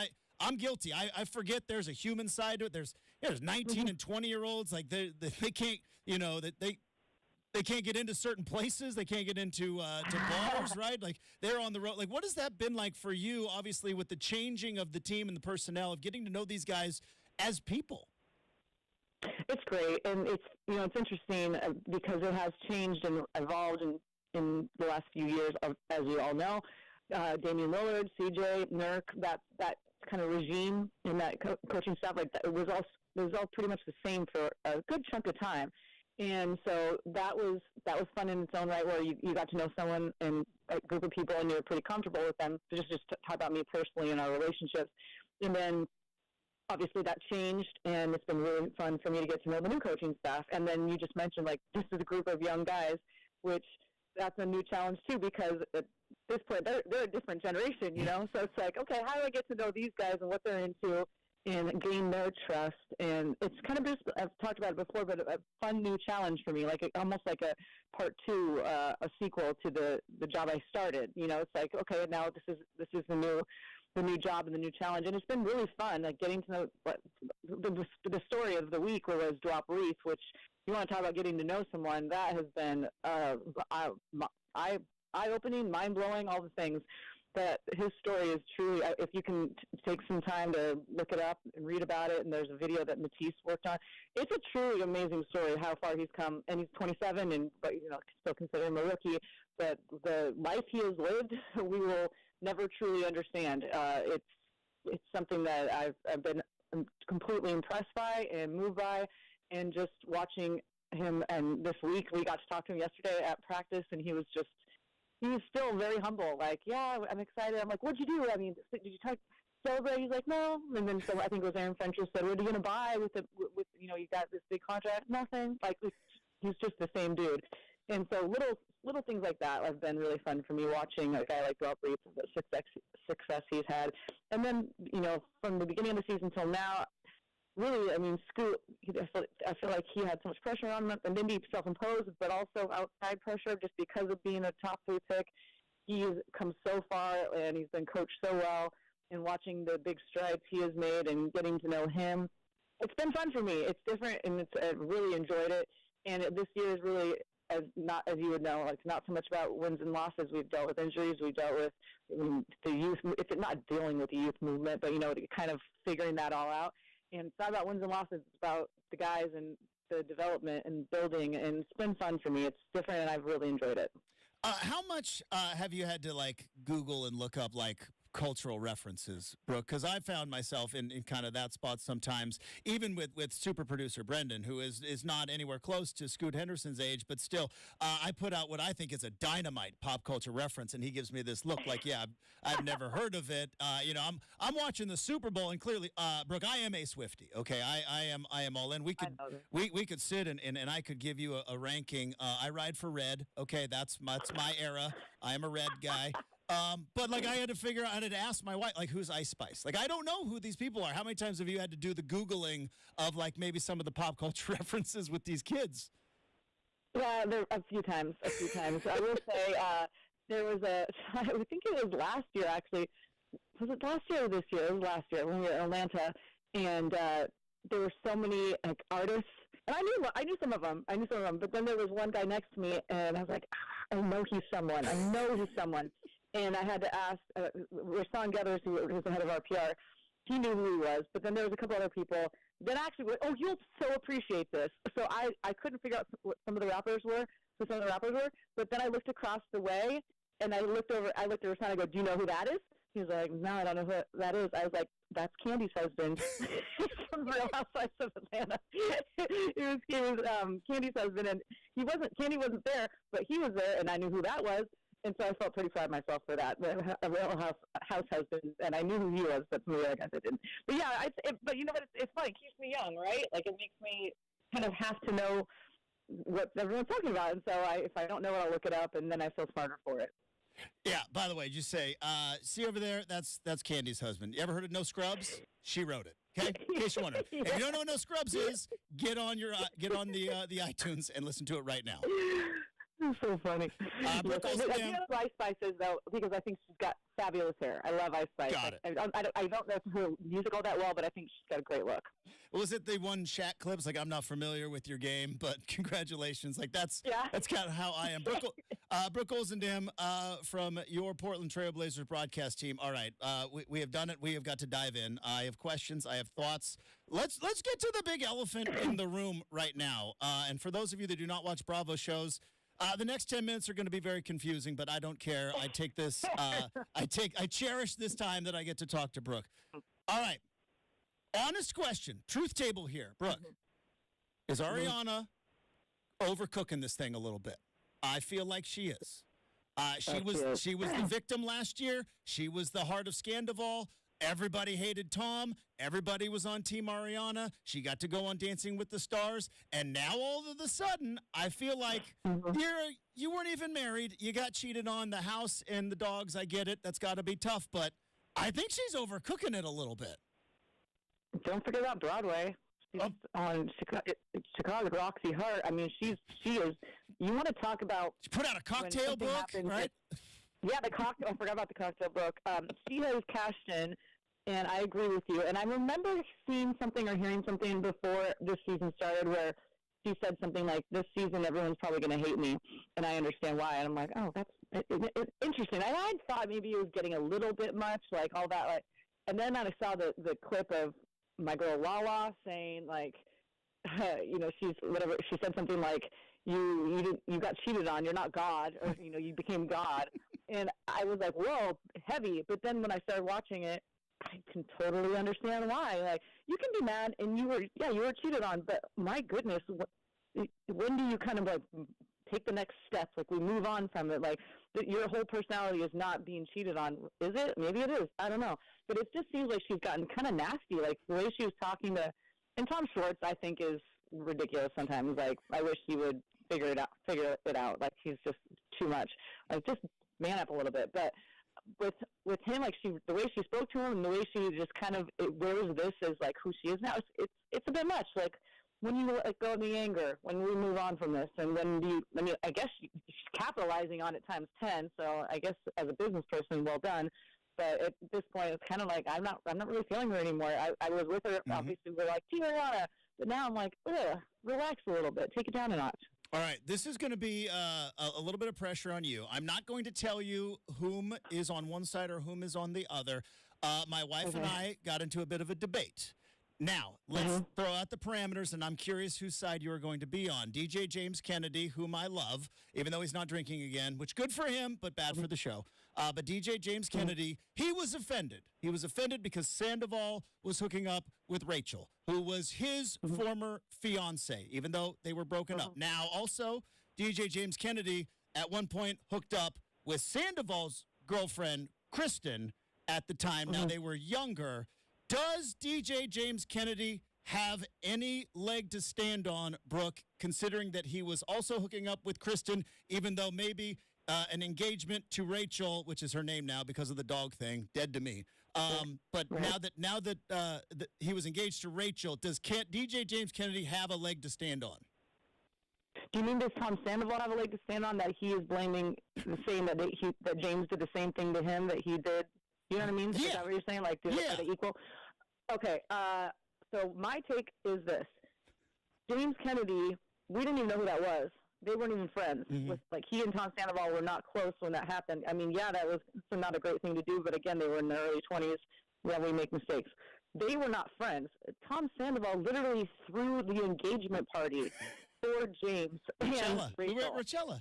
I'm guilty. I forget there's a human side to it. There's 19 and 20-year-olds like they can't they can't get into certain places. They can't get into to bars, right? Like they're on the road. Like what has that been like for you? Obviously, with the changing of the team and the personnel of getting to know these guys as people. It's great, and it's interesting because it has changed and evolved in the last few years, as we all know. Damian Lillard, CJ, Nurk, that kind of regime and that coaching staff, like that, it was all pretty much the same for a good chunk of time. And so that was fun in its own right, where you got to know someone and a group of people, and you were pretty comfortable with them. Just talk about me personally and our relationships, and then obviously that changed, and it's been really fun for me to get to know the new coaching staff. And then you just mentioned, like, this is a group of young guys, which that's a new challenge too, because at this point they're a different generation, you know. So it's like, okay, how do I get to know these guys and what they're into and gain their trust? And it's kind of just, I've talked about it before, but a fun new challenge for me, like almost like a part two, a sequel to the job I started. You know, it's like, okay, now this is the new job and the new challenge, and it's been really fun, like getting to know what the story of the week was Drop Reese, which you want to talk about getting to know someone, that has been eye-opening, mind-blowing, all the things. That his story is truly, if you can take some time to look it up and read about it, and there's a video that Matisse worked on, it's a truly amazing story how far he's come, and he's 27, but still consider him a rookie. But the life he has lived, we will never truly understand. It's something that I've been completely impressed by and moved by, and just watching him. And this week we got to talk to him yesterday at practice, and he was still very humble. Like, yeah, I'm excited. I'm like, what'd you do? I mean, did you celebrate? He's like, no. And then so I think it was Aaron French said, what are you gonna buy with you got this big contract? Nothing. Like, he's just the same dude. And so little things like that have been really fun for me, watching a guy like Drop Reese, the success he's had. And then, from the beginning of the season till now, really, I mean, Scoot, I feel like he had so much pressure on him, and maybe self-imposed, but also outside pressure just because of being a top 3 pick. He's come so far, and he's been coached so well, and watching the big strides he has made and getting to know him, it's been fun for me. It's different, and I've really enjoyed it. And this year is really, as you would know, like, not so much about wins and losses. We've dealt with injuries. We've dealt with the youth. It's not dealing with the youth movement, but kind of figuring that all out. And it's not about wins and losses. It's about the guys and the development and building. And it's been fun for me. It's different, and I've really enjoyed it. How much have you had to like Google and look up like cultural references, Brooke? Because I found myself in kind of that spot sometimes, even with super producer Brenden, who is not anywhere close to Scoot Henderson's age, but still, I put out what I think is a dynamite pop culture reference, and he gives me this look like, yeah, I've never heard of it. I'm watching the Super Bowl, and clearly, Brooke, I am a Swiftie. Okay, I am all in. We could sit and I could give you a ranking. I ride for red. Okay, that's my era. I am a red guy. But like I had to figure out, I had to ask my wife, like, who's Ice Spice? Like, I don't know who these people are. How many times have you had to do the Googling of like maybe some of the pop culture references with these kids? Yeah, a few times. I will say there was I think it was last year actually. Was it last year or this year? It was last year when we were in Atlanta, and there were so many like artists, and I knew some of them. But then there was one guy next to me, and I was like, I know he's someone. And I had to ask, Rashawn Geathers, who was the head of our PR, he knew who he was, but then there was a couple other people that actually went, oh, you'll so appreciate this. So I couldn't figure out what some of the rappers were, but then I looked across the way, and I looked at Rashawn, and I go, do you know who that is? He was like, no, I don't know who that is. I was like, that's Candy's husband from Real Housewives of Atlanta. He was Candy's husband, and Candy wasn't there, but he was there, and I knew who that was. And so I felt pretty proud of myself for that. A Real House husband, and I knew who he was, but some of the other guys I didn't. But yeah, but you know what? It's funny. It keeps me young, right? Like, it makes me kind of have to know what everyone's talking about. And so if I don't know it, I'll look it up, and then I feel smarter for it. Yeah, by the way, just say, see over there, that's Candy's husband. You ever heard of No Scrubs? She wrote it. Okay? In case you're wondering. If you don't know what No Scrubs is, get on the iTunes and listen to it right now. So funny. Brooke I Olzendam. do know Ice Spice is, though, because I think she's got fabulous hair. I love Ice Spice. Got it. I don't know her music all that well, but I think she's got a great look. Was it the one Shaq clips? Like, I'm not familiar with your game, but congratulations. Like, that's kind of how I am. Brooke Olzendam from your Portland Trailblazers broadcast team. All right, we have done it. We have got to dive in. I have questions. I have thoughts. Let's get to the big elephant in the room right now. And for those of you that do not watch Bravo shows, the next 10 minutes are going to be very confusing, but I don't care. I take this. I cherish this time that I get to talk to Brooke. All right. Honest question. Truth table here. Brooke, is Ariana overcooking this thing a little bit? I feel like she is. She was the victim last year. She was the heart of Scandival. Everybody hated Tom. Everybody was on Team Ariana. She got to go on Dancing with the Stars. And now all of a sudden, I feel like you weren't even married. You got cheated on. The house and the dogs, I get it. That's got to be tough. But I think she's overcooking it a little bit. Don't forget about Broadway. She's on Chicago Roxy Hart. I mean, she is. You want to talk about? She put out a cocktail book, right? Yeah, the cocktail. I forgot about the cocktail book. She has cashed in, and I agree with you. And I remember seeing something or hearing something before this season started where she said something like, "This season, everyone's probably going to hate me, and I understand why." And I'm like, "Oh, that's it's interesting." I thought maybe it was getting a little bit much, like all that, like. And then I saw the clip of my girl Lala saying like, she's whatever. She said something like, "You got cheated on. You're not God," or you became God. And I was like, "Whoa, heavy." But then when I started watching it, I can totally understand why. Like, you can be mad, and you were cheated on. But my goodness, when do you kind of like take the next step? Like, we move on from it. Like, your whole personality is not being cheated on. Is it? Maybe it is. I don't know. But it just seems like she's gotten kind of nasty. Like, the way she was talking to, and Tom Schwartz, I think, is ridiculous sometimes. Like, I wish he would figure it out. Like, he's just too much. Like, just man up a little bit. But with him, like, the way she spoke to him and the way she just kind of wears this as like who she is now, it's a bit much. Like, when you let go of the anger, when we move on from this, and I guess she's capitalizing on it times 10. So I guess as a business person, well done. But at this point, it's kind of like I'm not really feeling her anymore. I was with her, obviously, we're like, Team Ariana. But now I'm like, relax a little bit, take it down a notch. All right, this is going to be a little bit of pressure on you. I'm not going to tell you whom is on one side or whom is on the other. My wife and I got into a bit of a debate. Now, let's throw out the parameters, and I'm curious whose side you are going to be on. DJ James Kennedy, whom I love, even though he's not drinking again, which good for him, but bad for the show. But DJ James Kennedy, he was offended. He was offended because Sandoval was hooking up with Rachel, who was his former fiance, even though they were broken up. Now, also, DJ James Kennedy at one point hooked up with Sandoval's girlfriend, Kristen, at the time. Now, they were younger. Does DJ James Kennedy have any leg to stand on, Brooke, considering that he was also hooking up with Kristen, even though maybe an engagement to Rachel, which is her name now because of the dog thing, dead to me. But now that he was engaged to Rachel, does DJ James Kennedy have a leg to stand on? Do you mean does Tom Sandoval have a leg to stand on, that he is blaming, saying that James did the same thing to him that he did? You know what I mean? Yeah. Is that what you're saying? Like, are they equal? Okay, so my take is this. James Kennedy, we didn't even know who that was. They weren't even friends. Like, he and Tom Sandoval were not close when that happened. I mean, that was not a great thing to do, but again, they were in their early 20s when we make mistakes. They were not friends. Tom Sandoval literally threw the engagement party for James and Rachel. We were at Rochella.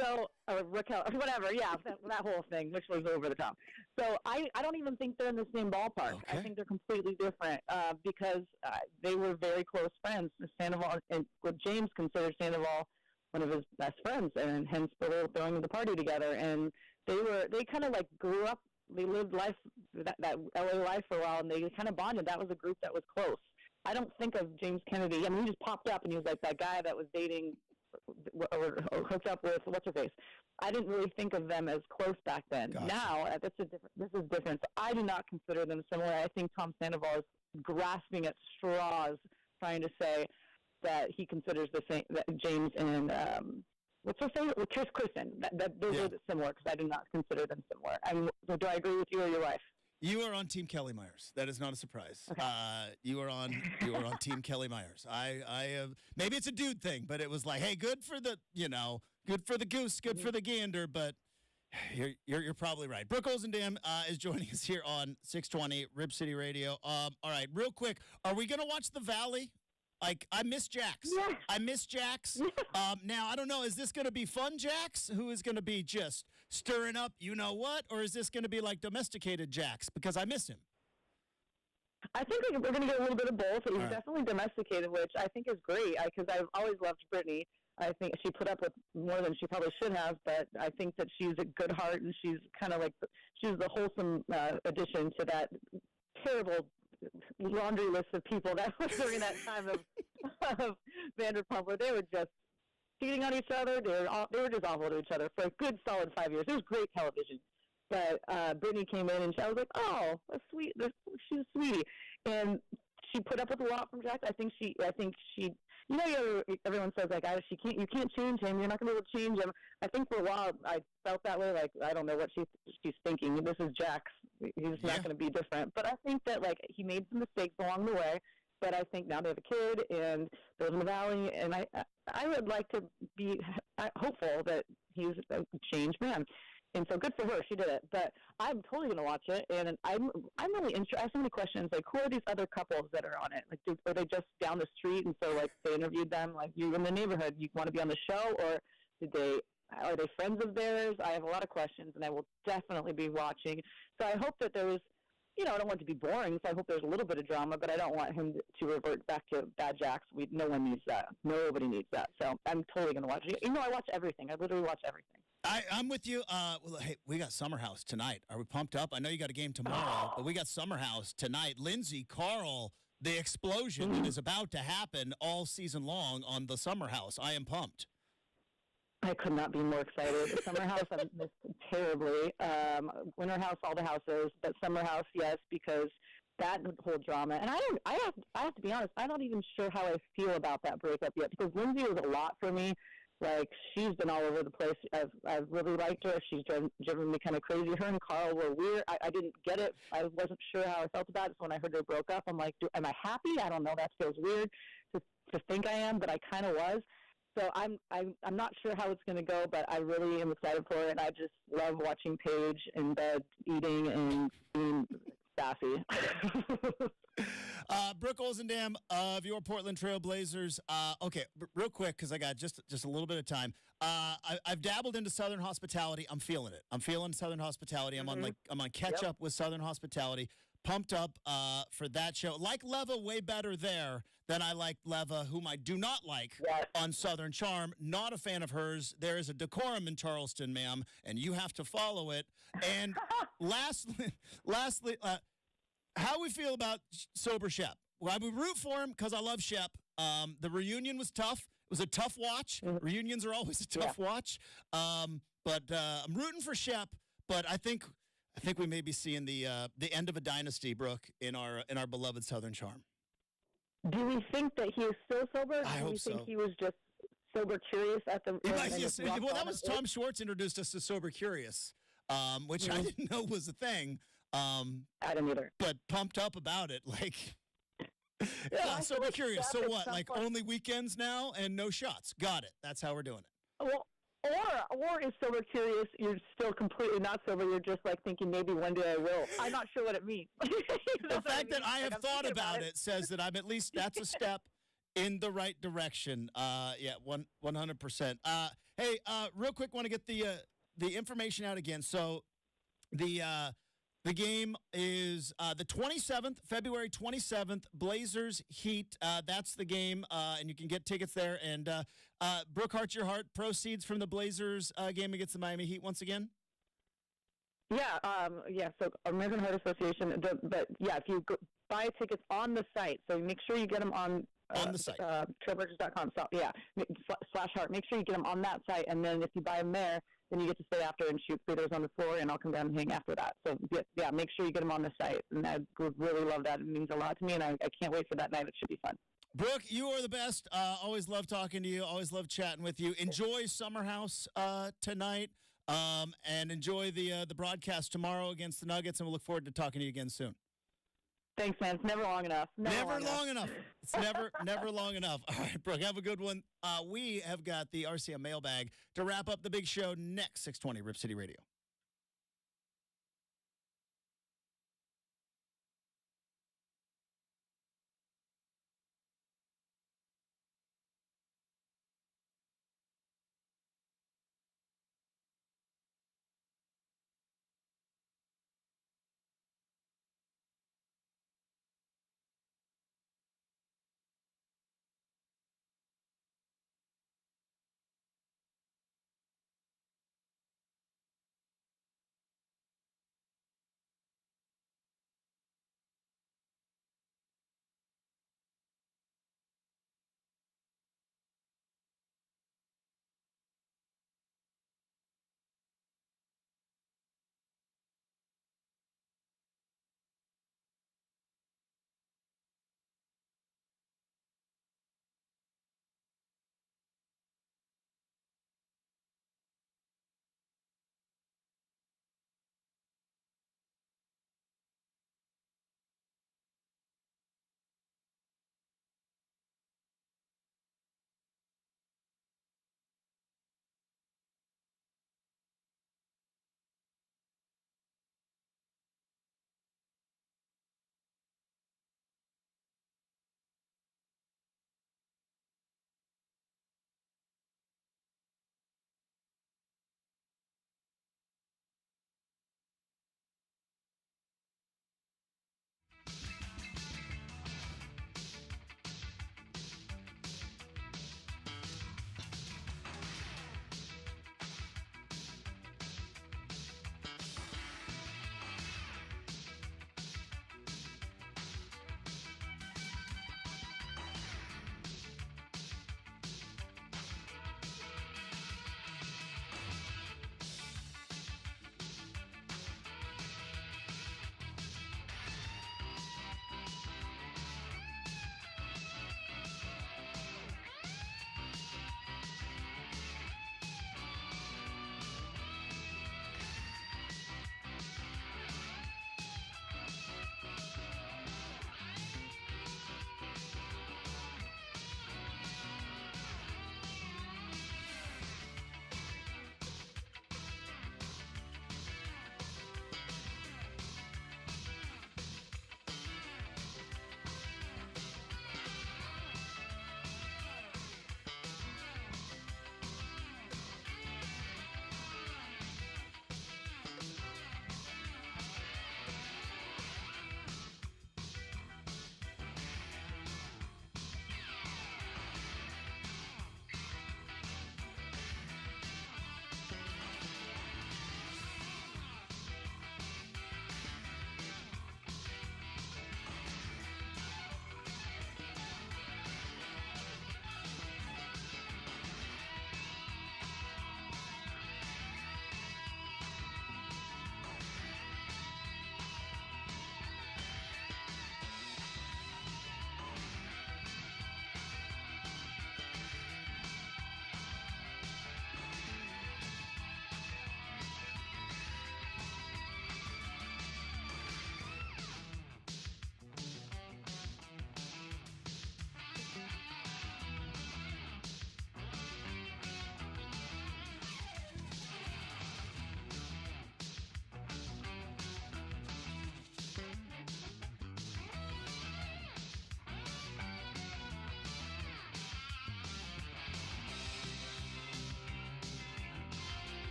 So, Raquel, whatever, that whole thing, which was over the top. So, I don't even think they're in the same ballpark. Okay. I think they're completely different because they were very close friends. Sandoval, and James considered Sandoval one of his best friends, and hence they were throwing the party together. And they kind of like grew up. They lived life, that LA life for a while, and they kind of bonded. That was a group that was close. I don't think of James Kennedy. I mean, he just popped up, and he was like that guy that was dating or hooked up with what's her face. I didn't really think of them as close back then. Gotcha. Now this is different. So I do not consider them similar. I think Tom Sandoval is grasping at straws, trying to say, I'm going to that he considers the same that James and what's her favorite? Kristen. That those are similar because I do not consider them similar. So do I agree with you or your wife? You are on Team Kelly Myers. That is not a surprise. Okay. You are on Team Kelly Myers. I maybe it's a dude thing, but it was like, hey, good for the goose, good for the gander, but you're probably right. Brooke Olzendam is joining us here on 620 Rib City Radio. All right, real quick, are we gonna watch The Valley? Like, I miss Jax. Yeah. I miss Jax. Now, I don't know, is this going to be fun Jax, who is going to be just stirring up you-know-what, or is this going to be like domesticated Jax? Because I miss him. I think we're going to get a little bit of both. He's definitely domesticated, which I think is great, because I've always loved Brittany. I think she put up with more than she probably should have, but I think that she's a good heart, and she's kind of like she's the wholesome addition to that terrible laundry list of people that was during that time of Vanderpump, where they were just cheating on each other. They were just awful to each other for a good solid 5 years. It was great television. But Brittany came in and I was like, oh, that's sweet. She's a sweetie, and she put up with a lot from Jax. I think she. Everyone says like, you can't change him. You're not going to be able to change him. I think for a while I felt that way. Like, I don't know what she's thinking. This is Jax. He's not going to be different. But I think that like he made some mistakes along the way. But I think now they have a kid and they live in the valley, and I would like to be hopeful that he's a changed man. And so good for her, she did it. But I'm totally going to watch it, and I'm really interested. I have so many questions, like, who are these other couples that are on it? Like, are they just down the street, and so, like, they interviewed them, like, you in the neighborhood, you want to be on the show, or are they friends of theirs? I have a lot of questions, and I will definitely be watching. So I hope that there was, I don't want it to be boring, so I hope there's a little bit of drama, but I don't want him to revert back to bad Jax. No one needs that. Nobody needs that. So I'm totally going to watch it. I watch everything. I literally watch everything. I'm with you. Well, hey, we got Summer House tonight. Are we pumped up? I know you got a game tomorrow, but we got Summer House tonight. Lindsay, Carl, the explosion that is about to happen all season long on the Summer House. I am pumped. I could not be more excited. Summer House, I've missed terribly. Winter House, all the houses, but Summer House, yes, because that whole drama. And I have to be honest, I'm not even sure how I feel about that breakup yet, because Lindsay was a lot for me. Like, she's been all over the place. I've really liked her. She's driven me kind of crazy. Her and Carl were weird. I didn't get it. I wasn't sure how I felt about it. So when I heard they broke up, I'm like, am I happy? I don't know. That feels weird to think I am, but I kind of was. So I'm not sure how it's going to go, but I really am excited for it. I just love watching Paige in bed eating and being sassy. Brooke Olzendam of your Portland Trail Blazers. Okay, real quick, because I got just a little bit of time. I've dabbled into Southern hospitality. I'm feeling it. I'm feeling Southern hospitality. I'm on catch up with Southern hospitality. Pumped up for that show. Like Leva way better there than I like Leva, whom I do not like on Southern Charm. Not a fan of hers. There is a decorum in Charleston, ma'am, and you have to follow it. And lastly, how we feel about Sober Shep? Well, I would root for him because I love Shep. The reunion was tough. It was a tough watch. Reunions are always a tough watch. But I'm rooting for Shep. But I think we may be seeing the end of a dynasty, Brooke, in our beloved Southern Charm. Do we think that he is still sober? I hope so. Do we think he was just sober curious at the? Well, that was Tom Schwartz introduced us to Sober Curious, which I didn't know was a thing. I didn't either. But pumped up about it, like. Yeah, Sober Curious. So what? Like only weekends now and no shots. Got it. That's how we're doing it. Well, or is Sober Curious, you're still completely not sober, you're just like thinking maybe one day I will. I'm not sure what it means. The fact that I have thought about it says that I'm at least, that's a step in the right direction. 100%. Hey, real quick, want to get the information out again. So the game is the 27th, February 27th, Blazers Heat. That's the game, and you can get tickets there. And Brooke, Heart Your Heart, proceeds from the Blazers game against the Miami Heat once again? Yeah, so American Heart Association. But, yeah, if you buy tickets on the site, so make sure you get them on the site. trailblazers.com. So, /heart. Make sure you get them on that site, and then if you buy them there, then you get to stay after and shoot fritos on the floor, and I'll come down and hang after that. So, yeah, make sure you get them on the site, and I would really love that. It means a lot to me, and I can't wait for that night. It should be fun. Brooke, you are the best. Always love talking to you. Always love chatting with you. Enjoy Summer House tonight, and enjoy the broadcast tomorrow against the Nuggets. And we'll look forward to talking to you again soon. Thanks, man. It's never long enough. Never long enough. It's never long enough. All right, Brooke, have a good one. We have got the RCM mailbag to wrap up the big show next. 620 Rip City Radio.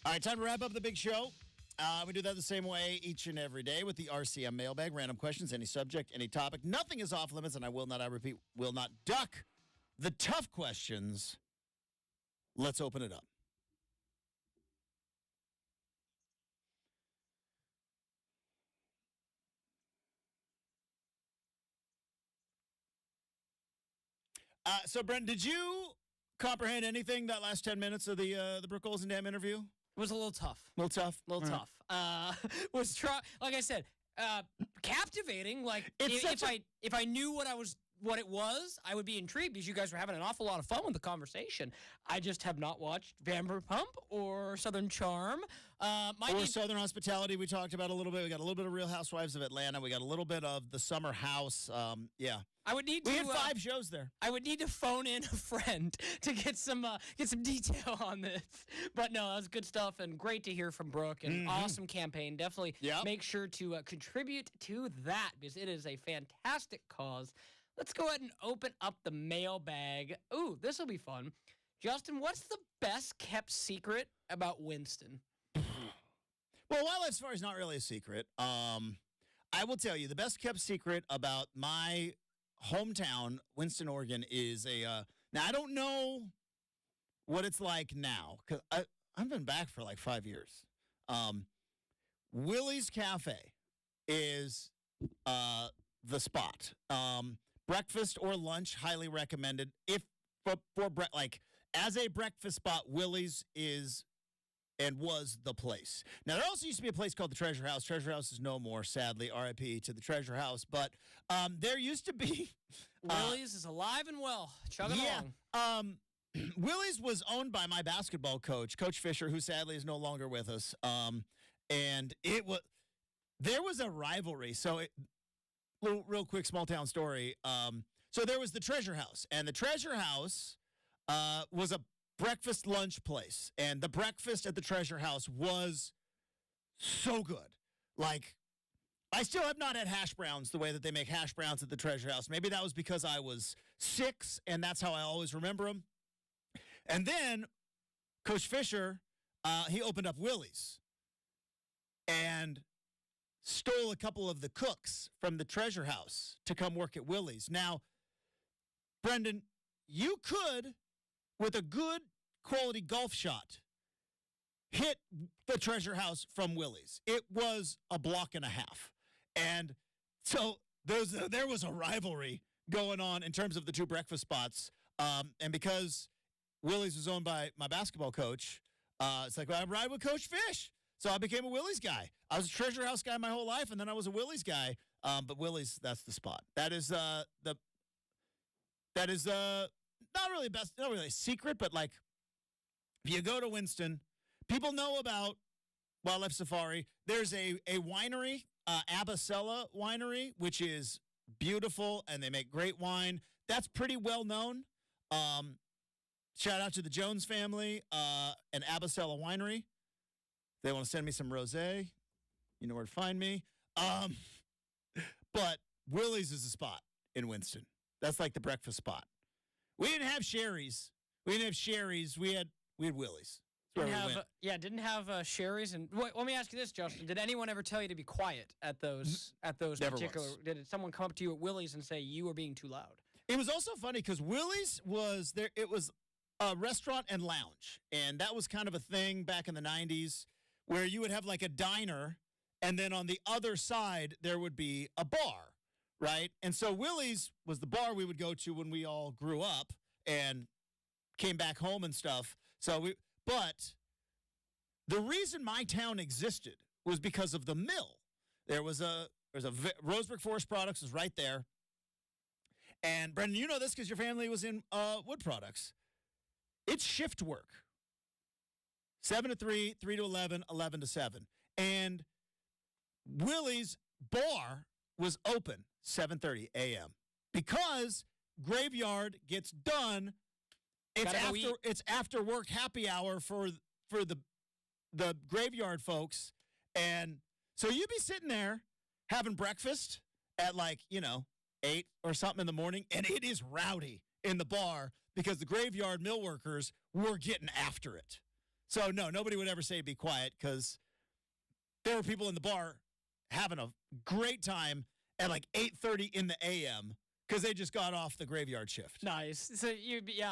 All right, time to wrap up the big show. We do that the same way each and every day with the RCM mailbag. Random questions, any subject, any topic. Nothing is off limits, and I repeat, will not duck the tough questions. Let's open it up. So, Brent, did you comprehend anything that last 10 minutes of the Brooke Olzendam interview? It was a little tough. A little tough? A little tough. Like I said, captivating. Like if I knew what it was, I would be intrigued because you guys were having an awful lot of fun with the conversation. I just have not watched Vanderpump or Southern Charm. Southern Hospitality we talked about a little bit. We got a little bit of Real Housewives of Atlanta. We got a little bit of The Summer House. Yeah. We had 5 shows there. I would need to phone in a friend to get some detail on this. But no, that was good stuff and great to hear from Brooke and awesome campaign. Definitely make sure to contribute to that because it is a fantastic cause. Let's go ahead and open up the mailbag. Ooh, this will be fun. Justin, what's the best kept secret about Winston? Well, Wildlife Safari is not really a secret. I will tell you the best kept secret about my hometown, Winston, Oregon, is now I don't know what it's like now because I've been back for like 5 years. Willie's Cafe is the spot. Breakfast or lunch, highly recommended. If as a breakfast spot, Willie's is and was the place. Now, there also used to be a place called the Treasure House. Treasure House is no more, sadly. R.I.P. to the Treasure House. But there used to be... Willie's is alive and well. Chugging along. Willie's was owned by my basketball coach, Coach Fisher, who sadly is no longer with us. And there was a rivalry. So, real quick, small town story. So there was the Treasure House. And the Treasure House was a breakfast lunch place, and the breakfast at the Treasure House was so good. Like, I still have not had hash browns the way that they make hash browns at the Treasure House. Maybe that was because I was 6, and that's how I always remember them. And then Coach Fisher, he opened up Willie's and stole a couple of the cooks from the Treasure House to come work at Willie's. Now, Brenden, you could, with a good quality golf shot, hit the Treasure House from Willie's. It was a block and a half. And so there was a rivalry going on in terms of the two breakfast spots. And because Willie's was owned by my basketball coach, it's like, well, I ride with Coach Fish. So I became a Willie's guy. I was a Treasure House guy my whole life, and then I was a Willie's guy. But Willie's, that's the spot. That is not really a secret, but like if you go to Winston, people know about Wildlife Safari. There's a winery, Abacella Winery, which is beautiful, and they make great wine. That's pretty well known. Shout out to the Jones family and Abacella Winery. If they want to send me some rosé, you know where to find me. But Willie's is the spot in Winston. That's like the breakfast spot. We didn't have Sherry's. We had Willie's. Didn't have Sherry's. And let me ask you this, Justin: did anyone ever tell you to be quiet at those Never particular? was. Did someone come up to you at Willie's and say you were being too loud? It was also funny because Willie's was there. It was a restaurant and lounge, and that was kind of a thing back in the 90s where you would have like a diner, and then on the other side there would be a bar, right? And so Willie's was the bar we would go to when we all grew up and came back home and stuff. But the reason my town existed was because of the mill. There's a Roseburg Forest Products is right there. And Brenden, you know this because your family was in wood products. It's shift work. 7 to 3, 3 to 11, 11 to 7. And Willie's bar was open 7:30 a.m. because graveyard gets done. It's after work happy hour for the graveyard folks. And so you'd be sitting there having breakfast at 8 or something in the morning, and it is rowdy in the bar because the graveyard mill workers were getting after it. So, no, nobody would ever say be quiet because there were people in the bar having a great time at like 8:30 in the a.m. because they just got off the graveyard shift. Nice. So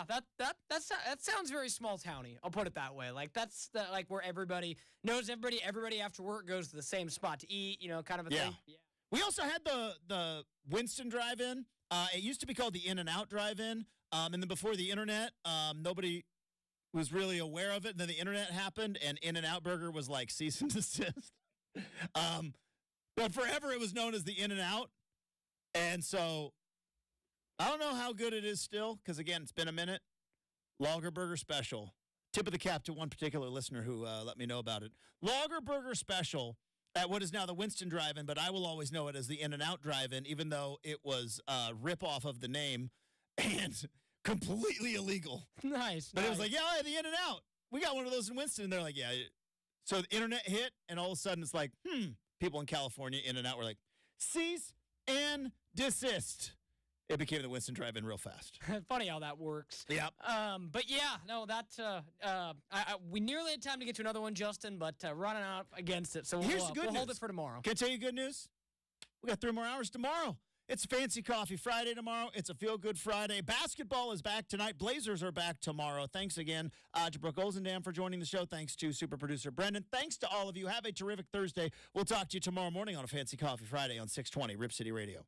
that sounds very small towny. I'll put it that way. Like that's like where everybody knows everybody. Everybody after work goes to the same spot to eat. Kind of a thing. Yeah. We also had the Winston Drive-In. It used to be called the In-N-Out Drive-In, and then before the internet, nobody was really aware of it. And then the internet happened, and In-N-Out Burger was like cease and desist. But forever it was known as the In-N-Out, and so I don't know how good it is still, because, again, it's been a minute. Lager Burger Special. Tip of the cap to one particular listener who let me know about it. Lager Burger Special at what is now the Winston Drive-In, but I will always know it as the In-N-Out Drive-In, even though it was a rip-off of the name and completely illegal. Nice. But it was like, yeah, the In-N-Out. We got one of those in Winston. And they're like, yeah. So the internet hit, and all of a sudden it's like, people in California, In-N-Out, were like, cease and desist. It became the Winston Drive-In real fast. Funny how that works. Yep. But yeah, no, we nearly had time to get to another one, Justin, but running out against it. So Here's the good we'll news. hold it for tomorrow. Can I tell you good news? We got 3 more hours tomorrow. It's Fancy Coffee Friday tomorrow. It's a feel-good Friday. Basketball is back tonight. Blazers are back tomorrow. Thanks again to Brooke Olzendam for joining the show. Thanks to super producer Brenden. Thanks to all of you. Have a terrific Thursday. We'll talk to you tomorrow morning on a Fancy Coffee Friday on 620 Rip City Radio.